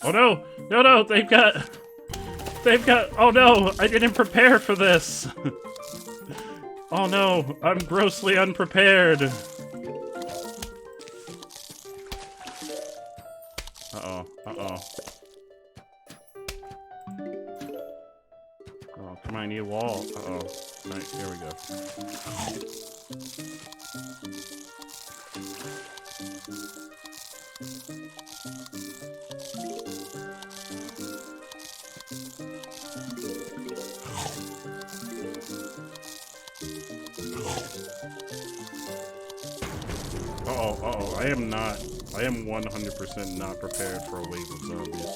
Oh no! No, no! They've got... Oh no! I didn't prepare for this! Oh no! I'm grossly unprepared! Uh-oh. Uh-oh. Oh, come on, I need a wall. Uh-oh. Alright, here we go. Uh-oh, uh-oh. I am 100% not prepared for a wave of zombies.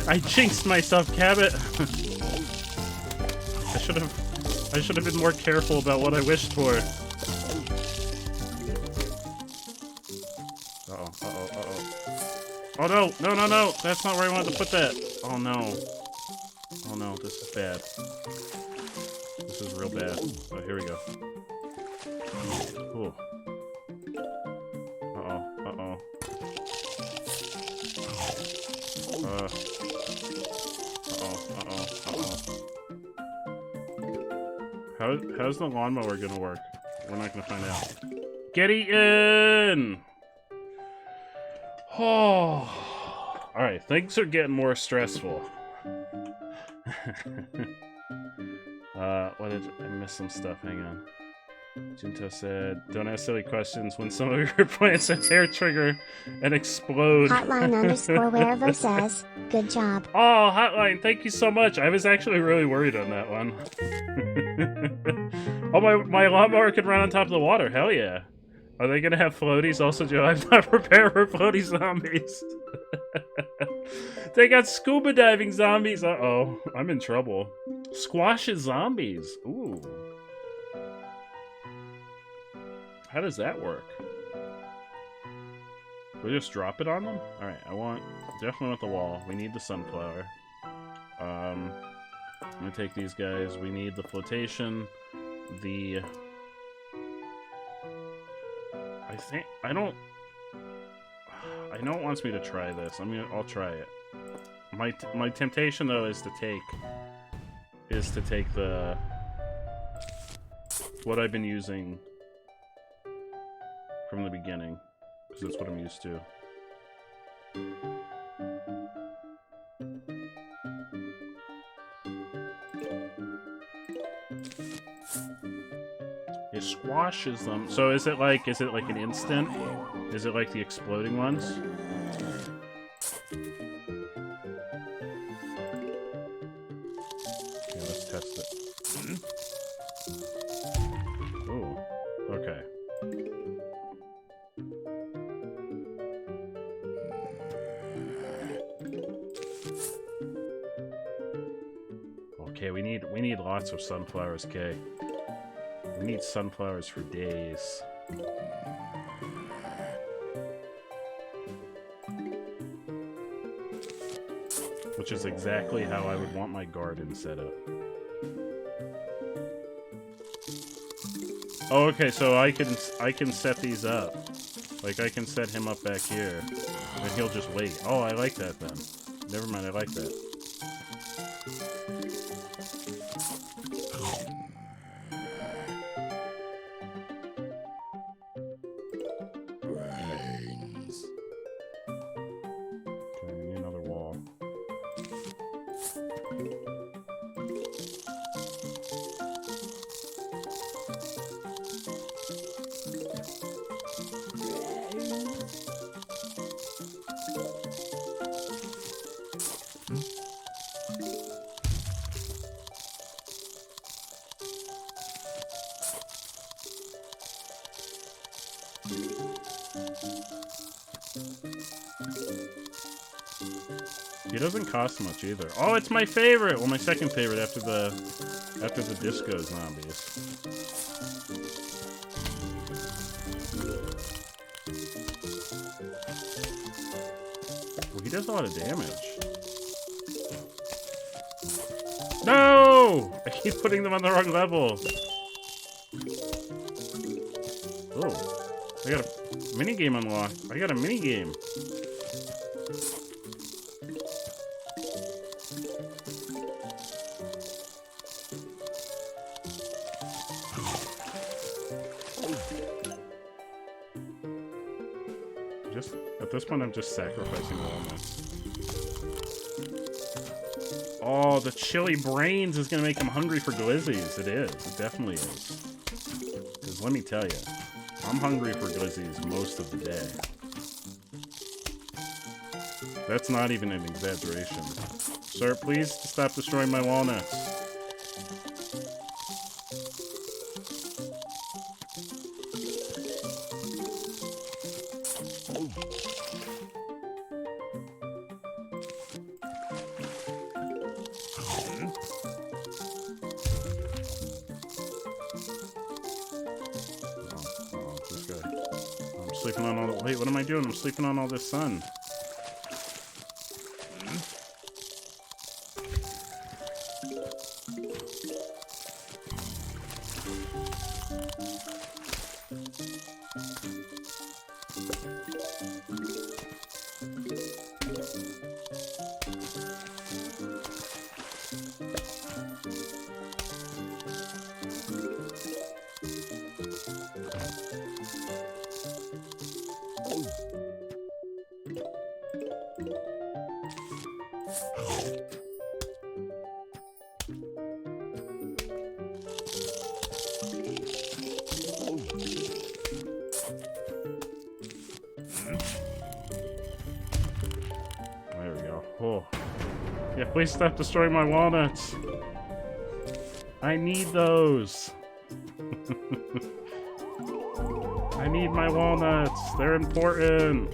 I jinxed myself, Cabot. I should have been more careful about what I wished for. Uh-oh, uh-oh, uh-oh. Oh no, no, no, no! That's not where I wanted to put that. Oh no. Oh no, this is bad. This is real bad. Oh, here we go. Ooh. Uh-oh, uh-oh. Uh-oh, uh-oh, uh-oh. How's the lawnmower gonna work? We're not gonna find out. Getty in! Oh. Alright, things are getting more stressful. What did I miss some stuff? Hang on. Jinto said, don't ask silly questions when some of your plants have hair trigger and explode. Hotline_Wervo says, good job. Oh, Hotline, thank you so much. I was actually really worried on that one. Oh, my lawnmower can run on top of the water. Hell yeah. Are they gonna have floaties also, Joe? I'm not prepared for floaty zombies. They got scuba diving zombies. Uh-oh, I'm in trouble. Squashes zombies. Ooh. How does that work? Do we just drop it on them? Alright, definitely want the wall. We need the sunflower. I'm gonna take these guys. We need the flotation. I know it wants me to try this. I'll try it. My temptation though is to take what I've been using from the beginning, because that's what I'm used to. It squashes them. So is it like an instant? Is it like the exploding ones? Okay, let's test it. Ooh. Okay. Okay, we need lots of sunflowers, Kay. We need sunflowers for days. Which is exactly how I would want my garden set up. Oh, okay, so I can set these up. Like, I can set him up back here, and he'll just wait. Oh, I like that then. Never mind, I like that. Okay, we need another wall. He doesn't cost much either. Oh, it's my favorite. Well, my second favorite after the disco zombies. Well, he does a lot of damage. No! I keep putting them on the wrong level. Oh, I got a minigame unlocked. I got a minigame. At this point, I'm just sacrificing walnuts. Oh, the chili brains is gonna make him hungry for glizzies. It is. It definitely is. Because let me tell you, I'm hungry for glizzies most of the day. That's not even an exaggeration. Sir, please stop destroying my walnuts. Sleeping on all the— wait, what am I doing? I'm sleeping on all this sun. There we go. Oh. Yeah, please stop destroying my walnuts. I need those. I need my walnuts. They're important.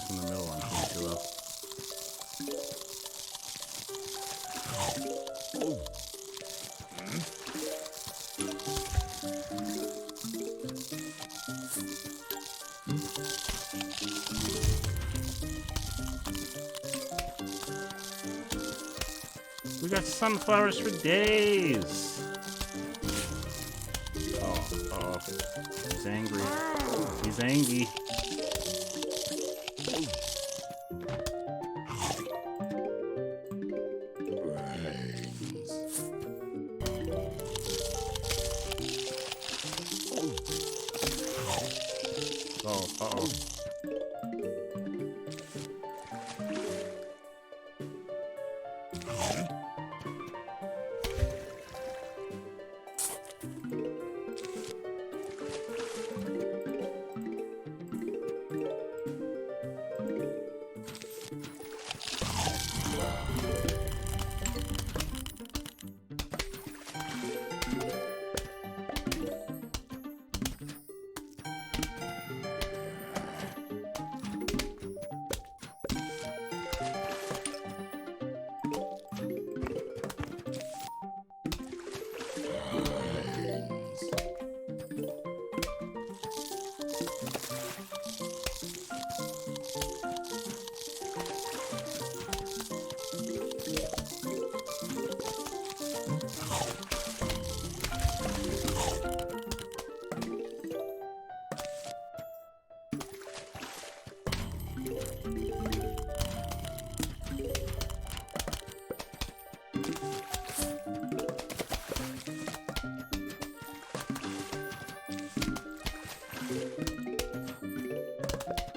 In the middle, I'm too low. We got sunflowers for days. Oh, he's angry. He's angry. Oh, uh-oh.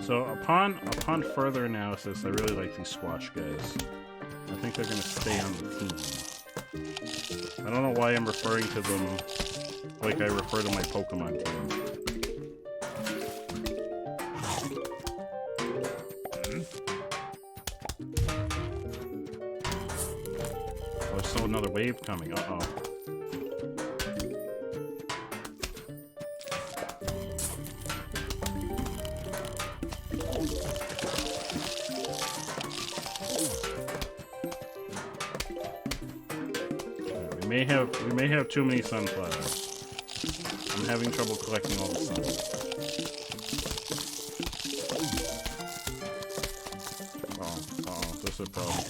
So upon further analysis, I really like these squash guys. I think they're gonna stay on the team. I don't know why I'm referring to them like I refer to my Pokemon team. Oh, there's still another wave coming. Uh-oh. We may have too many sunflowers. I'm having trouble collecting all the sun. Uh-oh, this is a problem.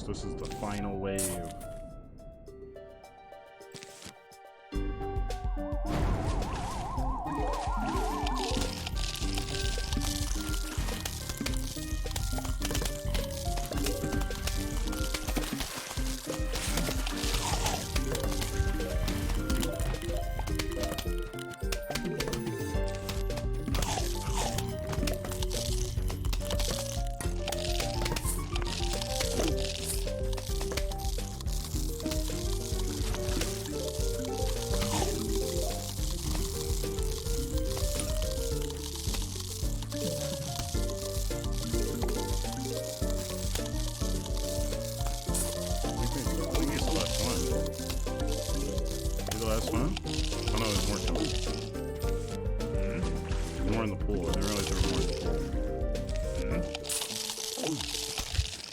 This is the final wave.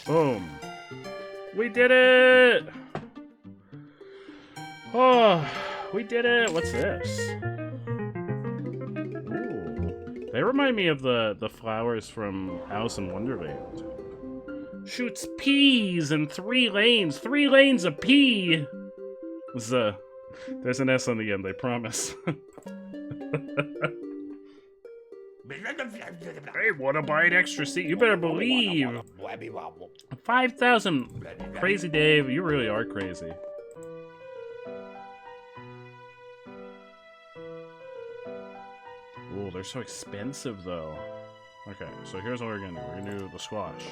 Boom. We did it! Oh, we did it! What's this? Ooh. They remind me of the flowers from Alice in Wonderland. Shoots peas in 3 lanes! 3 lanes of pea! There's an S on the end, I promise. Hey, wanna buy an extra seat? You better believe! 5,000! Crazy Dave, you really are crazy. Ooh, they're so expensive though. Okay, so here's what we're gonna do. We're gonna do the squash,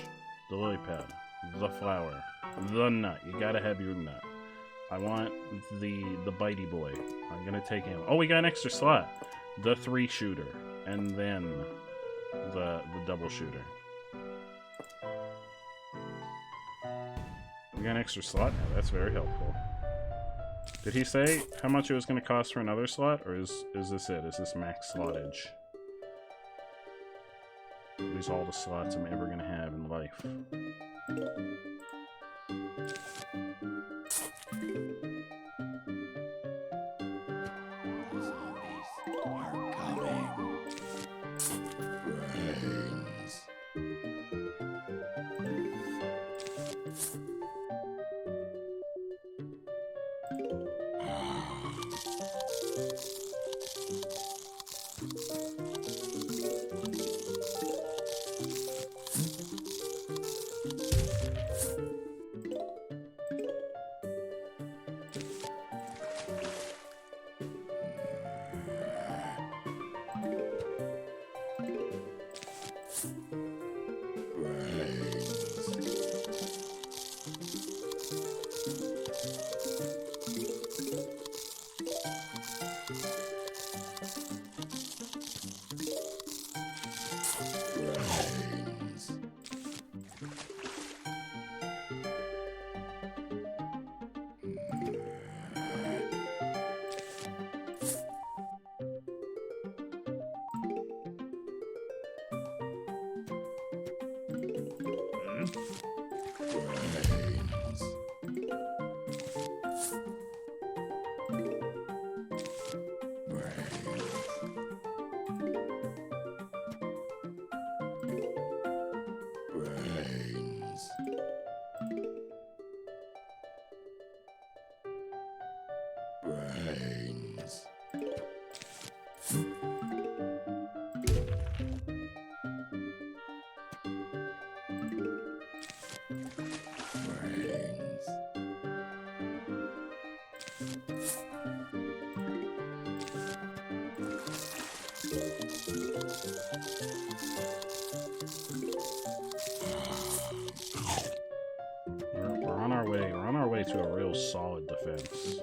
the lily pad, the flower, the nut. You gotta have your nut. I want the bitey boy. I'm gonna take him. Oh, we got an extra slot. The 3 shooter. And then the double shooter. We got an extra slot now. That's very helpful. Did he say how much it was going to cost for another slot, or is this it? Is this max slottage? These are all the slots I'm ever going to have in life. We're on our way. We're on our way to a real solid defense.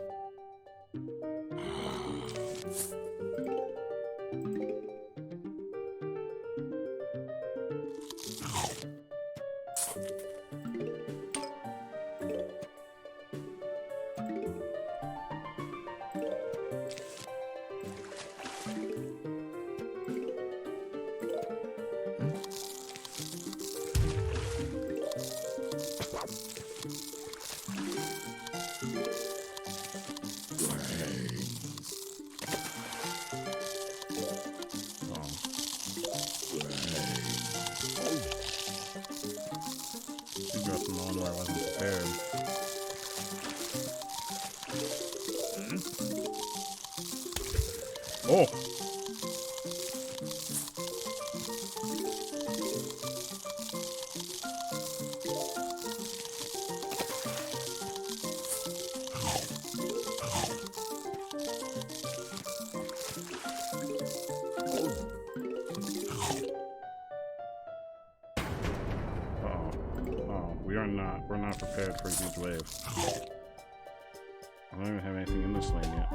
Oh! We're not prepared for a huge wave. I don't even have anything in this lane yet.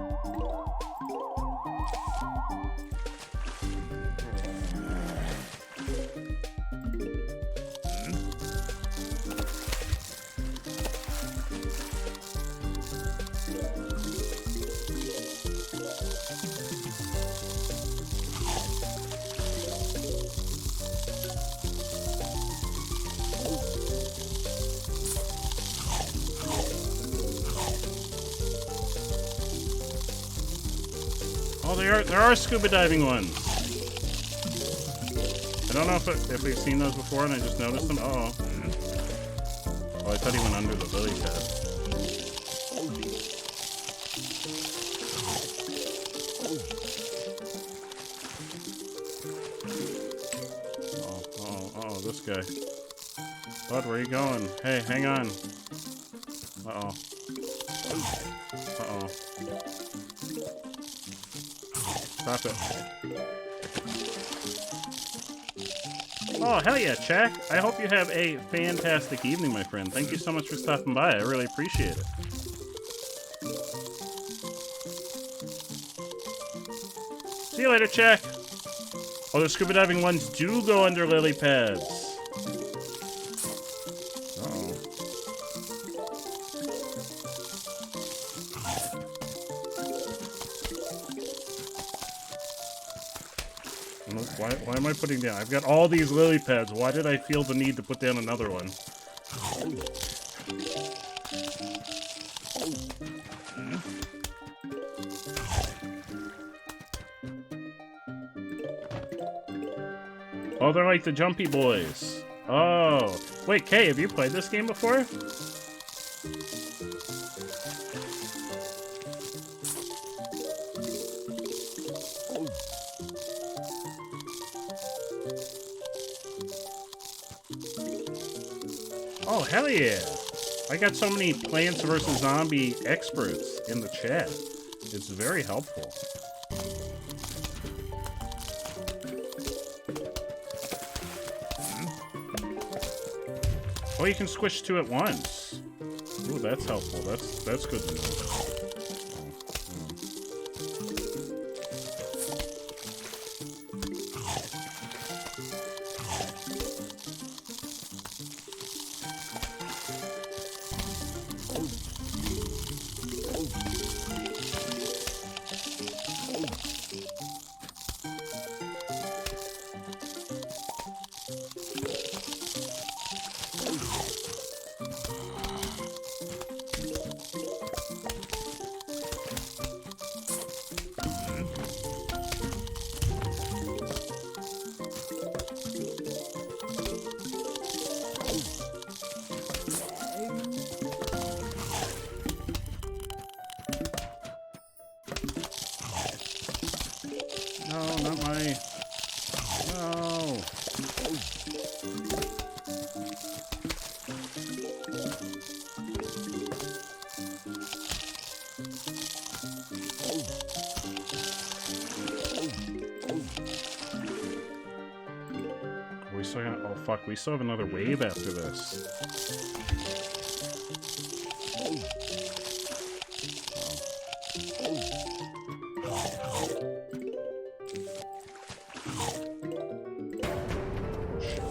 Oh, there are scuba diving ones. I don't know if we've seen those before and I just noticed them. Uh oh. Oh, I thought he went under the lily pad. Oh, this guy. Bud, where are you going? Hey, hang on. Uh-oh. Uh-oh. Stop it. Oh, hell yeah, Jack. I hope you have a fantastic evening, my friend. Thank you so much for stopping by. I really appreciate it. See you later, Jack. Oh, the scuba diving ones do go under lily pads. Uh-oh. Why am I putting down? I've got all these lily pads. Why did I feel the need to put down another one? Oh, they're like the jumpy boys. Oh. Wait, Kay, have you played this game before? Oh, hell yeah. I got so many Plants vs. Zombie experts in the chat. It's very helpful. Oh, you can squish two at once. Ooh, that's helpful. That's good to know. No, not my... No! still got... Oh, fuck. We still have another wave after this.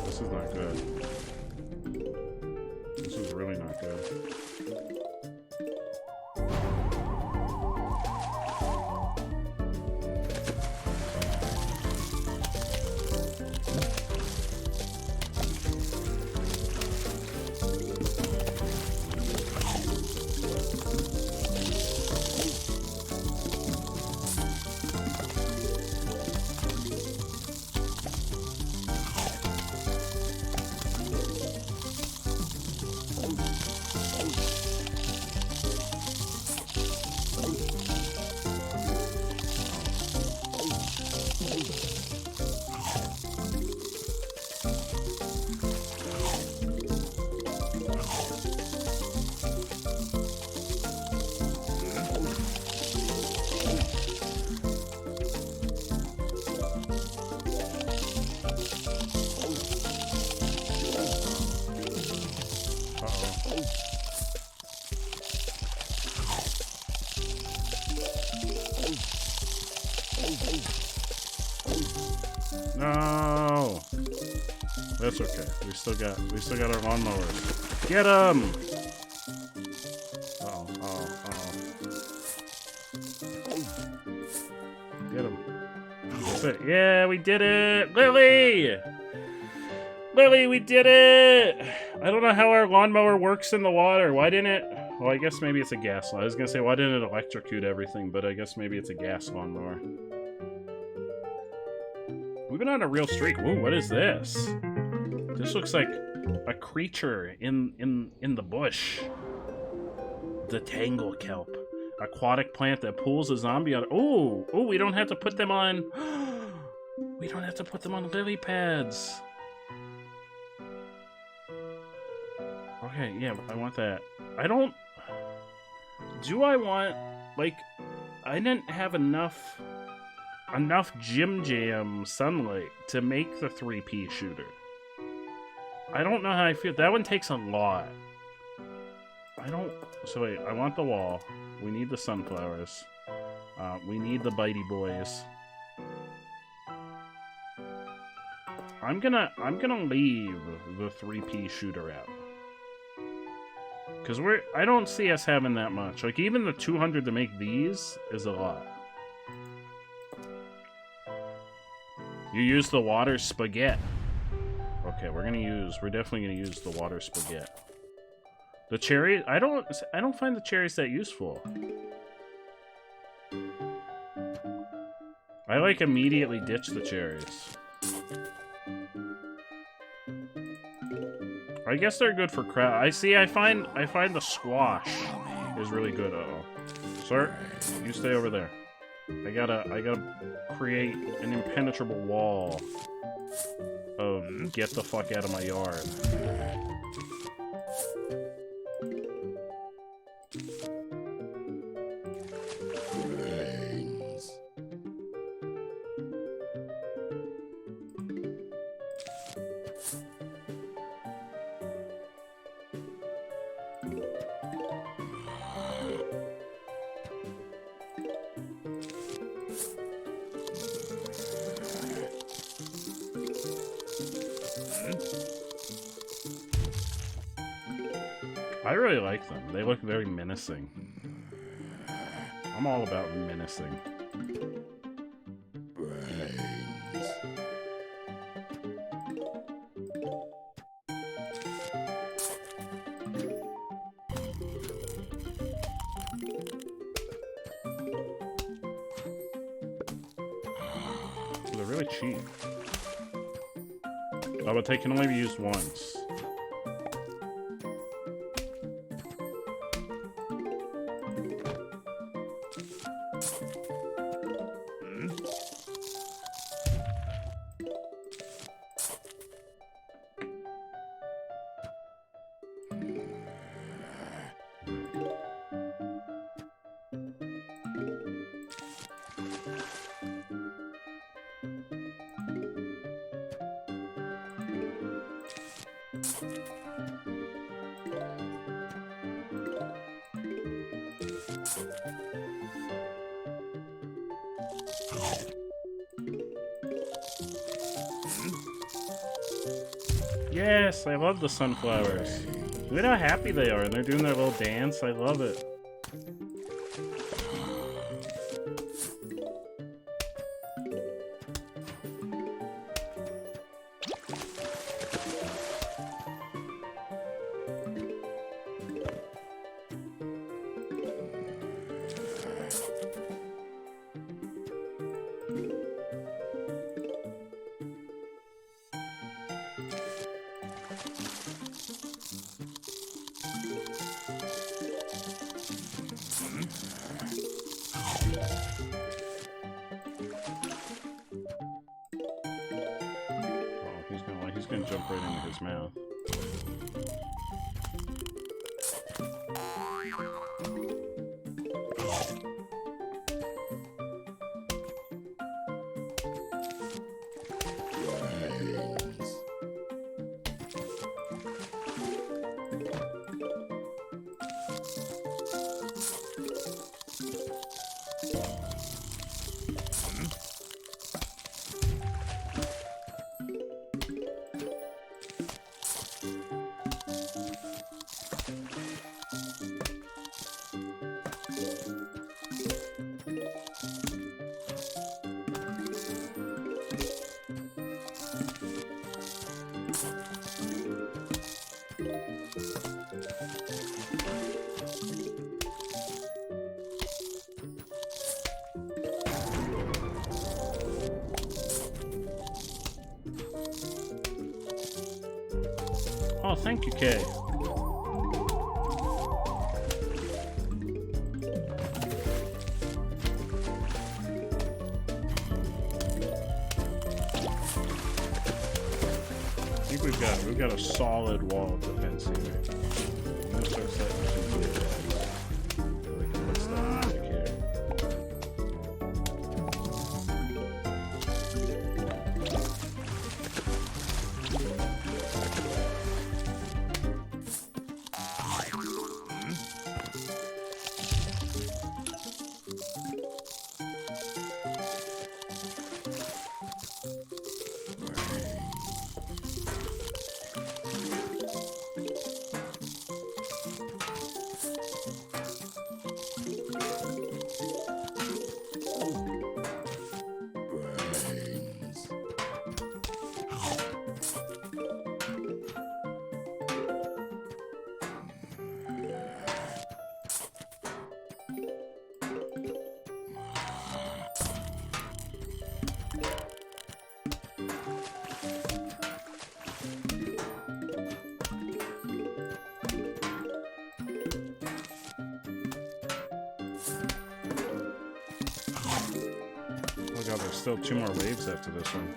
This is not good. This is really not good. No, that's okay. We still got our lawnmowers. Get him! Get him. That's it. Yeah, we did it, Lily. Lily, we did it. I don't know how our lawnmower works in the water. Why didn't it? Well, I guess maybe it's a gas. I was gonna say why didn't it electrocute everything, but I guess maybe it's a gas lawnmower. We've been on a real streak. Ooh, what is this? This looks like a creature in the bush. The tangle kelp. Aquatic plant that pulls a zombie out. Oh, we don't have to put them on. We don't have to put them on lily pads. Okay, yeah, I want that. I don't... Do I want... Like, I didn't have enough Jim Jam sunlight to make the 3P shooter. I don't know how I feel. That one takes a lot. I don't... So wait, I want the wall. We need the sunflowers. We need the bitey boys. I'm gonna leave the 3P shooter out. Because I don't see us having that much. Like, even the 200 to make these is a lot. You use the water spaghetti. Okay, we're definitely gonna use the water spaghetti. The cherry, I don't find the cherries that useful. I like immediately ditch the cherries. I guess they're good for crab. I find the squash is really good. Uh-oh. Sir, you stay over there. I gotta create an impenetrable wall of get the fuck out of my yard. I really like them. They look very menacing. I'm all about menacing. They're really cheap. Oh, but they can only be used once. Yes, I love the sunflowers. Look at how happy they are, and they're doing their little dance. I love it. He's gonna jump right into his mouth. Oh, thank you, Kay. I think we've got a solid wall of defense here. I'm gonna start setting some blue guys. Like, what's that magic here? Oh god, there's still 2 more waves after this one.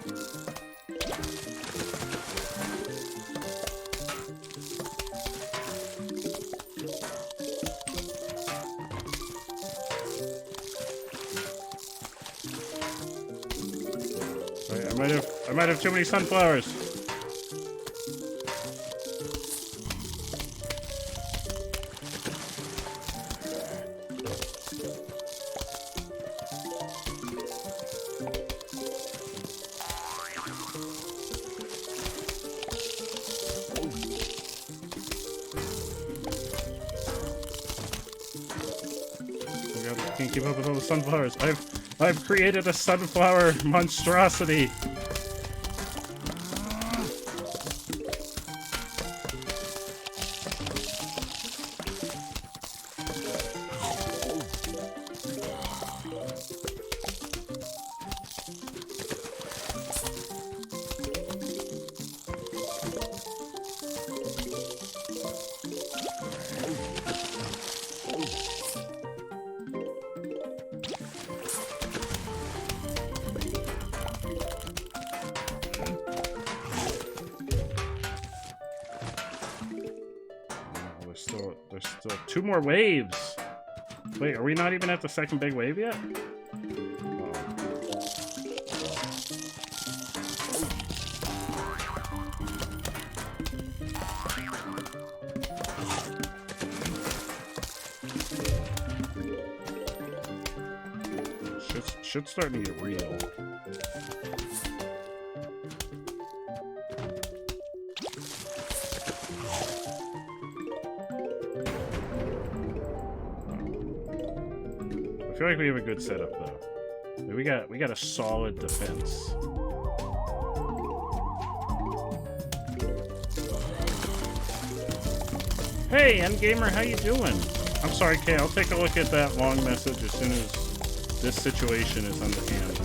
Right, I might have too many sunflowers. Can't keep up with all the sunflowers. I've created a sunflower monstrosity. There's still 2 more waves. Wait, are we not even at the second big wave yet? Shit's starting to get real. I feel like we have a good setup though. We got a solid defense. Hey, Endgamer, how you doing? I'm sorry, Kay. I'll take a look at that long message as soon as this situation is under hand.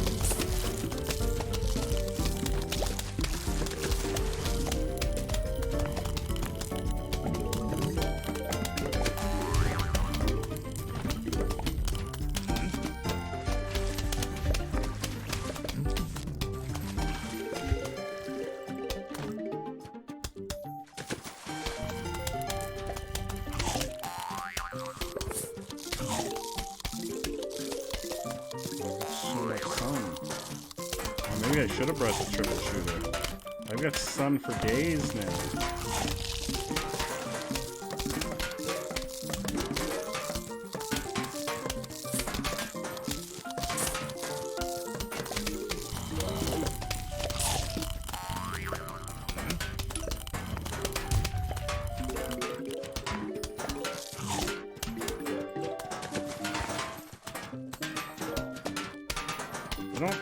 Maybe I should have brought the triple shooter. I've got sun for days now.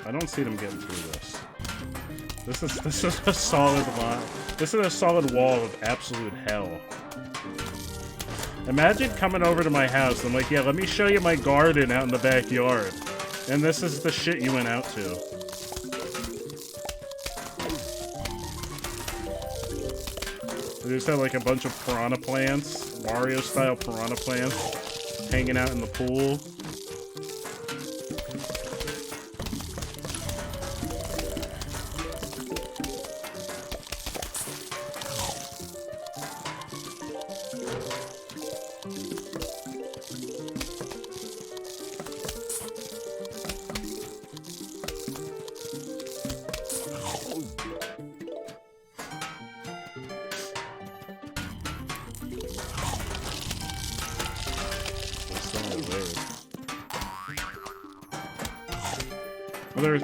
I don't see them getting through this. This is a solid line. This is a solid wall of absolute hell. Imagine coming over to my house and I'm like, yeah, let me show you my garden out in the backyard. And this is the shit you went out to. They just had like a bunch of piranha plants, Mario-style piranha plants, hanging out in the pool.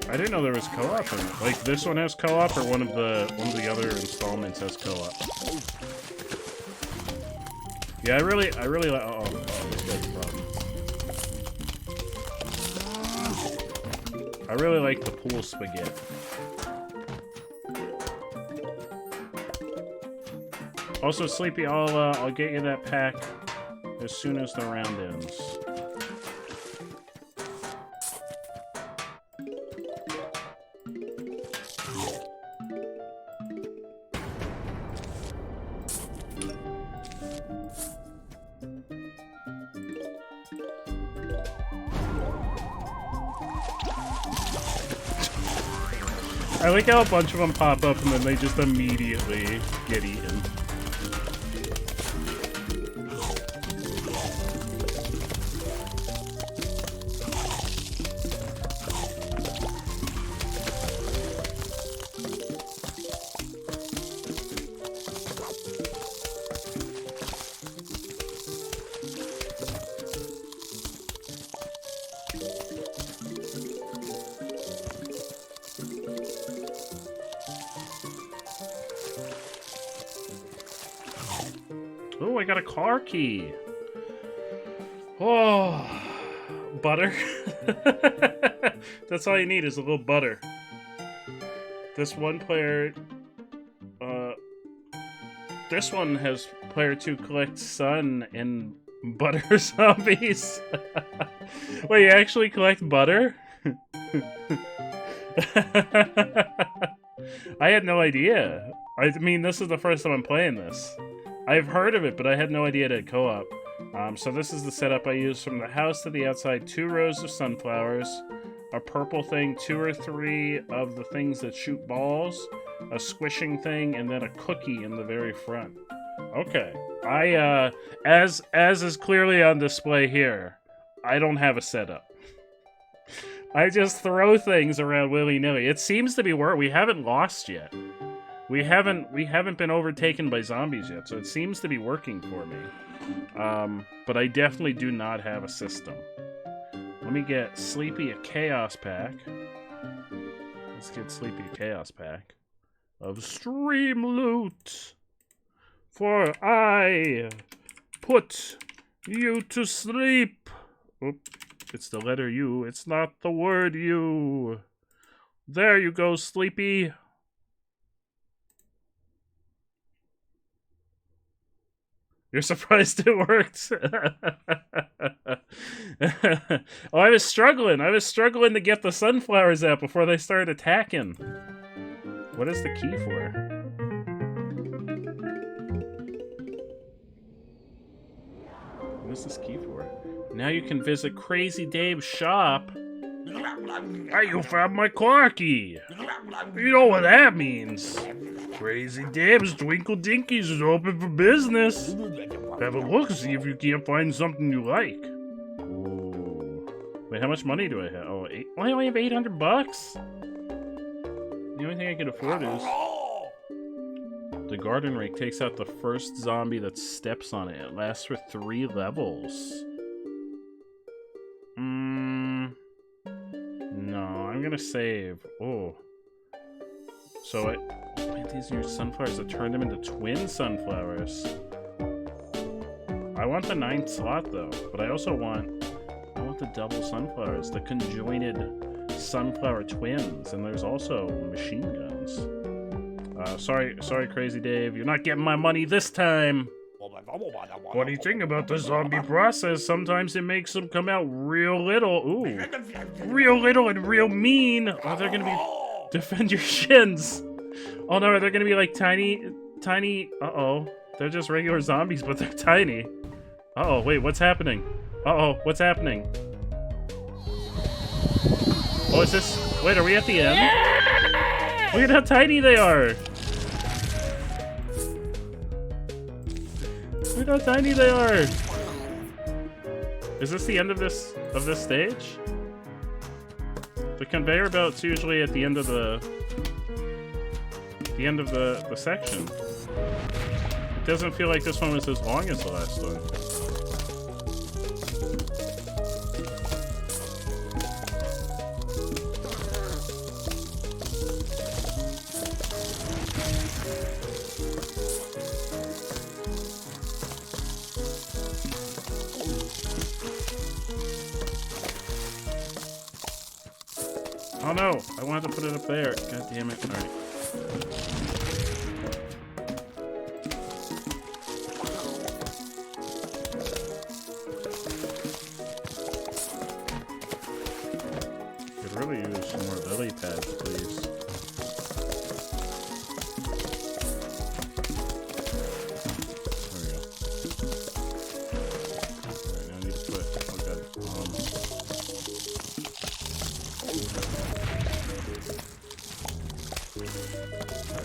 I didn't know there was co-op in it. Like this one has co-op, or one of the other installments has co-op. Yeah, I really like. Oh, this guy's a problem. I really like the pool spaghetti. Also, Sleepy, I'll get you that pack as soon as the round ends. I like how a bunch of them pop up and then they just immediately get eaten. Oh, I got a car key. Oh, butter. That's all you need is a little butter. This one player, this one has player 2 collect sun and butter zombies. Wait, you actually collect butter? I had no idea. I mean, this is the first time I'm playing this. I've heard of it, but I had no idea it had co-op. So this is the setup I use. From the house to the outside, 2 rows of sunflowers, a purple thing, 2 or 3 of the things that shoot balls, a squishing thing, and then a cookie in the very front. Okay. As is clearly on display here, I don't have a setup. I just throw things around willy-nilly. It seems to be where we haven't lost yet. We haven't been overtaken by zombies yet, so it seems to be working for me. But I definitely do not have a system. Let me get Sleepy a Chaos Pack. Let's get Sleepy a Chaos Pack of Stream Loot. For I put you to sleep. Oop, it's the letter U. It's not the word U. There you go, Sleepy. You're surprised it worked. Oh, I was struggling. I was struggling to get the sunflowers out before they started attacking. What is the key for? What is this key for? Now you can visit Crazy Dave's shop. Hey, you found my car key. You know what that means. Crazy Dave's Twinkle Dinkies is open for business. Have a look, see if you can't find something you like. Ooh. Wait, how much money do I have? Oh, I only have 800 bucks? The only thing I can afford is... The garden rake takes out the first zombie that steps on it. It lasts for 3 levels. No, I'm gonna save. Oh. So plant these new sunflowers to turn them into twin sunflowers. I want the 9th slot though, but I also want the double sunflowers, the conjoined sunflower twins, and there's also machine guns. Sorry, Crazy Dave, you're not getting my money this time. Funny thing about the zombie process, sometimes it makes them come out real little. Ooh, real little and real mean. Oh, they're gonna be defend your shins. Oh no, they're gonna be like tiny. Uh-oh, they're just regular zombies, but they're tiny. Uh-oh, wait, what's happening? Uh-oh, what's happening? Oh, is this? Wait, are we at the end? Look at how tiny they are. Look how tiny they are. Is this the end of this stage? The conveyor belt's usually at the end of the section. It doesn't feel like this one was as long as the last one. Oh no, I wanted to put it up there. God damn it. Alright. Could really use some more lily pads, please. There we go. Alright, now I need to put, oh god, alright,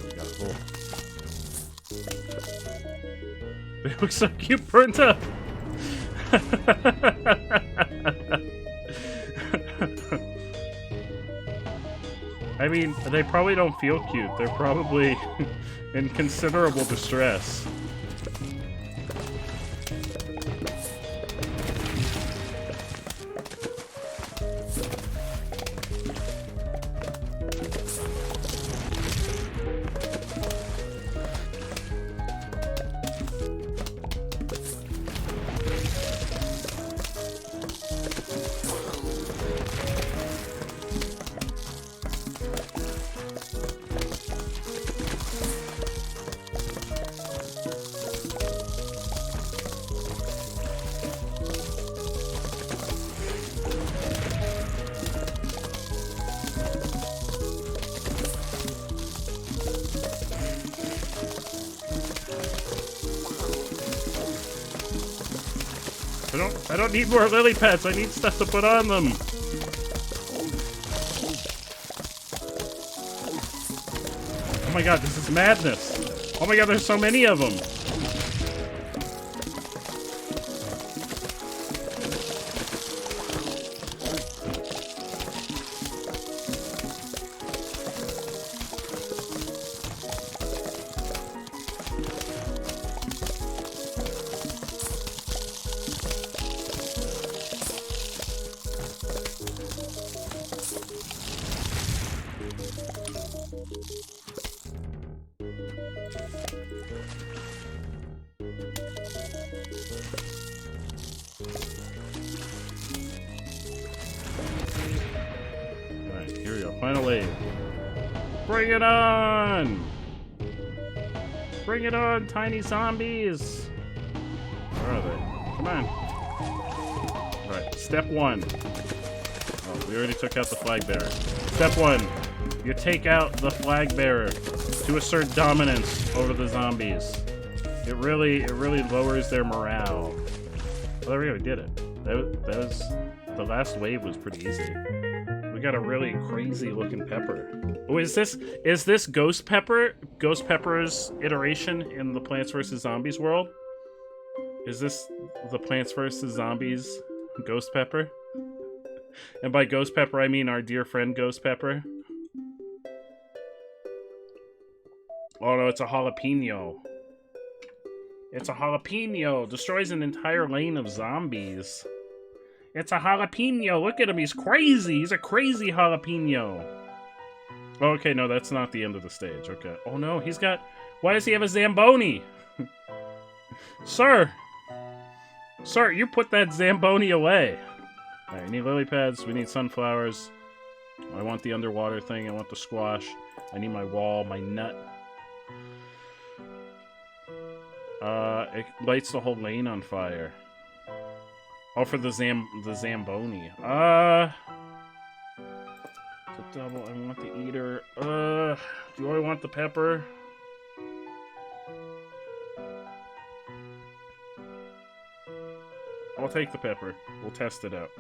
we got a hole. They look so cute burnt up! I mean, they probably don't feel cute. They're probably in considerable distress. I don't need more lily pads. I need stuff to put on them. Oh my god, this is madness. Oh my god, there's so many of them. Alright, here we go. Final wave. Bring it on! Bring it on, tiny zombies! Where are they? Come on. Alright, step one. Oh, we already took out the flag bearer. Step one. You take out the flag bearer to assert dominance over the zombies. It really lowers their morale. Oh, there we go, we did it. That was the last wave was pretty easy. We got a really crazy looking pepper. Oh, is this Ghost Pepper? Ghost Pepper's iteration in the Plants vs. Zombies world? Is this the Plants vs. Zombies Ghost Pepper? And by Ghost Pepper, I mean our dear friend Ghost Pepper. Oh no, it's a jalapeno. It's a jalapeno. Destroys an entire lane of zombies. It's a jalapeno. Look at him. He's crazy. He's a crazy jalapeno. Okay, no, that's not the end of the stage. Okay. Oh no, he's got... Why does he have a Zamboni? Sir! Sir, you put that Zamboni away. Alright, we need lily pads. We need sunflowers. I want the underwater thing. I want the squash. I need my wall, my nut. It lights the whole lane on fire. Oh, for the Zamboni. The double. I want the eater. Do I want the pepper? I'll take the pepper. We'll test it out.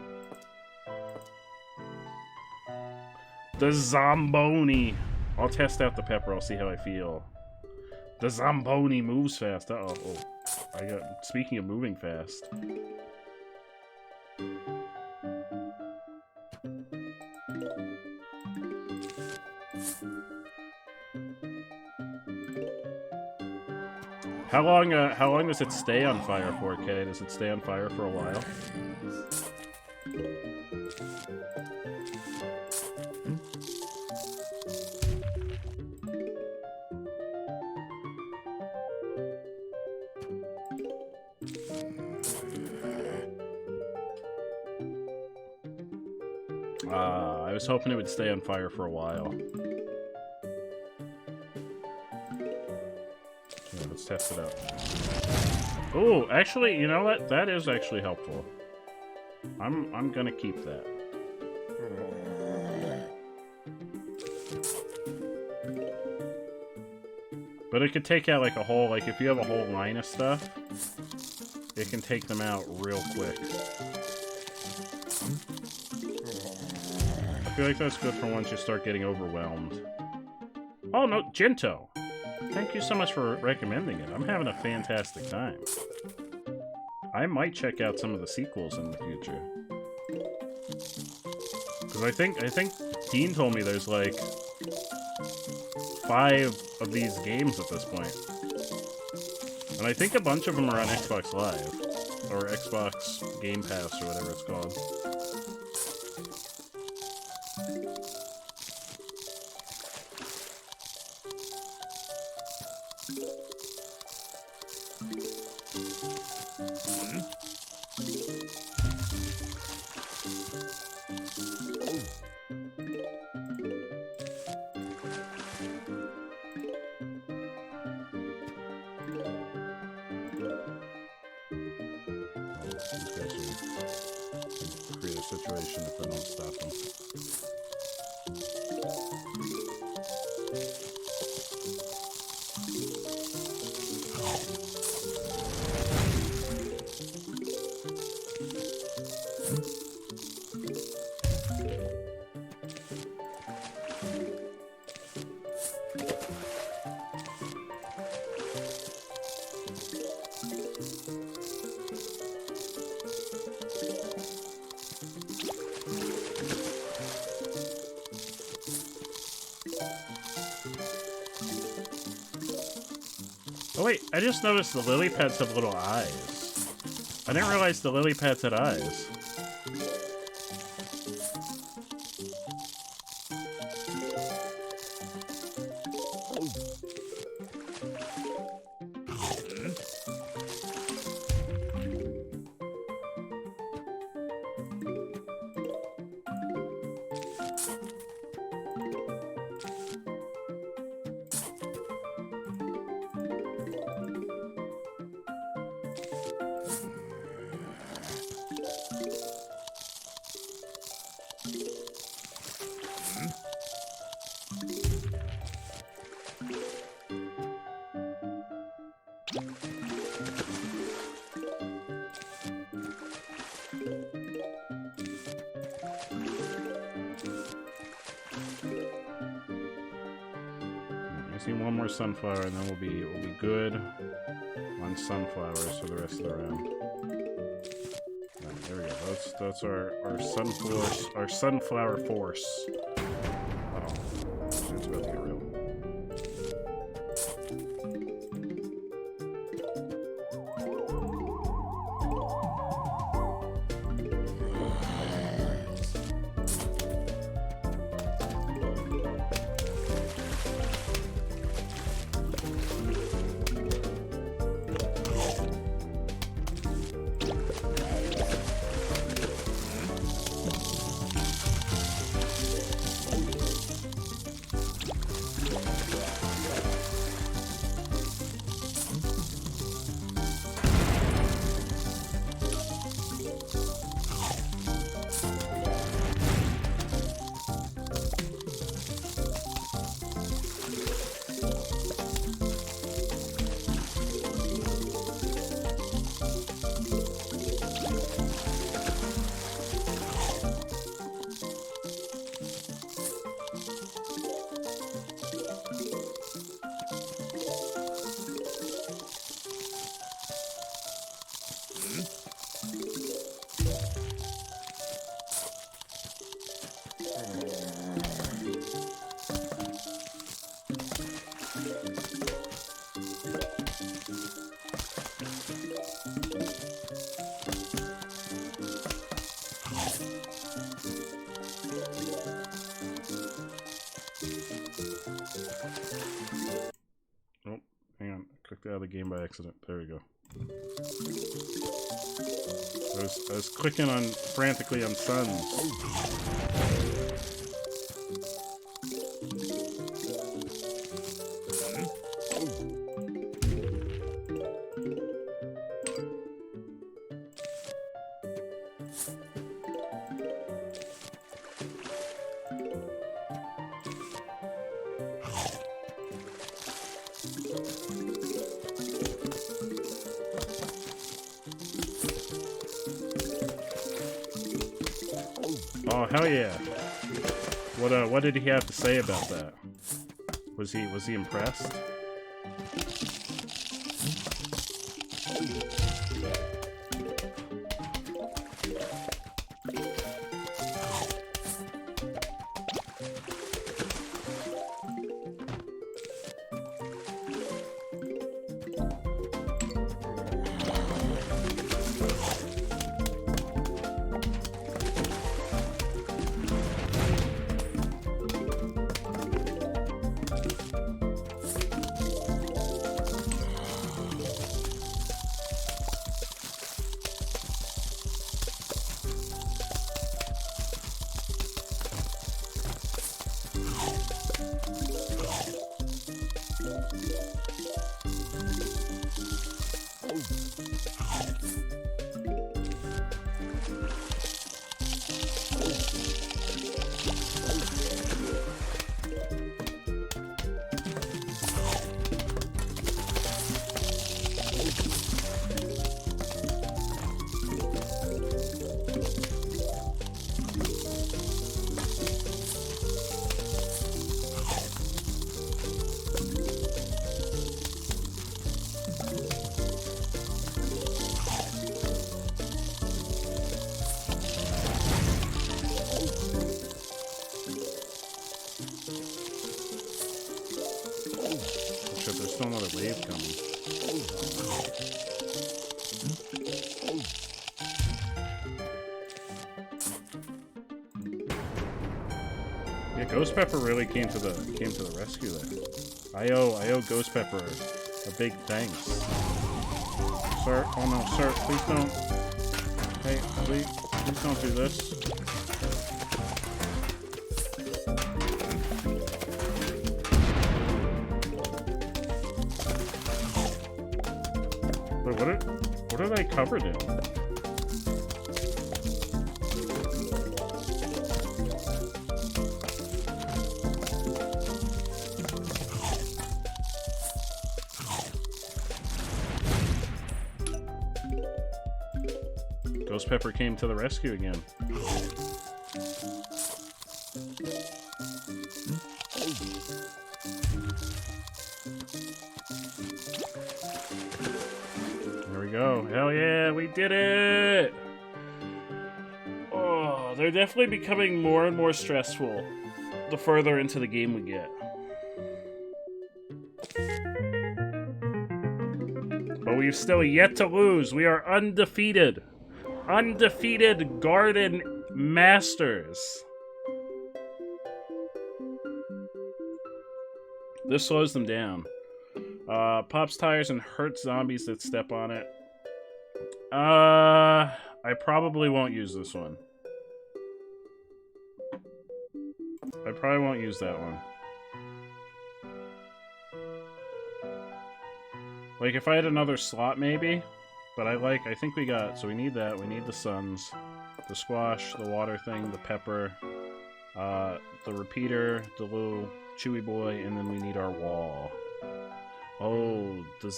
The Zamboni. I'll test out the pepper. I'll see how I feel. The Zamboni moves fast. Uh-oh. Oh. Speaking of moving fast. How long does it stay on fire for, Kay? Does it stay on fire for a while? I was hoping it would stay on fire for a while. Yeah, let's test it out. Oh, actually, you know what? That is actually helpful. I'm gonna keep that. But it could take out like a whole, like if you have a whole line of stuff, it can take them out real quick. I feel like that's good for once you start getting overwhelmed. Oh no, Jinto! Thank you so much for recommending it. I'm having a fantastic time. I might check out some of the sequels in the future. Because I think Dean told me there's like 5 of these games at this point. And I think a bunch of them are on Xbox Live. Or Xbox Game Pass or whatever it's called. Situation if I don't stop them. Oh wait, I just noticed the lily pads have little eyes. I didn't realize the lily pads had eyes. I just need one more sunflower, and then we'll be good on sunflowers for the rest of the round. Right, there we go. That's our sunflower force. Uh-oh. It's about to get real. Oh, hang on. I clicked out of the game by accident. There we go. I was clicking on frantically on suns. Oh hell yeah! What did he have to say about that? Was he impressed? There's still another wave coming. Yeah, Ghost Pepper really came to the rescue there. I owe Ghost Pepper a big thanks. Sir, oh no, sir, please don't. Hey, please don't do this. Wait, what are they covered in? Ghost Pepper came to the rescue again. There we go. Hell yeah, we did it! Oh, they're definitely becoming more and more stressful the further into the game we get. But we've still yet to lose. We are undefeated. Undefeated Garden Masters. This slows them down. Pops tires and hurts zombies that step on it. I probably won't use this one. I probably won't use that one. Like, if I had another slot, maybe. But I think we got... So we need that. We need the suns. The squash, the water thing, the pepper. The repeater, the little chewy boy, and then we need our wall. Oh, the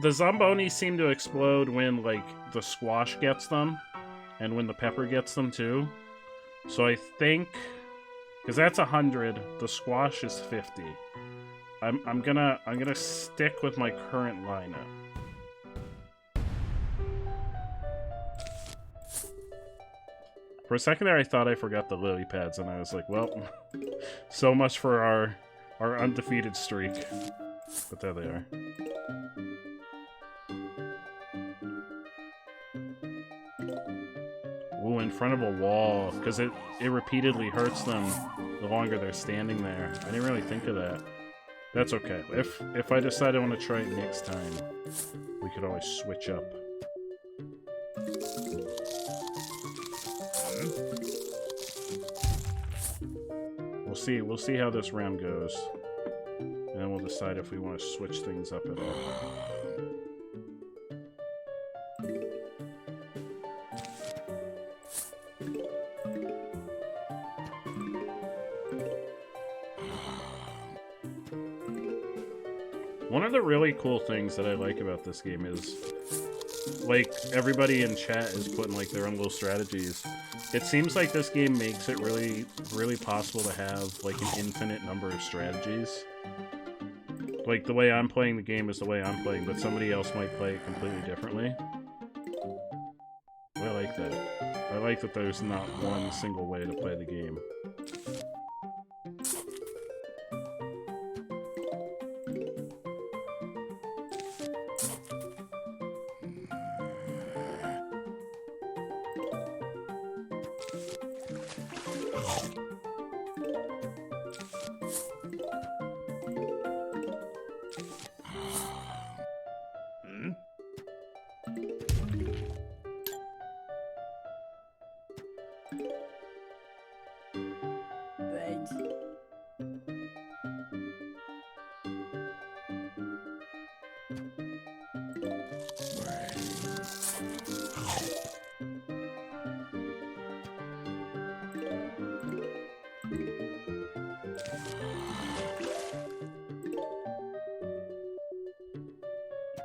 the Zombonis seem to explode when, like, the squash gets them, and when the pepper gets them, too. So I think... Because that's 100, the squash is 50. I'm gonna stick with my current lineup. For a second there, I thought I forgot the lily pads, and I was like, well, so much for our undefeated streak. But there they are. Ooh, in front of a wall, because it repeatedly hurts them the longer they're standing there. I didn't really think of that. That's okay. If I decide I want to try it next time, we could always switch up. We'll see how this round goes. And then we'll decide if we want to switch things up at all. One of the really cool things that I like about this game is, like, everybody in chat is putting, like, their own little strategies. It seems like this game makes it really, really possible to have, like, an infinite number of strategies. Like, the way I'm playing the game is the way I'm playing, but somebody else might play it completely differently. I like that. I like that there's not one single way to play the game.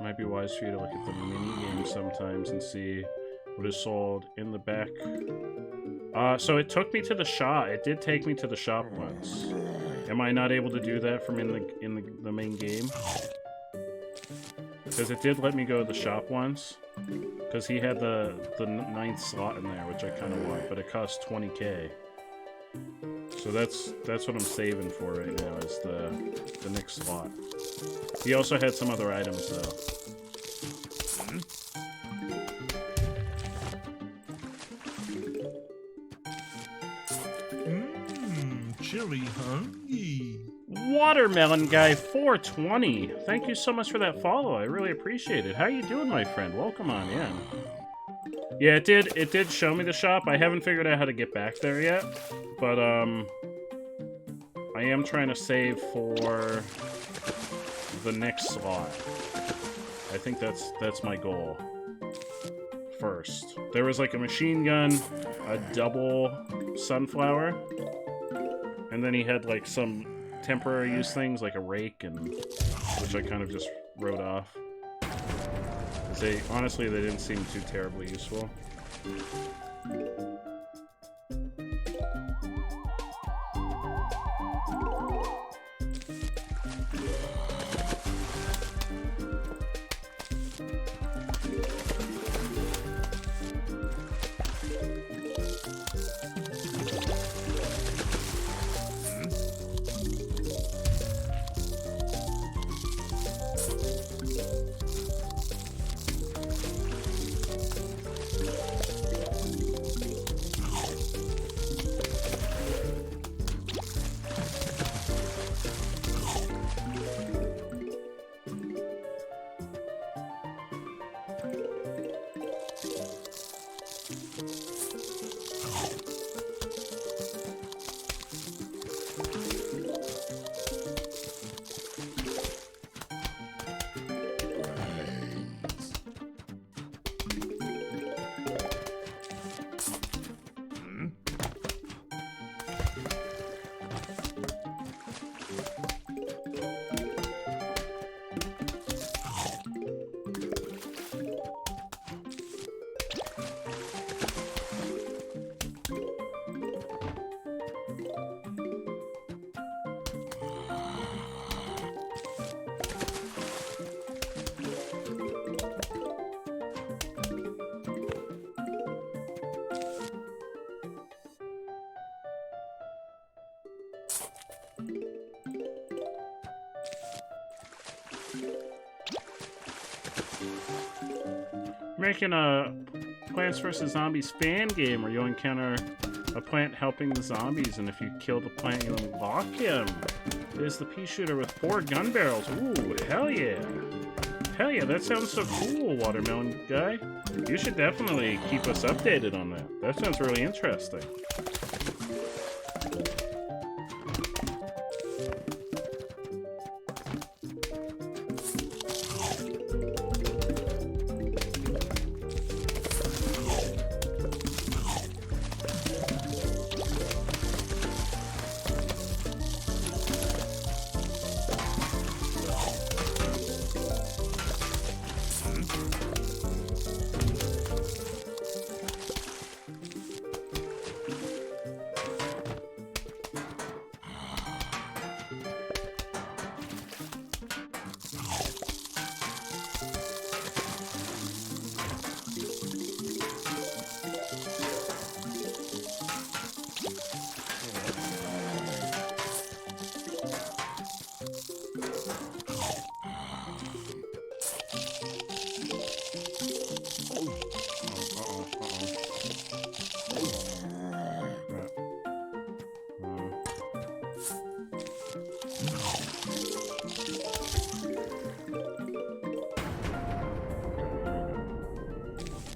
Might be wise for you to look at the mini-game sometimes and see what is sold in the back. So it took me to the shop. It did take me to the shop once. Am I not able to do that from in the main game? Because it did let me go to the shop once. Because he had the 9th slot in there, which I kind of want, but it costs 20k. So that's what I'm saving for right now, is the next slot. He also had some other items, though. Chili hungry. Watermelon Guy 420. Thank you so much for that follow. I really appreciate it. How you doing, my friend? Welcome on in. Yeah, it did show me the shop. I haven't figured out how to get back there yet, but I am trying to save for the next slot. I think that's my goal. First, there was like a machine gun, a double sunflower, and then he had like some temporary use things like a rake, and which I kind of just wrote off. Honestly, they didn't seem too terribly useful. Making a Plants vs. Zombies fan game where you encounter a plant helping the zombies, and if you kill the plant, you unlock him. It is the pea shooter with 4 gun barrels. Ooh, hell yeah. Hell yeah, that sounds so cool, Watermelon Guy. You should definitely keep us updated on that. That sounds really interesting.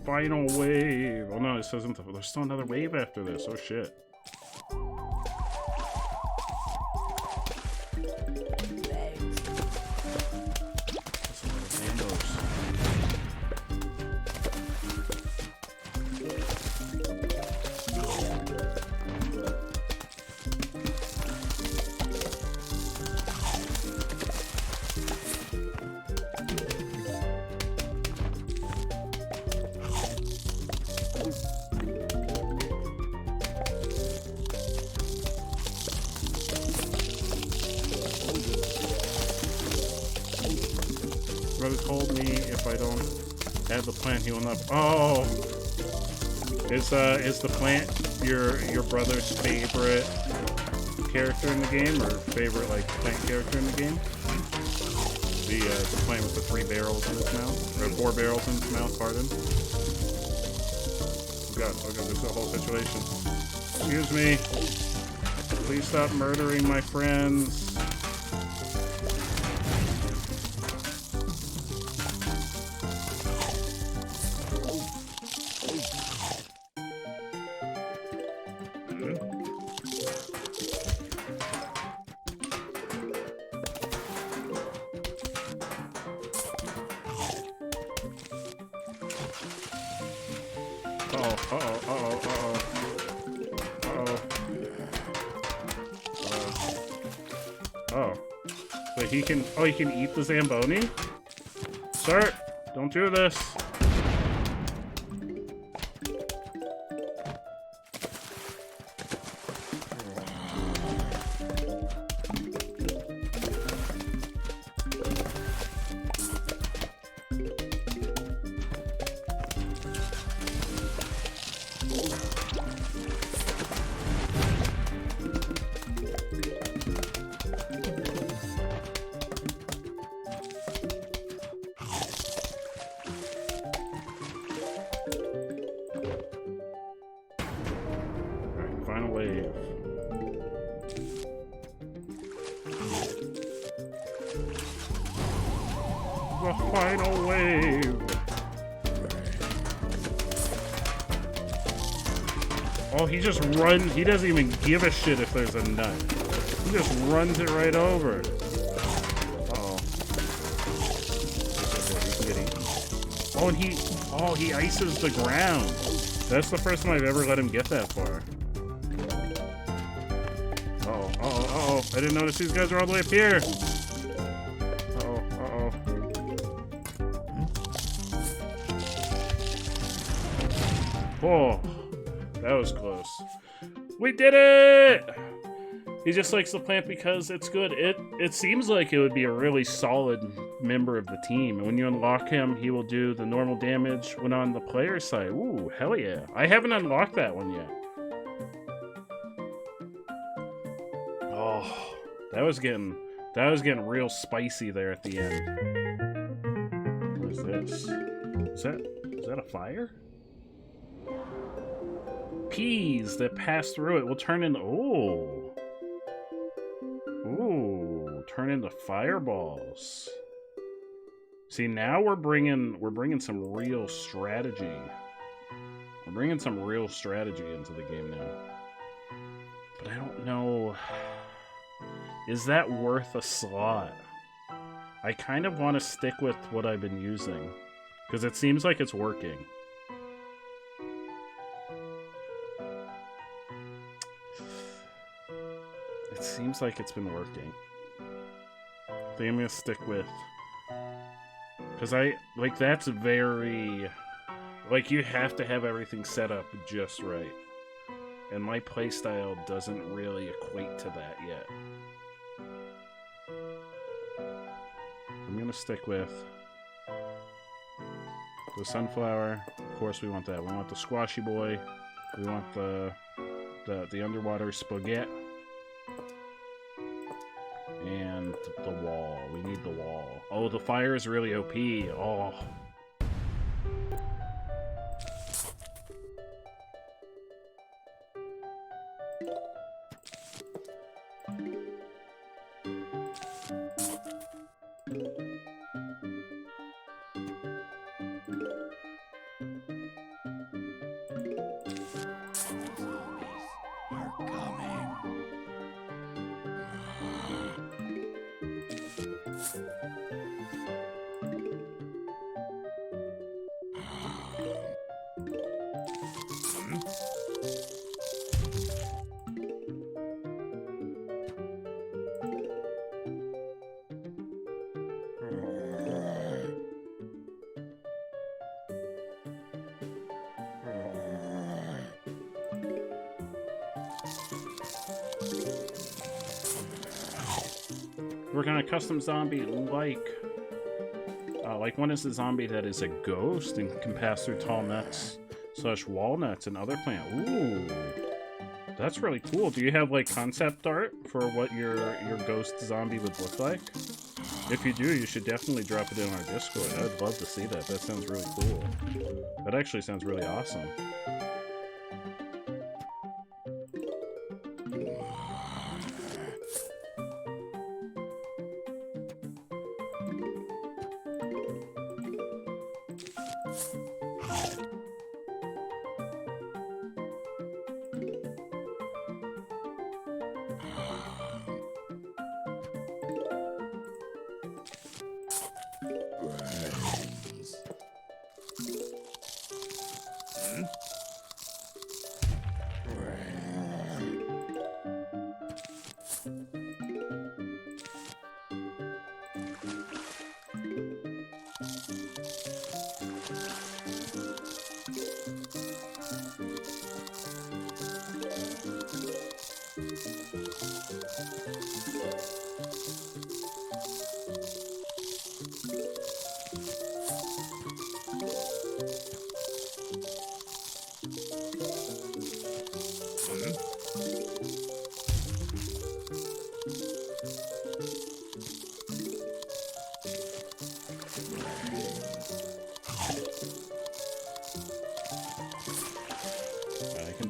Final wave. Oh no, this isn't. There's still another wave after this. Oh shit. Brother told me if I don't add the plant, he will not. Oh, is the plant your brother's favorite character in the game, or favorite like plant character in the game? The plant with the 3 barrels in its mouth, or 4 barrels in its mouth. Pardon. Oh god, this is a whole situation. Excuse me. Please stop murdering my friends. Oh, he can eat the Zamboni? Sir, don't do this. Final wave. Oh, he just runs. He doesn't even give a shit if there's a nut. He just runs it right over. Uh-oh. Oh, and he ices the ground. That's the first time I've ever let him get that far. Uh-oh. I didn't notice these guys are all the way up here. Oh, that was close. We did it! He just likes the plant because it's good. It seems like it would be a really solid member of the team. And when you unlock him, he will do the normal damage when on the player side. Ooh, hell yeah. I haven't unlocked that one yet. Oh, That was getting real spicy there at the end. What is this? Is that a fire? Peas that pass through it will turn into turn into fireballs. See, now we're bringing some real strategy. We're bringing some real strategy into the game now. But I don't know. Is that worth a slot? I kind of want to stick with what I've been using, because it seems like it's working. It seems like it's been working. I think I'm going to stick with... Because that's very... Like, you have to have everything set up just right. And my playstyle doesn't really equate to that yet. I'm gonna stick with the sunflower. Of course we want that. We want the squashy boy. We want the underwater spaghetti. And the wall. We need the wall. Oh, the fire is really OP. Oh. Work on a custom zombie like one is a zombie that is a ghost and can pass through tall nuts / walnuts and other plants. Ooh, that's really cool. Do you have like concept art for what your ghost zombie would look like? If you do, you should definitely drop it in our Discord. I'd love to see that. That sounds really cool. That actually sounds really awesome.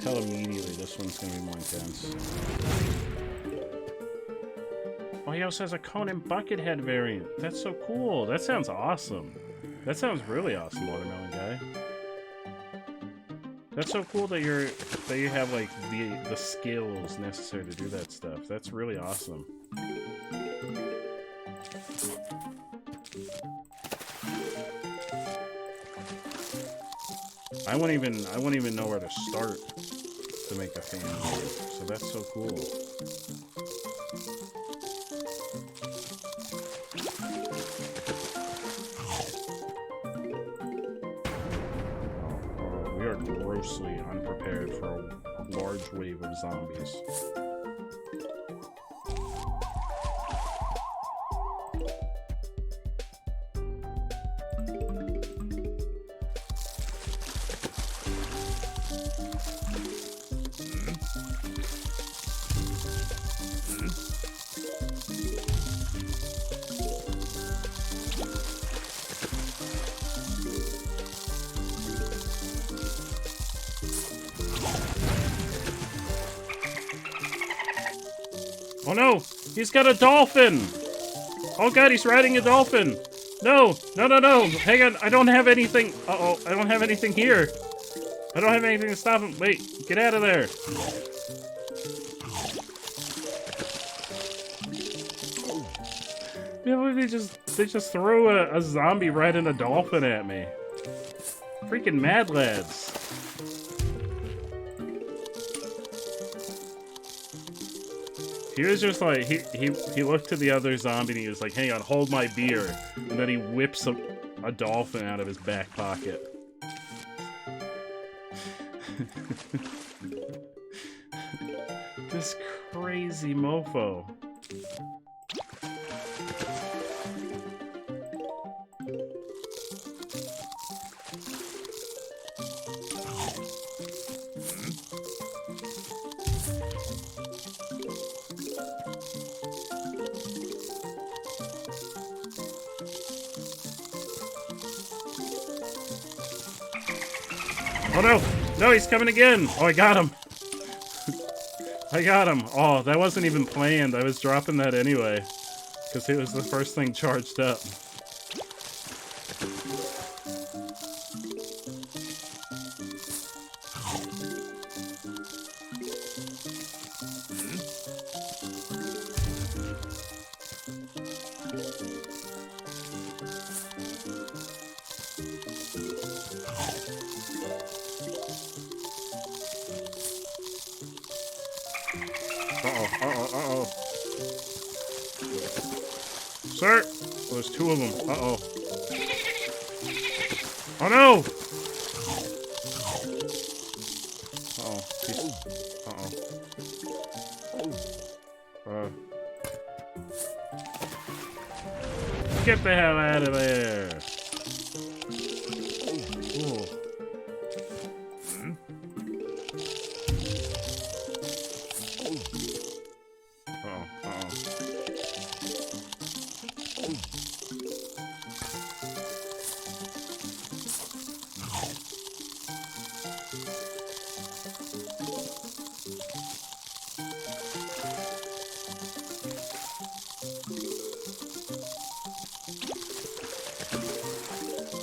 Tell immediately this one's gonna be more intense. Oh, he also has a cone and bucket head variant. That's so cool. That sounds awesome. That sounds really awesome, Watermelon Guy. That's so cool that you have like the skills necessary to do that stuff. That's really awesome. I wouldn't even know where to start to make a fan here, so that's so cool. We are grossly unprepared for a large wave of zombies. Oh no! He's got a dolphin! Oh god, he's riding a dolphin! No! No, no, no! Hang on, I don't have anything. Uh-oh, I don't have anything here. I don't have anything to stop him. Wait, get out of there. Yeah, they just threw a zombie riding a dolphin at me. Freaking mad lads. He was just like, he looked to the other zombie and he was like, hang on, hold my beer. And then he whips a dolphin out of his back pocket. This crazy mofo. Oh no! No, he's coming again! Oh, I got him! I got him! Oh, that wasn't even planned. I was dropping that anyway. Because it was the first thing charged up. Uh-oh. Sir! Oh, there's two of them. Uh-oh. Oh, no! Uh-oh. Uh-oh. Get the hell out of there! Ooh.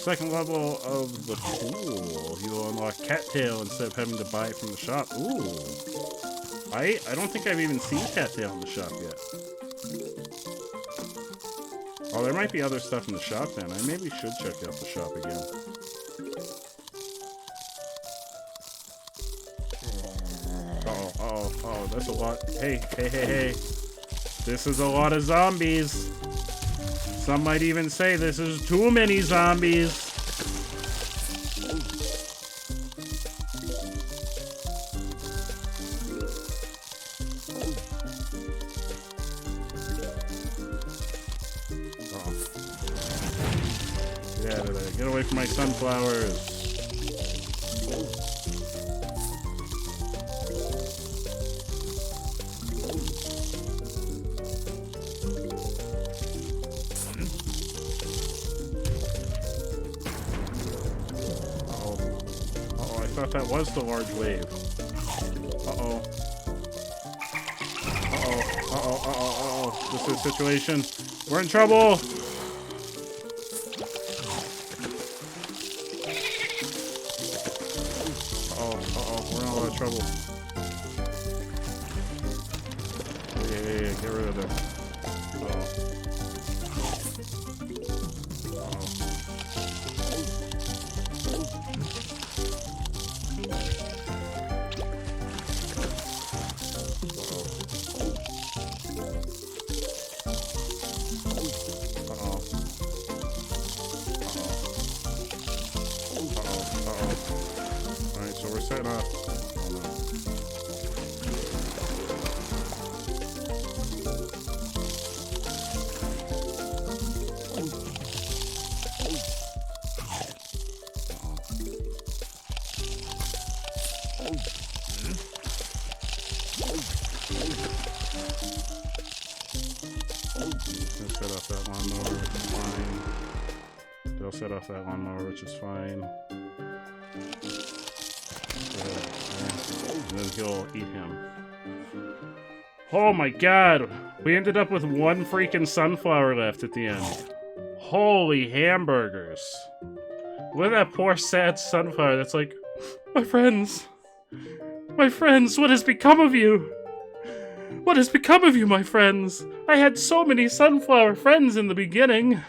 Second level of the pool. You'll unlock Cattail instead of having to buy it from the shop. Ooh. I don't think I've even seen Cattail in the shop yet. Oh, there might be other stuff in the shop then. I maybe should check out the shop again. Uh-oh, that's a lot. Hey. This is a lot of zombies. Some might even say this is too many zombies. Uh-oh. Get out of there. Get away from my sunflowers. That was the large wave. Uh-oh. This is a situation. We're in trouble! We're in a lot of trouble. Yeah, get rid of them. Set off that lawnmower, which is fine. And then he'll eat him. Oh my god. We ended up with one freaking sunflower left at the end. Holy hamburgers. Look at that poor sad sunflower that's like, my friends, what has become of you? What has become of you, my friends? I had so many sunflower friends in the beginning.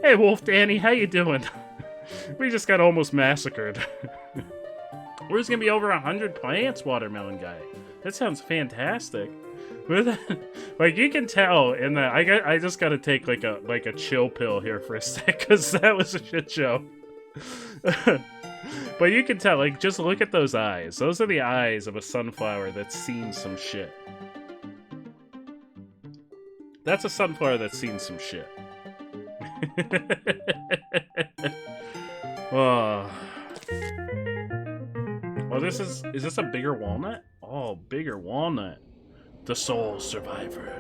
Hey, Wolf Danny, how you doing? We just got almost massacred. There's gonna be over 100 plants, Watermelon Guy. That sounds fantastic. Like, you can tell in that I just gotta take like a chill pill here for a sec, because that was a shit show. But you can tell, like, just look at those eyes. Those are the eyes of a sunflower that's seen some shit. That's a sunflower that's seen some shit. Oh, is this a bigger walnut? Oh, bigger walnut. The sole survivor.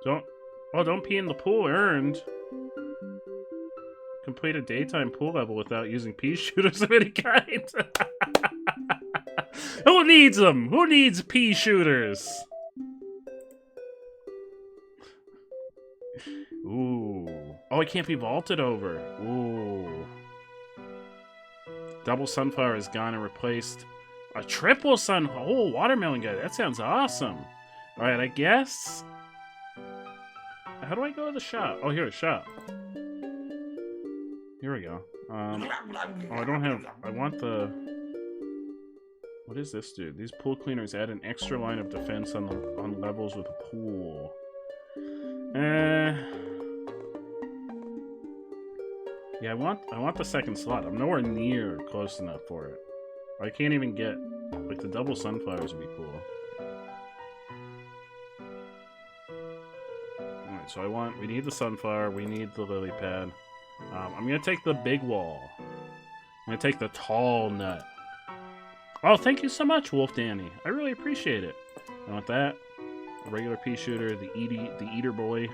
Don't pee in the pool. Earned. Complete a daytime pool level without using pea shooters of any kind. Who needs them? Who needs pea shooters? Ooh. Oh, it can't be vaulted over. Ooh. Double sunflower is gone and replaced. A triple sun. Oh, Watermelon Guy. That sounds awesome. Alright, I guess. How do I go to the shop? Oh, here, shop. Here we go. Oh, I don't have. I want the. What does this do? These pool cleaners add an extra line of defense on levels with a pool. Yeah, I want the second slot. I'm nowhere near close enough for it. I can't even get, like, the double sunflowers would be cool. Alright, so we need the sunflower, we need the lily pad. I'm gonna take the big wall. I'm gonna take the tall nut. Oh, thank you so much, Wolf Danny. I really appreciate it. I want that. A regular pea shooter, the eater boy.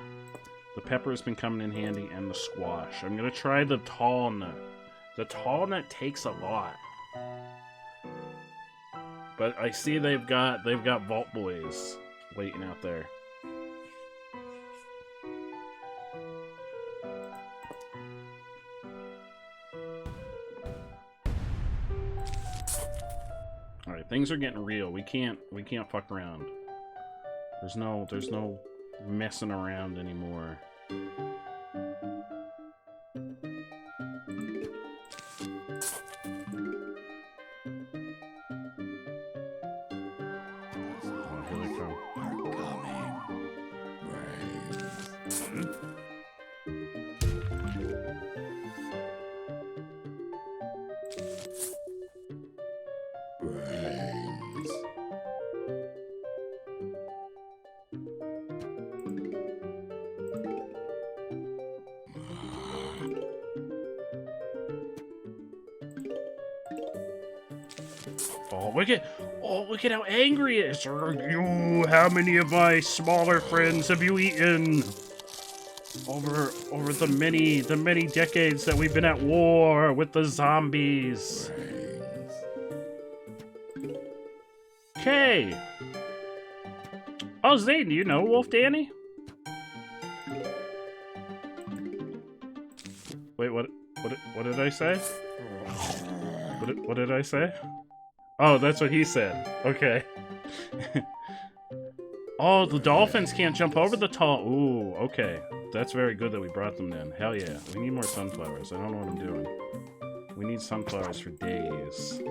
The pepper has been coming in handy, and the squash. I'm gonna try the tall nut. The tall nut takes a lot. But I see they've got Vault Boys waiting out there. Alright, things are getting real. We can't fuck around. There's no messing around anymore. Look at how angry it is. You, how many of my smaller friends have you eaten? Over the many decades that we've been at war with the zombies. Okay. Oh, Zane, do you know Wolf Danny? Wait, what did I say? What did I say? Oh, that's what he said. Okay. Oh, the dolphins can't jump over the tall... Ooh, okay. That's very good that we brought them then. Hell yeah. We need more sunflowers. I don't know what I'm doing. We need sunflowers for days.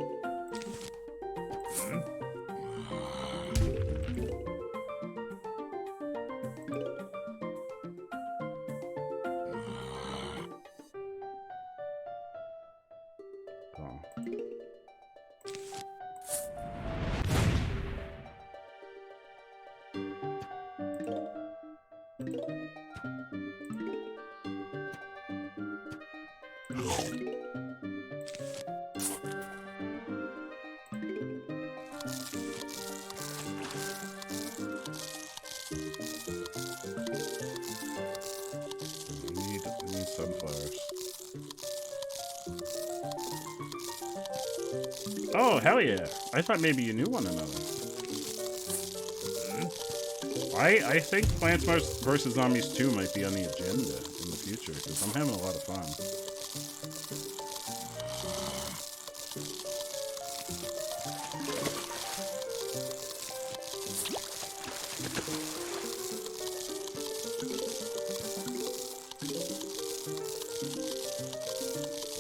Oh, hell yeah. I thought maybe you knew one another. I think Plants vs. Zombies 2 might be on the agenda in the future, because I'm having a lot of fun.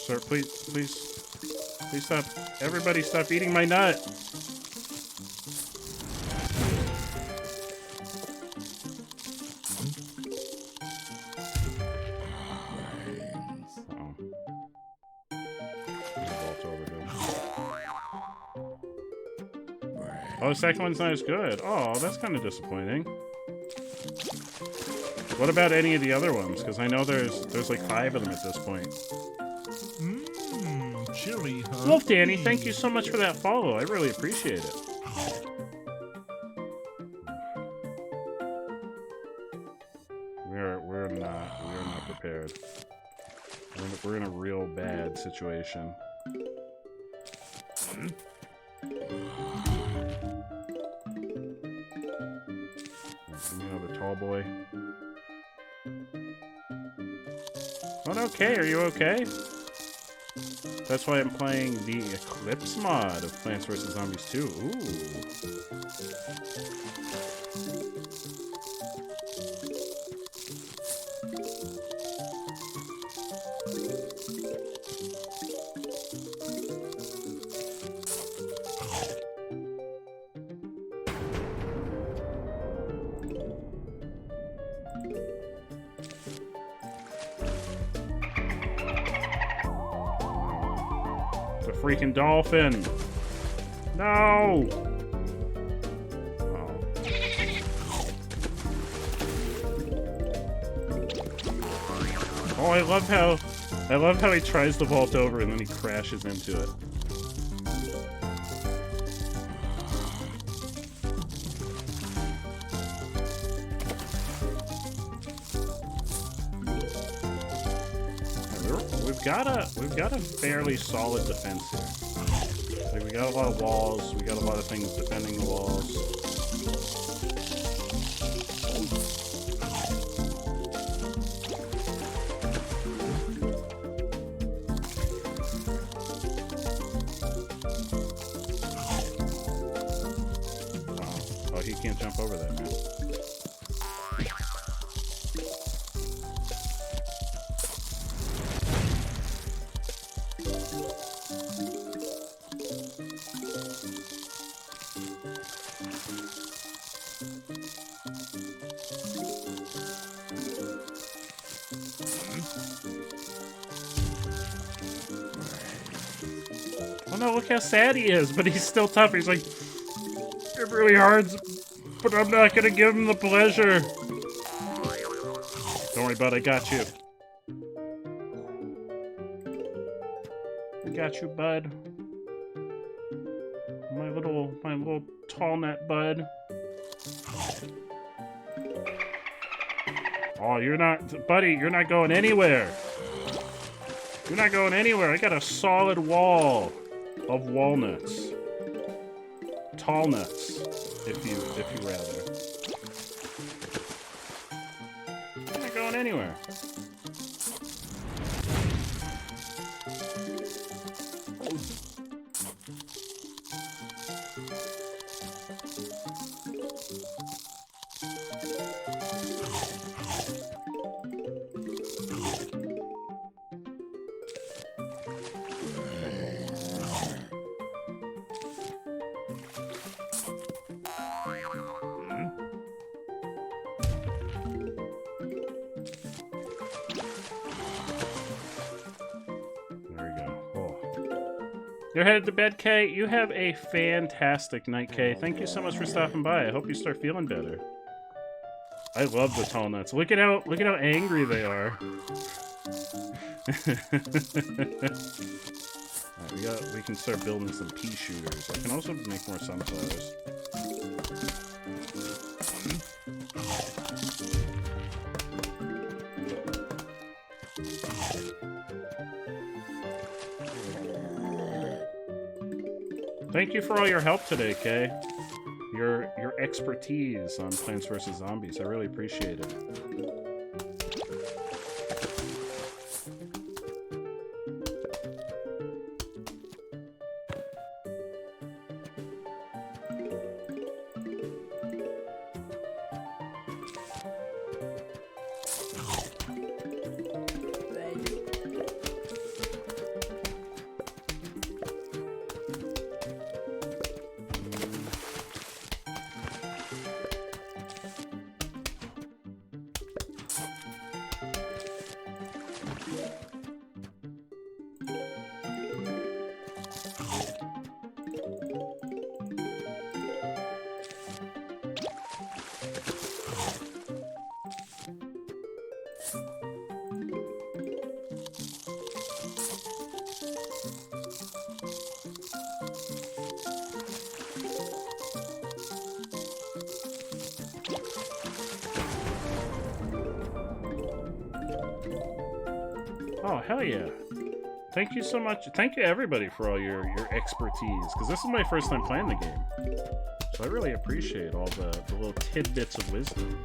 Sir, please stop. Everybody stop eating my nut. Oh, the second one's not as good. Oh, that's kind of disappointing. What about any of the other ones? Because I know there's like 5 of them at this point. Chili, huh? Wolf Danny, thank you so much for that follow. I really appreciate it. We're not prepared. We're in a real bad situation. Give me another tall boy. Oh, okay. Are you okay? That's why I'm playing the Eclipse mod of Plants vs. Zombies 2. Ooh. Freaking dolphin! No! Oh. Oh, I love how he tries to vault over and then he crashes into it. We've got a fairly solid defense here. Like, we got a lot of walls, we got a lot of things defending the walls. Wow. Oh, he can't jump over that now. No, look how sad he is, but he's still tough. He's like, it really hurts, but I'm not gonna give him the pleasure. Don't worry about it, I got you. I got you, bud. My little tall net bud. Oh, you're not, buddy, you're not going anywhere. You're not going anywhere. I got a solid wall of walnuts. Tall nuts, if you rather. I'm not going anywhere. You're headed to bed, Kay. You have a fantastic night, Kay. Thank you so much for stopping by. I hope you start feeling better. I love the tall nuts. Look at how angry they are. Alright, we can start building some pea shooters. I can also make more sunflowers. Thank you for all your help today, Kay. your expertise on Plants vs. Zombies. I really appreciate it. Oh, hell yeah. Thank you so much. Thank you, everybody, for all your expertise, because this is my first time playing the game. So I really appreciate all the little tidbits of wisdom.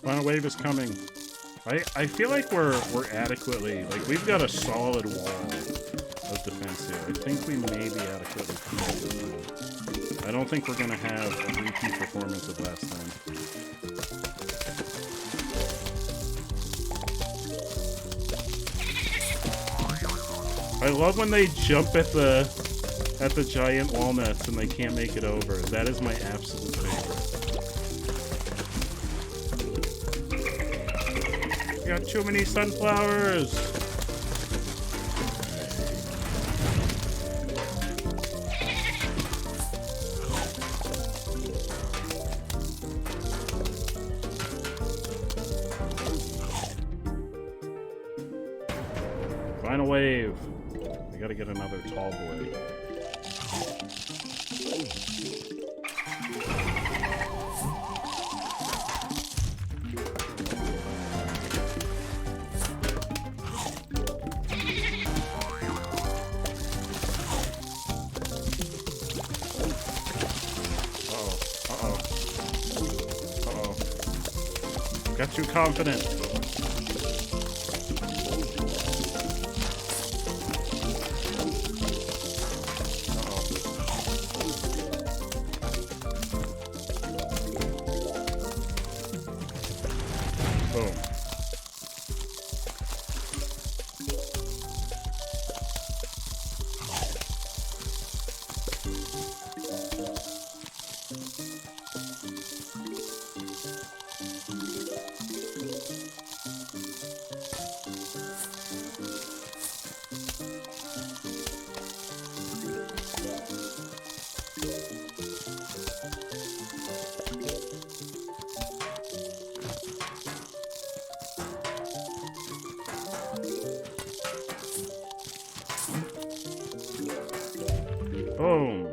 Final wave is coming. I feel like we're adequately, like, we've got a solid wall of defense here. I think we may be adequately covered this time. I don't think we're gonna have a repeat performance of last time. I love when they jump at the giant walnuts and they can't make it over. That is my absolute favorite. Got too many sunflowers. Final wave. We gotta get another tall boy. Got too confident. Boom. Boom.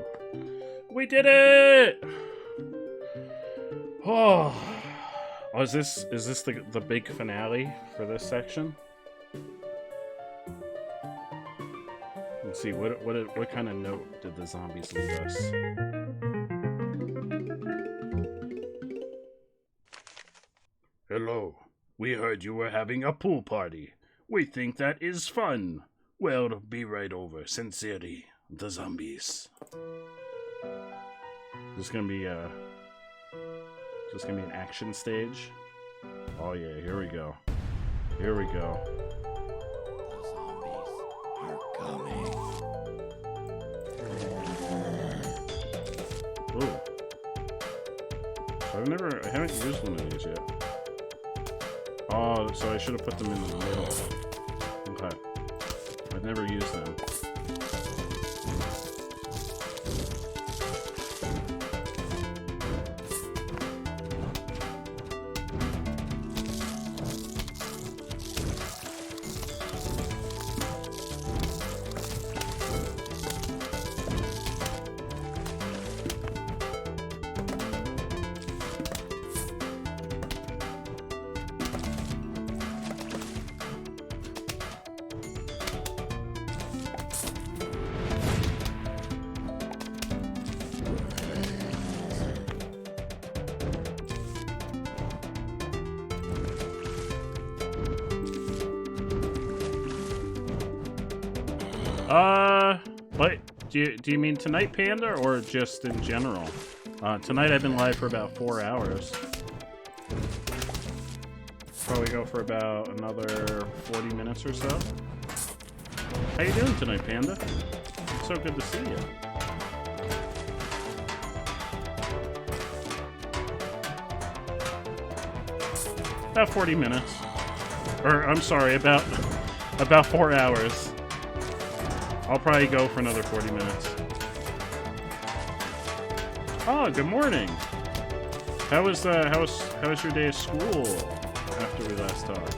We did it! Oh, is this the big finale for this section? Let's see, what kind of note did the zombies leave us? Hello. We heard you were having a pool party. We think that is fun. Well, be right over. Sincerely, the zombies. This is gonna be an action stage. Oh yeah, here we go. Here we go. The zombies are coming. Ooh. So I haven't used one of these yet. Oh, so I should have put them in the middle. Okay. I've never used them. What? Do you mean tonight, Panda, or just in general? Tonight I've been live for about 4 hours. Probably go for about another 40 minutes or so. How you doing tonight, Panda? It's so good to see you. About 40 minutes. Or, I'm sorry, about 4 hours. I'll probably go for another 40 minutes. Oh, good morning. How was your day of school after we last talked?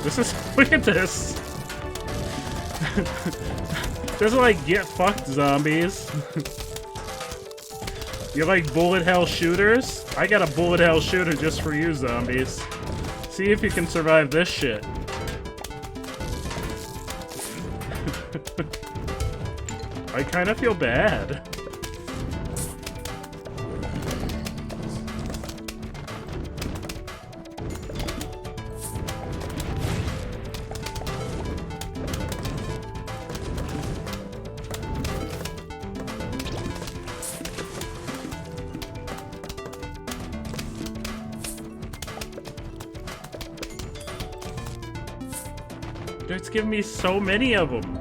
This is look at this. Just like get fucked, zombies. You like bullet hell shooters? I got a bullet hell shooter just for you, zombies. See if you can survive this shit. I kind of feel bad. It's giving me so many of them.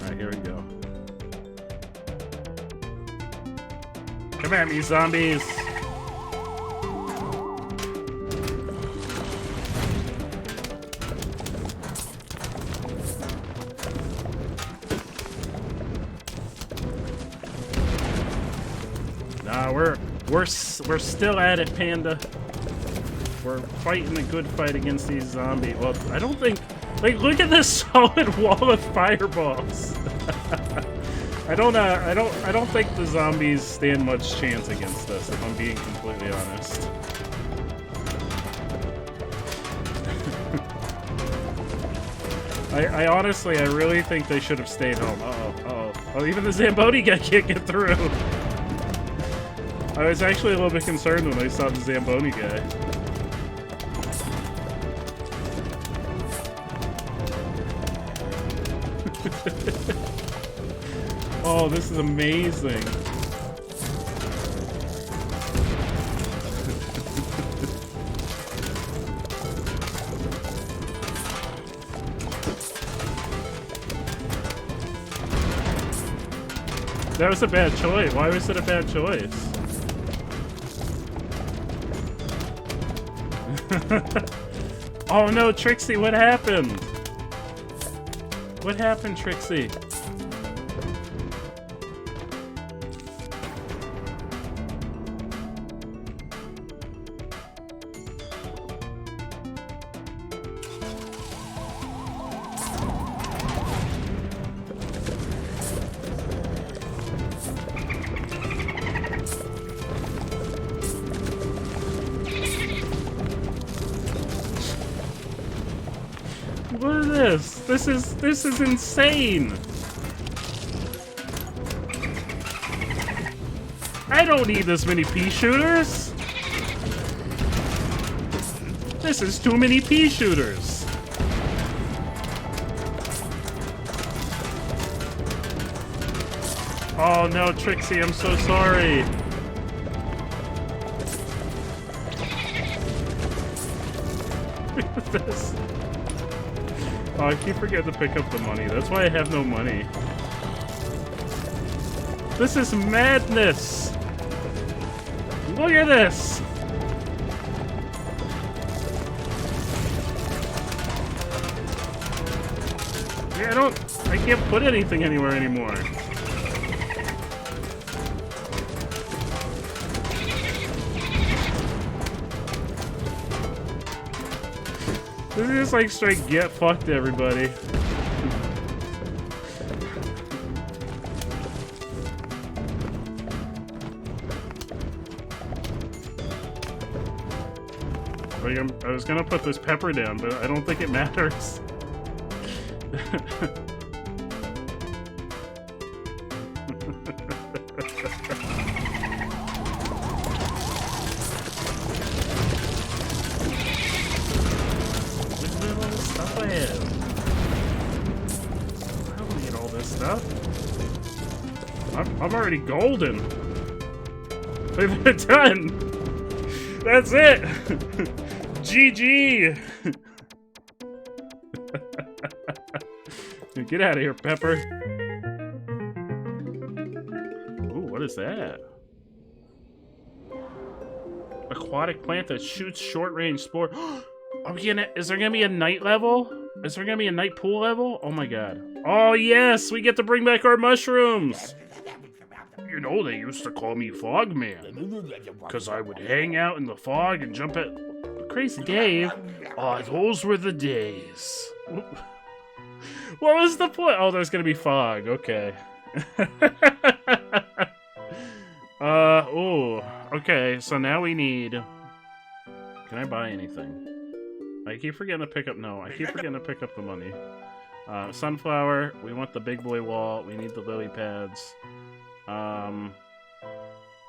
Alright, here we go. Come at me, zombies! Nah, we're still at it, Panda. We're fighting a good fight against these zombies. Well, I don't think... Like, look at this solid wall of fireballs. I don't think the zombies stand much chance against us, if I'm being completely honest. I honestly, I really think they should have stayed home. Oh, even the Zamboni guy can't get through. I was actually a little bit concerned when I saw the Zamboni guy. Oh, this is amazing. That was a bad choice. Why was it a bad choice? Oh no, Trixie, what happened? What happened, Trixie? Look at this. This is insane. I don't need this many pea shooters. This is too many pea shooters. Oh no, Trixie, I'm so sorry. Look at this. Oh, I keep forgetting to pick up the money. That's why I have no money. This is madness. Look at this. Yeah, I can't put anything anywhere anymore. This is like straight get fucked, everybody. Like I was gonna put this pepper down, but I don't think it matters. I'm already golden. We've done. That's it. GG. Get out of here, Pepper. Ooh, what is that? Aquatic plant that shoots short-range spore. Are we gonna? Is there gonna be a night level? Is there gonna be a night pool level? Oh my god. Oh yes, we get to bring back our mushrooms. You know, they used to call me Fogman, because I would hang out in the fog and jump at... Crazy Dave? Oh, those were the days. What was the point? Oh, there's gonna be fog. Okay. Oh. Okay, so now we need... Can I buy anything? I keep forgetting to pick up... No, I keep forgetting to pick up the money. Sunflower. We want the big boy wall. We need the lily pads. Oh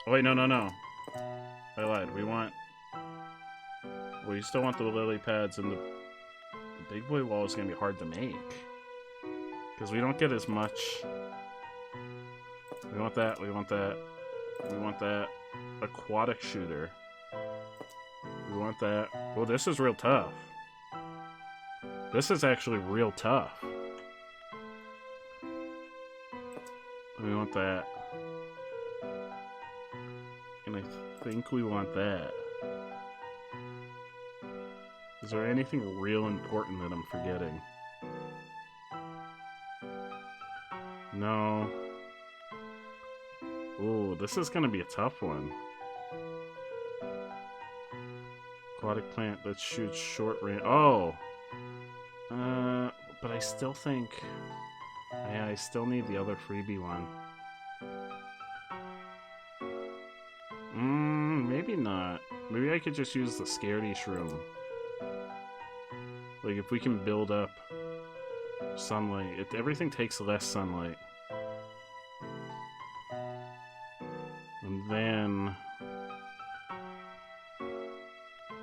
wait, no. I lied. We still want the lily pads, and the big boy wall is gonna be hard to make. Because we don't get as much. We want that. We want that. Aquatic shooter. We want that. Oh, this is real tough. This is actually real tough. We want that. And I think we want that. Is there anything real important that I'm forgetting? No. Ooh, this is gonna be a tough one. Aquatic plant that shoots short range. Oh! But I still think... Yeah, I still need the other freebie one. Maybe not. Maybe I could just use the Scaredy Shroom. Like, if we can build up sunlight. Everything takes less sunlight. And then...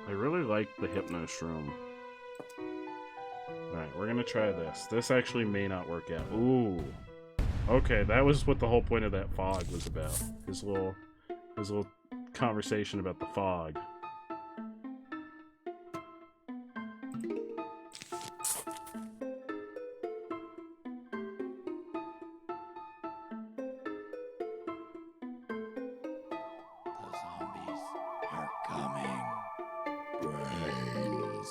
I really like the Hypno Shroom. Alright, we're gonna try this. This actually may not work out. Ooh. Okay, that was what the whole point of that fog was about. His little conversation about the fog. The zombies are coming. Brains.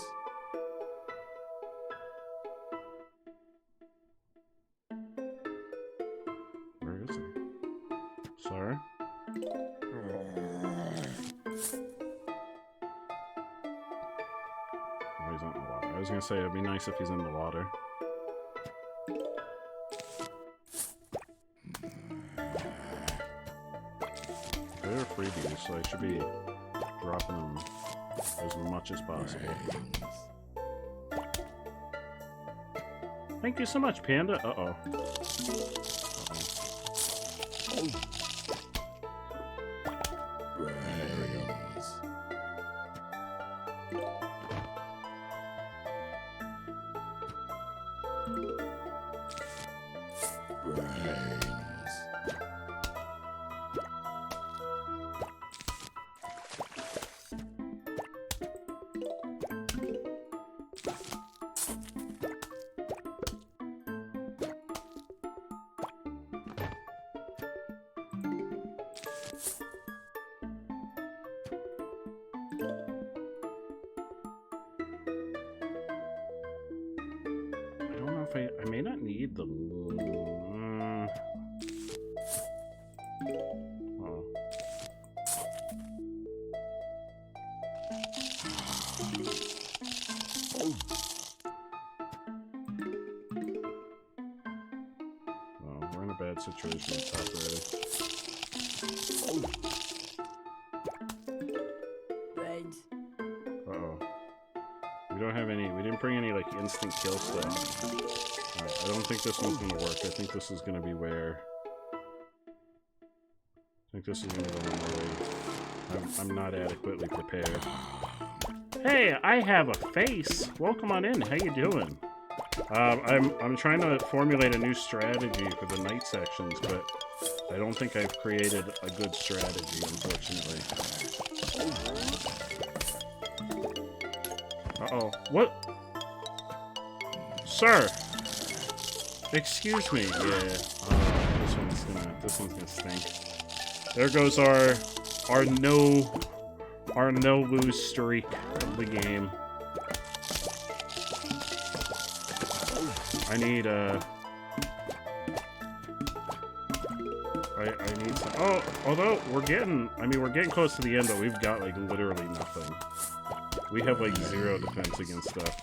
Where is he? Sorry? Oh, he's not in the water. I was gonna say, it'd be nice if he's in the water. They're freebies, so I should be dropping them as much as possible. Thank you so much, Panda. Uh-oh. I may not need the... Oh. Oh, we're in a bad situation with top already. Uh-oh. We don't have any... We didn't bring any, like, instant kill stuff. Alright, I don't think this one's gonna work. I think this is gonna be where... I think this is gonna go on the way. I'm not adequately prepared. Hey, I have a face! Welcome on in, how you doing? I'm trying to formulate a new strategy for the night sections, but I don't think I've created a good strategy, unfortunately. Uh-oh. What? Sir! Excuse me. Yeah. This one's gonna stink. There goes our no lose streak of the game. I need I need some. Oh, although we're getting close to the end, but we've got like literally nothing. We have like 0 defense against stuff.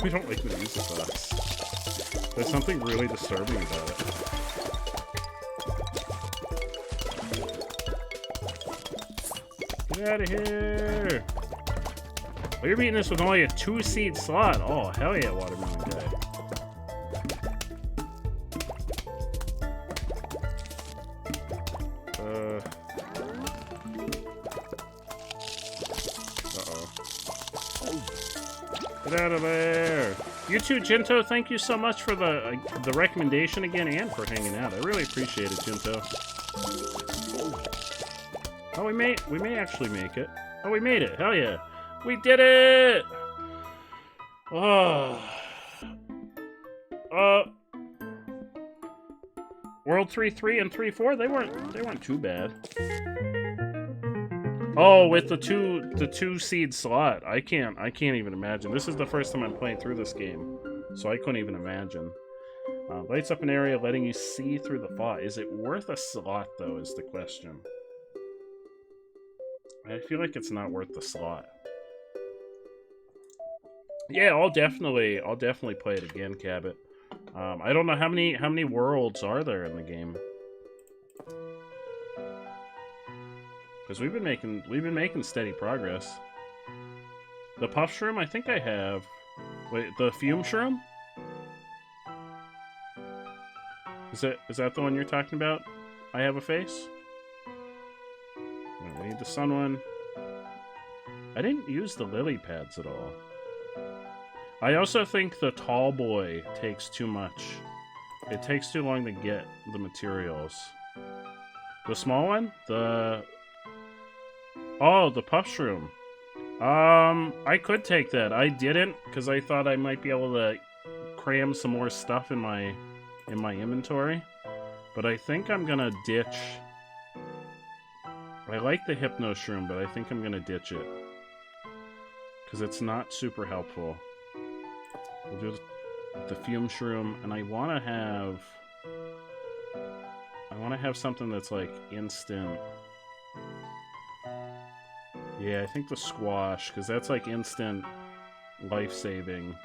We don't like the music box. There's something really disturbing about it. Get out of here! Oh, you're beating this with only a 2-seed slot. Oh, hell yeah, Watermelon guy. Get out of there! You too, Jinto. Thank you so much for the recommendation again and for hanging out. I really appreciate it, Jinto. Oh, we may actually make it. Oh, we made it! Hell yeah! We did it! Oh. World 3-3 and 3-4. They weren't too bad. Oh, with the two seed slot, I can't even imagine. This is the first time I'm playing through this game, so I couldn't even imagine. Lights up an area, letting you see through the fog. Is it worth a slot though? Is the question. I feel like it's not worth the slot. Yeah, I'll definitely play it again, Cabot. I don't know how many worlds are there in the game. Because we've been making steady progress. The puff shroom, I think I have. Wait, the fume shroom? Is that the one you're talking about? I have a face? No, we need the sun one. I didn't use the lily pads at all. I also think the tall boy takes too much. It takes too long to get the materials. The small one? Oh, the puff shroom. I could take that. I didn't, because I thought I might be able to cram some more stuff in my inventory. But I think I'm gonna ditch... I like the hypno shroom, but I think I'm gonna ditch it. Because it's not super helpful. We'll do the fume shroom, and I want to have something that's like instant. Yeah, I think the squash, because that's like instant life-saving.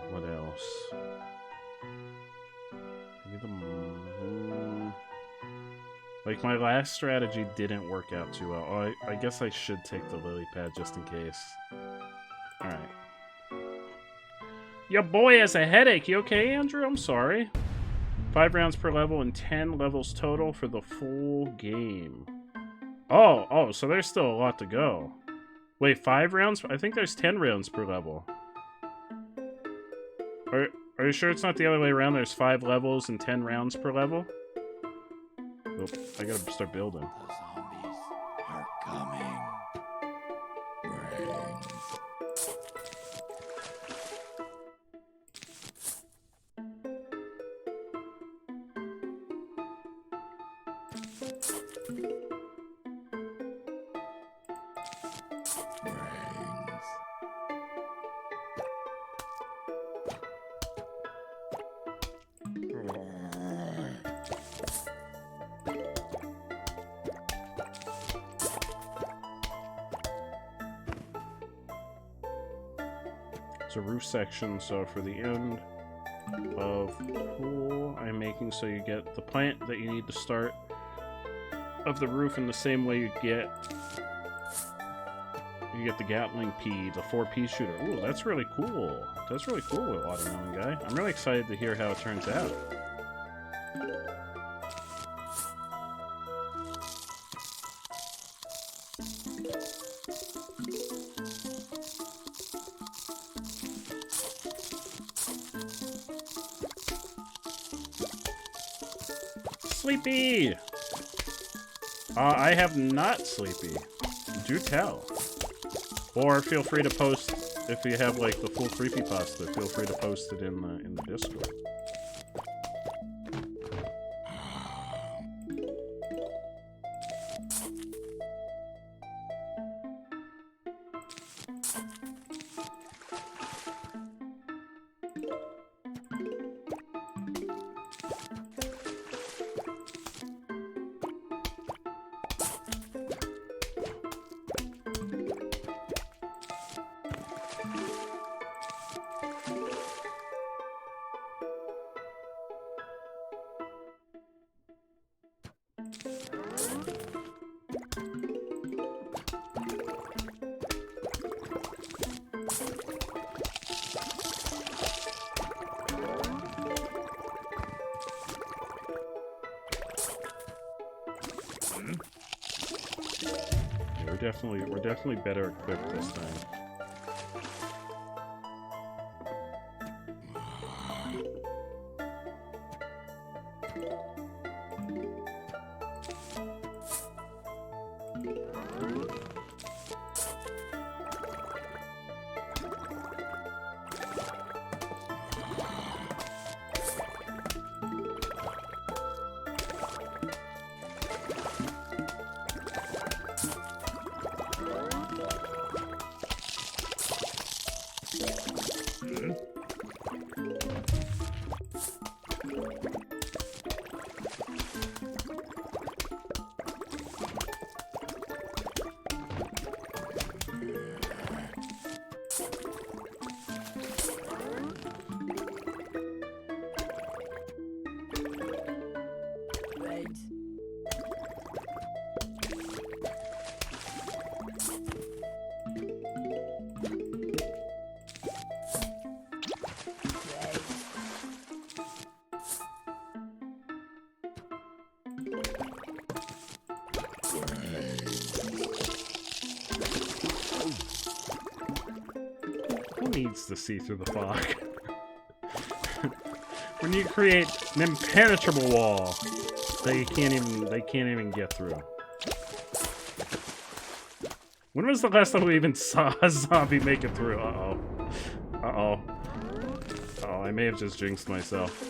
What else? Maybe like, my last strategy didn't work out too well. Oh, I guess I should take the lily pad just in case. Alright. Your boy has a headache. You okay, Andrew? I'm sorry. 5 rounds per level and 10 levels total for the full game. Oh, so there's still a lot to go. Wait, 5 rounds? I think there's 10 rounds per level. Are you sure it's not the other way around? There's 5 levels and 10 rounds per level? Oh, I gotta start building. The zombies are coming. Brains. It's a roof section, so for the end of pool, I'm making so you get the plant that you need to start of the roof in the same way you get the Gatling P, the 4-piece shooter. Ooh, that's really cool. That's really cool, Watermelon Guy. I'm really excited to hear how it turns out. Sleepy! I have not Sleepy. Do tell. Or feel free to post, if you have like the full creepypasta, feel free to post it in the Discord. We're definitely better equipped this time. needs to see through the fog. When you create an impenetrable wall, they can't even get through. When was the last time we even saw a zombie make it through? Uh-oh. Uh-oh. Oh, I may have just jinxed myself.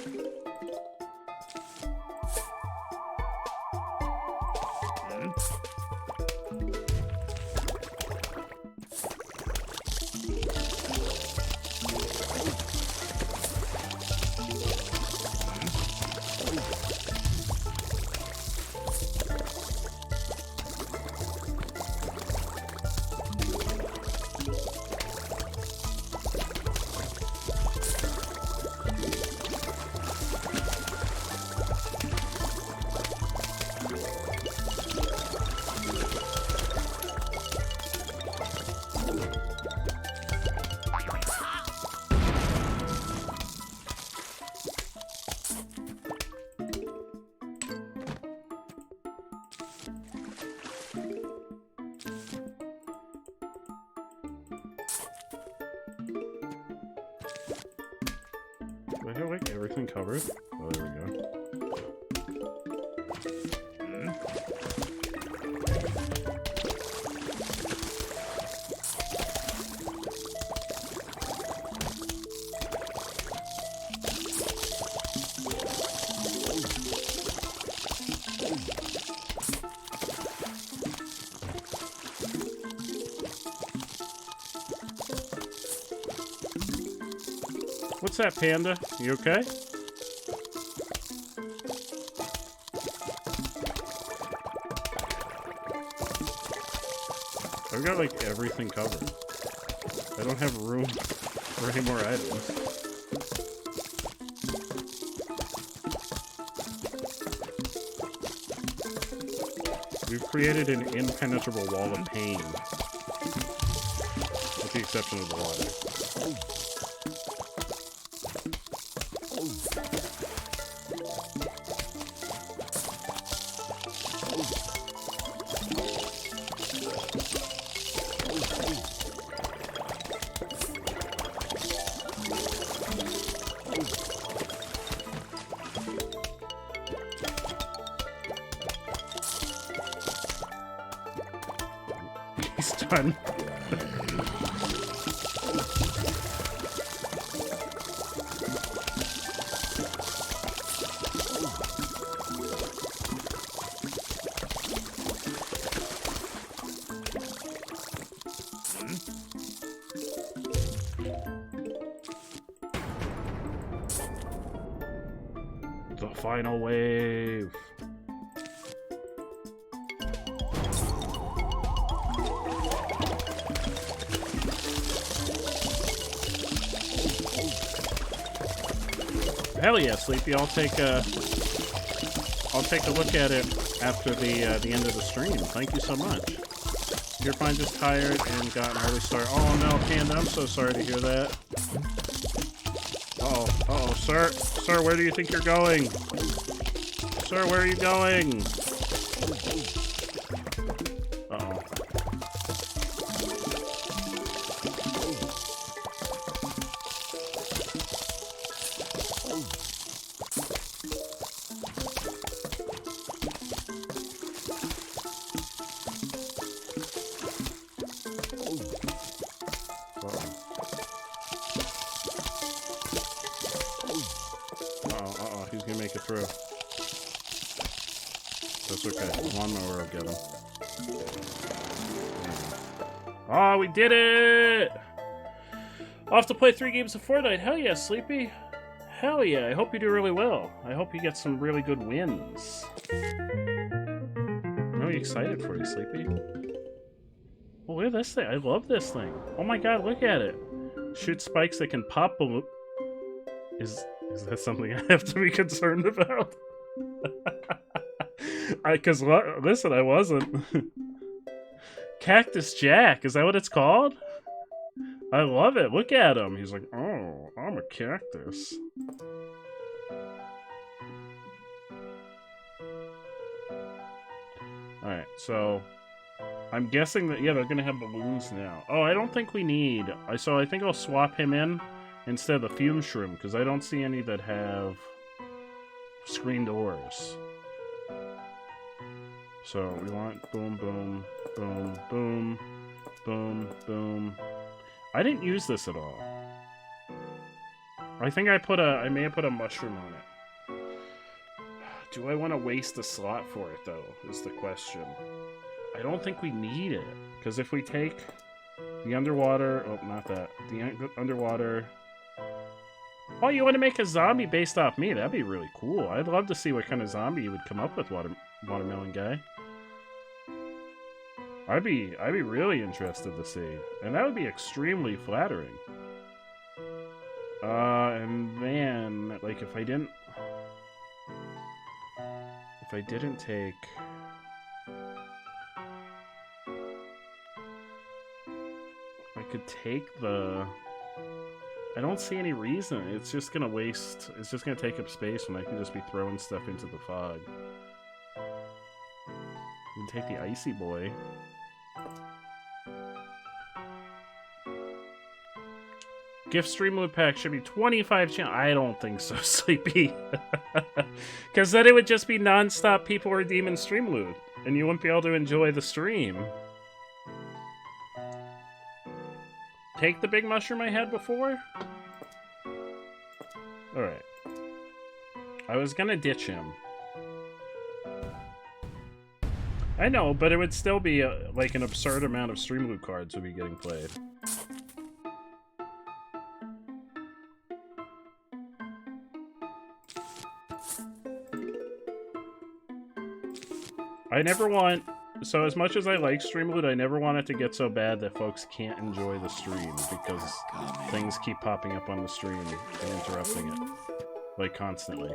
Do I have like everything covered? Oh, there we go. What's that, Panda? You okay? I've got like everything covered. I don't have room for any more items. We've created an impenetrable wall of pain. With the exception of the water. He's done. The final wave. Hell yeah, Sleepy. I'll take a look at it after the end of the stream. Thank you so much. You're fine, just tired and got an early start. Oh no, Panda, I'm so sorry to hear that. Uh-oh, uh-oh, sir. Sir, where do you think you're going? Sir, where are you going? Uh-oh. Uh-oh, he's gonna make it through. That's okay. One more will get him. Oh, we did it! Off to play 3 games of Fortnite. Hell yeah, Sleepy. Hell yeah, I hope you do really well. I hope you get some really good wins. I'm really excited for you, Sleepy. Oh, look at this thing. I love this thing. Oh my god, look at it. Shoot spikes that can pop balloon. Is that something I have to be concerned about? Because, listen, I wasn't. Cactus Jack, is that what it's called? I love it. Look at him. He's like, oh, I'm a cactus. Alright, so I'm guessing that, yeah, they're gonna have balloons now. Oh, I don't think we need... So I think I'll swap him in instead of the fume shroom, because I don't see any that have screen doors. So we want boom, boom, boom, boom, boom, boom. I didn't use this at all. I think I may have put a mushroom on it. Do I want to waste a slot for it, though, is the question. I don't think we need it, because if we take the underwater... Oh, not that. The underwater... Oh, you want to make a zombie based off me? That'd be really cool. I'd love to see what kind of zombie you would come up with, Watermelon Guy. I'd be really interested to see. And that would be extremely flattering. And then, like, if I didn't take... I could take the... I don't see any reason. It's just gonna waste... It's just gonna take up space when I can just be throwing stuff into the fog. You can take the Icy Boy. Gift stream loot pack should be 25 channel. I don't think so, Sleepy. Because then it would just be non-stop people redeeming stream loot. And you wouldn't be able to enjoy the stream. Take the big mushroom I had before? Alright. I was gonna ditch him. I know, but it would still be like an absurd amount of stream loot cards would be getting played. I never want... So as much as I like stream loot, I never want it to get so bad that folks can't enjoy the stream because things keep popping up on the stream and interrupting it. Like, constantly.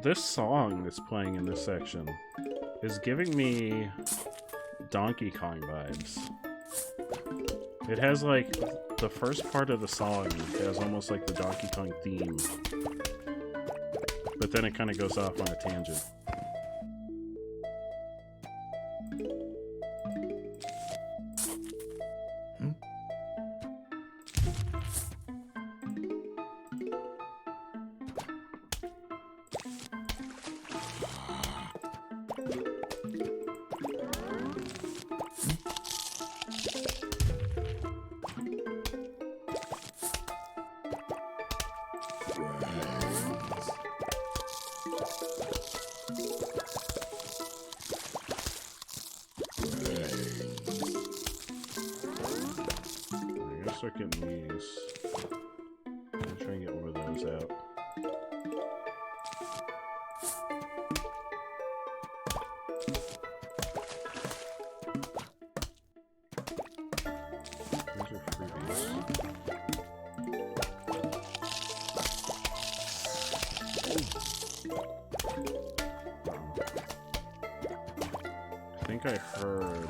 This song that's playing in this section is giving me Donkey Kong vibes. It has, like, the first part of the song has almost like the Donkey Kong theme. But then it kind of goes off on a tangent. Start getting these. I'm trying to get one of those out. These are freebies. I think I heard.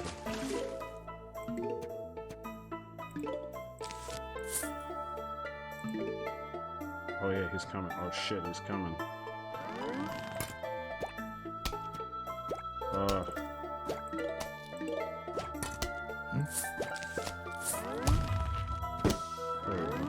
Oh yeah, he's coming. Oh shit, he's coming. There we go.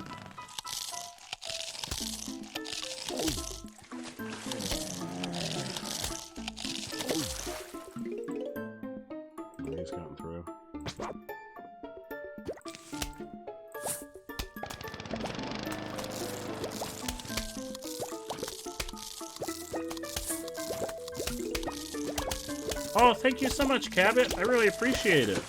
Oh, thank you so much, Cabot. I really appreciate it.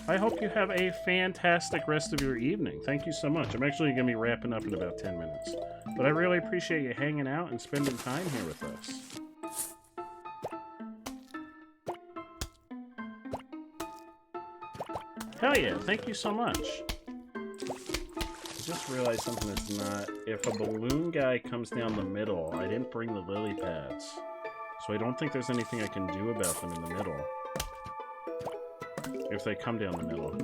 I hope you have a fantastic rest of your evening. Thank you so much. I'm actually going to be wrapping up in about 10 minutes. But I really appreciate you hanging out and spending time here with us. Hell yeah, thank you so much. I just realized something that's not... If a balloon guy comes down the middle, I didn't bring the lily pads. So I don't think there's anything I can do about them in the middle. If they come down the middle.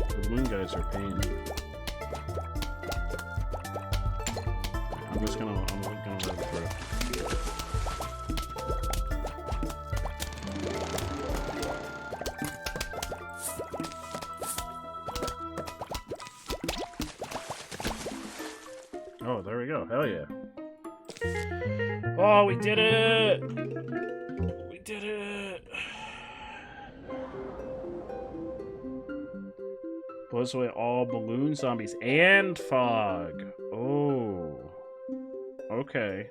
The balloon guys are pain. I'm gonna run through. Oh, there we go. Hell yeah. Oh, we did it! We did it! Blows away all balloon zombies and fog. Oh. Okay.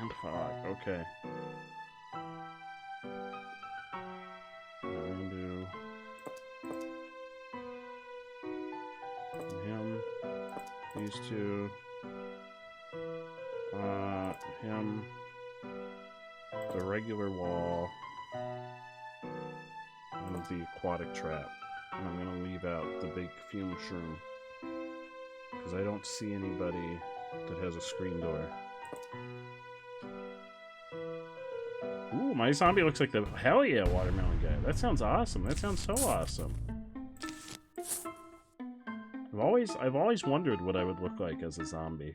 And fog. Okay. I'm gonna do him. These two. Him. The regular wall. And the aquatic trap. And I'm gonna leave out the big fume shroom. Because I don't see anybody that has a screen door. Ooh, my zombie looks like the hell yeah watermelon guy. That sounds awesome. That sounds so awesome. I've always wondered what I would look like as a zombie.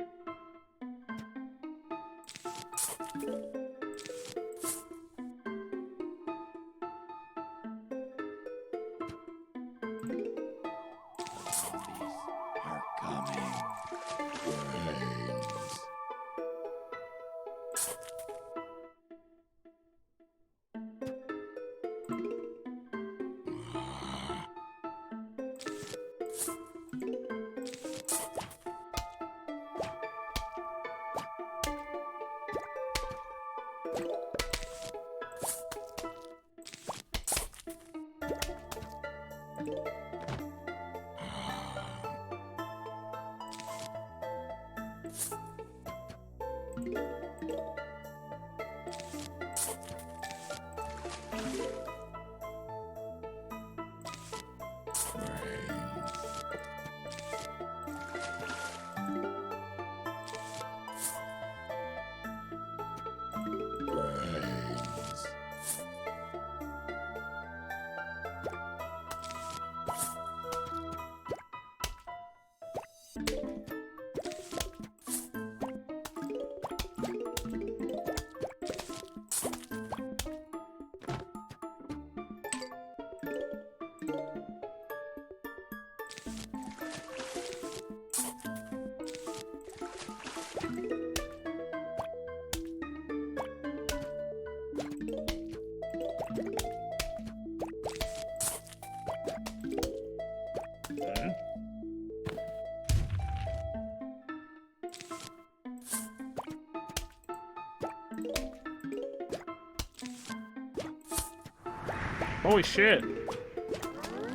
Holy shit!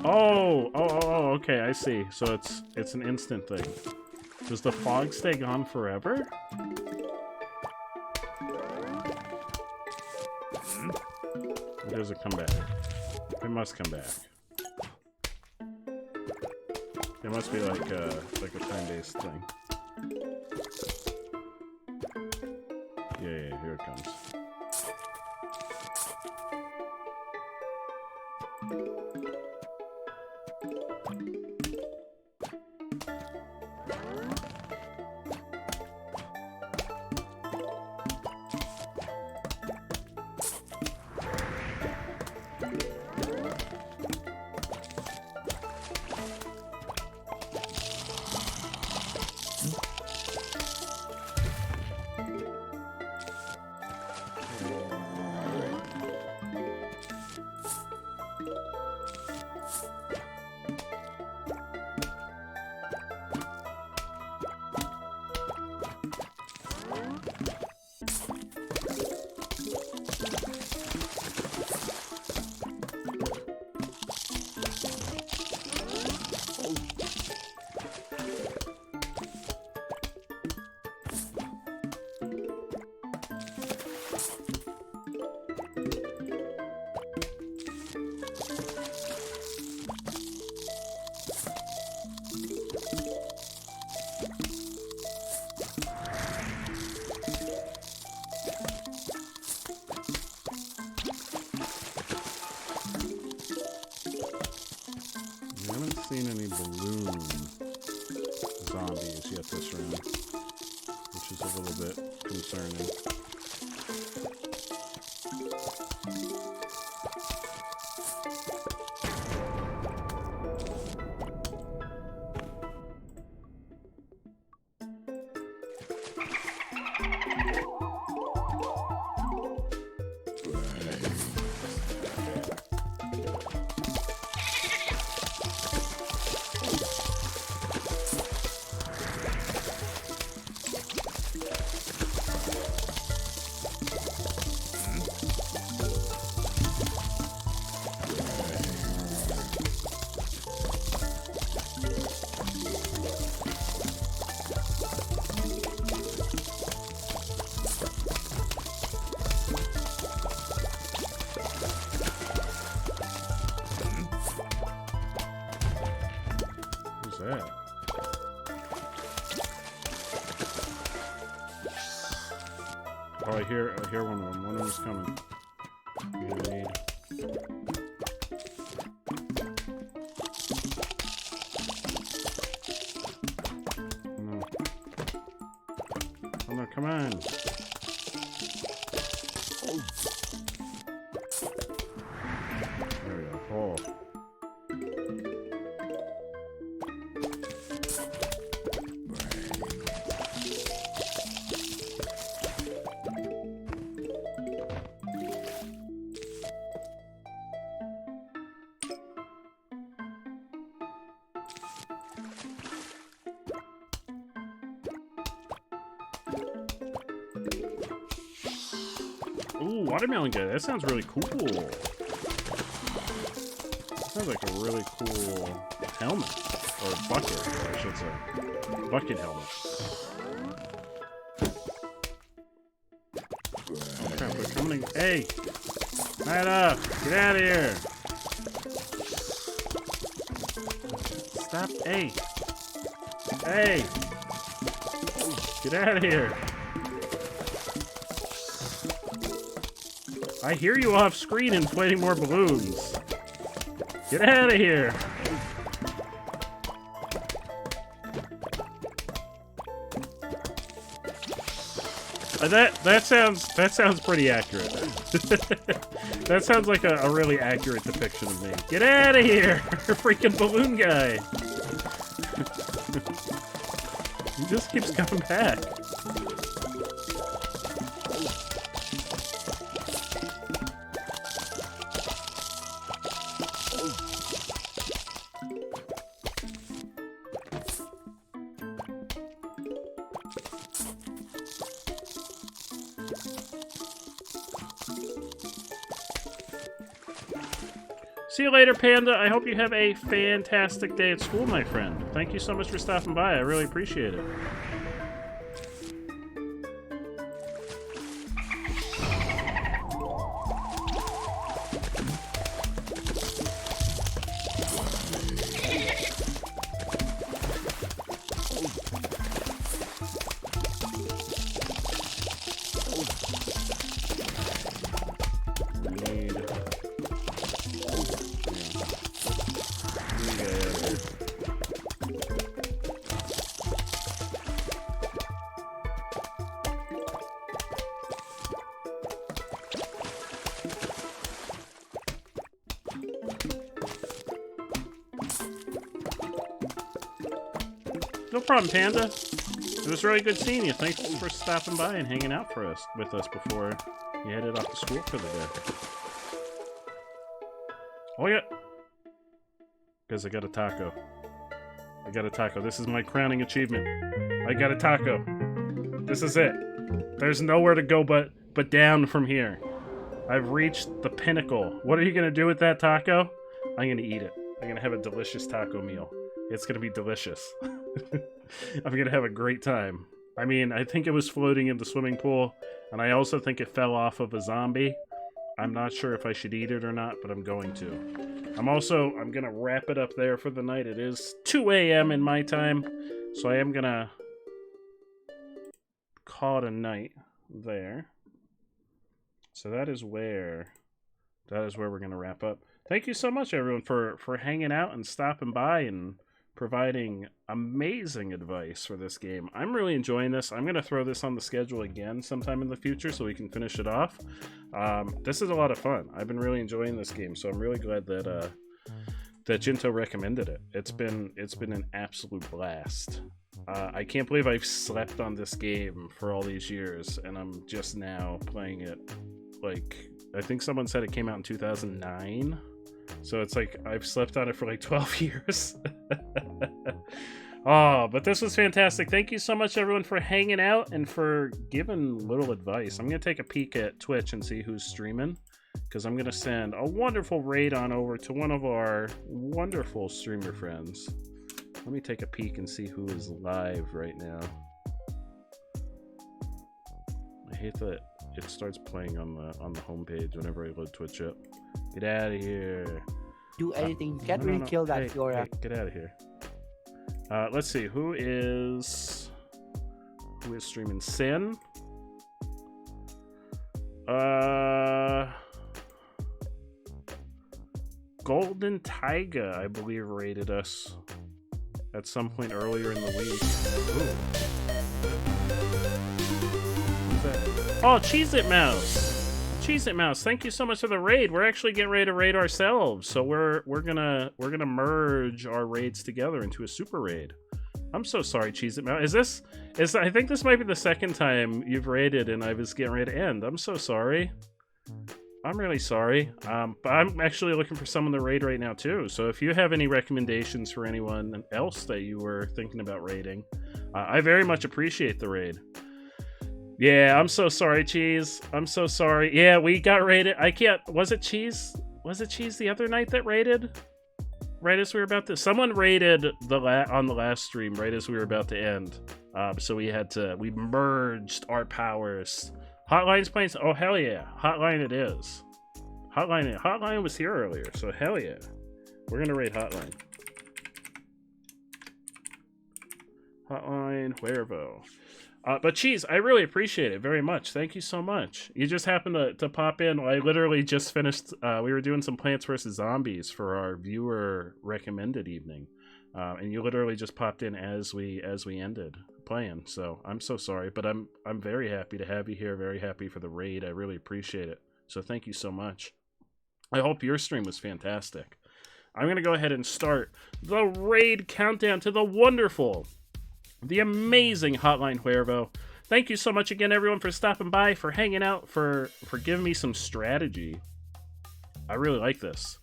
Oh, okay, I see. So it's an instant thing. Does the fog stay gone forever? Or does it come back? It must come back. It must be like a time-based thing. Yeah, here it comes. concerning. That? Oh, I hear one of them. One of them's coming. No. Oh no, come on. There we go. Oh. Ooh, watermelon guy. That sounds really cool. That sounds like a really cool helmet. Or bucket, I should say. Bucket helmet. Oh crap, they're coming. Hey! Light up! Get out of here! Stop. Hey! Hey! Get out of here! I hear you off screen inflating more balloons. Get out of here. That sounds pretty accurate. That sounds like a really accurate depiction of me. Get out of here, freaking balloon guy. He just keeps coming back. See you later, Panda. I hope you have a fantastic day at school, my friend. Thank you so much for stopping by. I really appreciate it. No problem, Panda. It was really good seeing you. Thanks for stopping by and hanging out with us before you headed off to school for the day. Oh yeah. Because I got a taco. I got a taco. This is my crowning achievement. I got a taco. This is it. There's nowhere to go but down from here. I've reached the pinnacle. What are you gonna do with that taco? I'm gonna eat it. I'm gonna have a delicious taco meal. It's gonna be delicious. I'm gonna have a great time. I mean, I think it was floating in the swimming pool, and I also think it fell off of a zombie. I'm not sure if I should eat it or not, but I'm going to. I'm gonna wrap it up there for the night. It is 2 a.m. in my time, so I am gonna call it a night there. So that is where we're gonna wrap up. Thank you so much, everyone, for hanging out and stopping by and providing amazing advice for this game. I'm really enjoying this. I'm going to throw this on the schedule again sometime in the future so we can finish it off. This is a lot of fun. I've been really enjoying this game, so I'm really glad that that Jinto recommended it. It's been an absolute blast. I can't believe I've slept on this game for all these years, and I'm just now playing it. Like, I think someone said it came out in 2009. So it's like I've slept on it for like 12 years. Oh, but this was fantastic. Thank you so much, everyone, for hanging out and for giving little advice. I'm going to take a peek at Twitch and see who's streaming, because I'm going to send a wonderful raid on over to one of our wonderful streamer friends. Let me take a peek and see who is live right now. I hate that it starts playing on the homepage whenever I load Twitch up. Get out of here. Do anything. You can't really kill that Fiora. Hey, get out of here. Let's see. Who is streaming? Sin? Golden Taiga, I believe, rated us at some point earlier in the week. Who's that? Oh, Cheez-It Mouse! Cheez-It Mouse, thank you so much for the raid. We're actually getting ready to raid ourselves, so we're gonna merge our raids together into a super raid. I'm so sorry, Cheez-It Mouse. I think this might be the second time you've raided and I was getting ready to end. I'm so sorry. I'm really sorry. But I'm actually looking for someone to raid right now too. So if you have any recommendations for anyone else that you were thinking about raiding, I very much appreciate the raid. Yeah, I'm so sorry, Cheese. I'm so sorry. Yeah, we got raided. I can't. Was it Cheese? Was it Cheese the other night that raided? Right as we were about to. Someone raided on the last stream right as we were about to end. So we merged our powers. Hotline's playing. Oh hell yeah, Hotline it is. Hotline was here earlier, so hell yeah. We're gonna raid Hotline. Hotline Huervo. But Cheese, I really appreciate it very much. Thank you so much. You just happened to pop in. I literally just finished. We were doing some Plants vs. Zombies for our viewer recommended evening, and you literally just popped in as we ended playing. So I'm so sorry, but I'm very happy to have you here. Very happy for the raid. I really appreciate it. So thank you so much. I hope your stream was fantastic. I'm gonna go ahead and start the raid countdown to the wonderful, the amazing Hotline Huervo. Thank you so much again, everyone, for stopping by, for hanging out, for giving me some strategy. I really like this.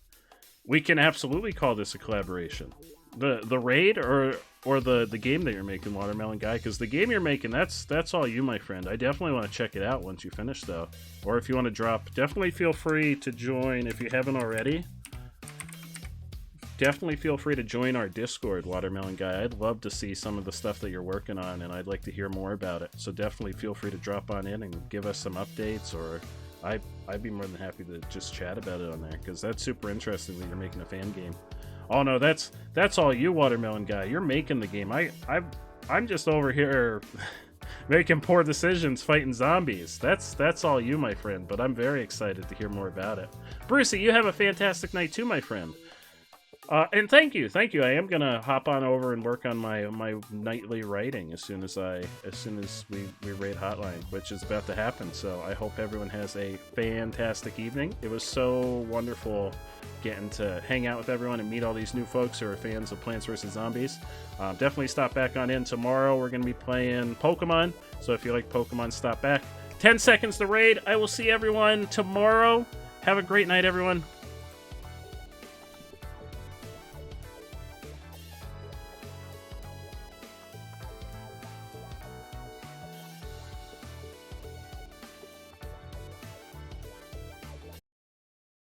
We can absolutely call this a collaboration. The raid or the game that you're making, Watermelon Guy, because the game you're making, that's all you, my friend. I definitely want to check it out once you finish, though. Or if you want to drop, definitely feel free to join if you haven't already. Definitely feel free to join our Discord, Watermelon Guy. I'd love to see some of the stuff that you're working on, and I'd like to hear more about it. So definitely feel free to drop on in and give us some updates, or I'd be more than happy to just chat about it on there, because that's super interesting that you're making a fan game. Oh no, that's all you, Watermelon Guy. You're making the game. I'm just over here making poor decisions, fighting zombies. That's all you, my friend. But I'm very excited to hear more about it. Brucey, you have a fantastic night too, my friend. And thank you. I am gonna hop on over and work on my nightly writing as soon as we raid Hotline, which is about to happen. So I hope everyone has a fantastic evening. It was so wonderful getting to hang out with everyone and meet all these new folks who are fans of Plants vs. Zombies. Definitely stop back on in tomorrow. We're gonna be playing Pokemon, so if you like Pokemon, stop back. 10 seconds to raid. I will see everyone tomorrow. Have a great night, everyone.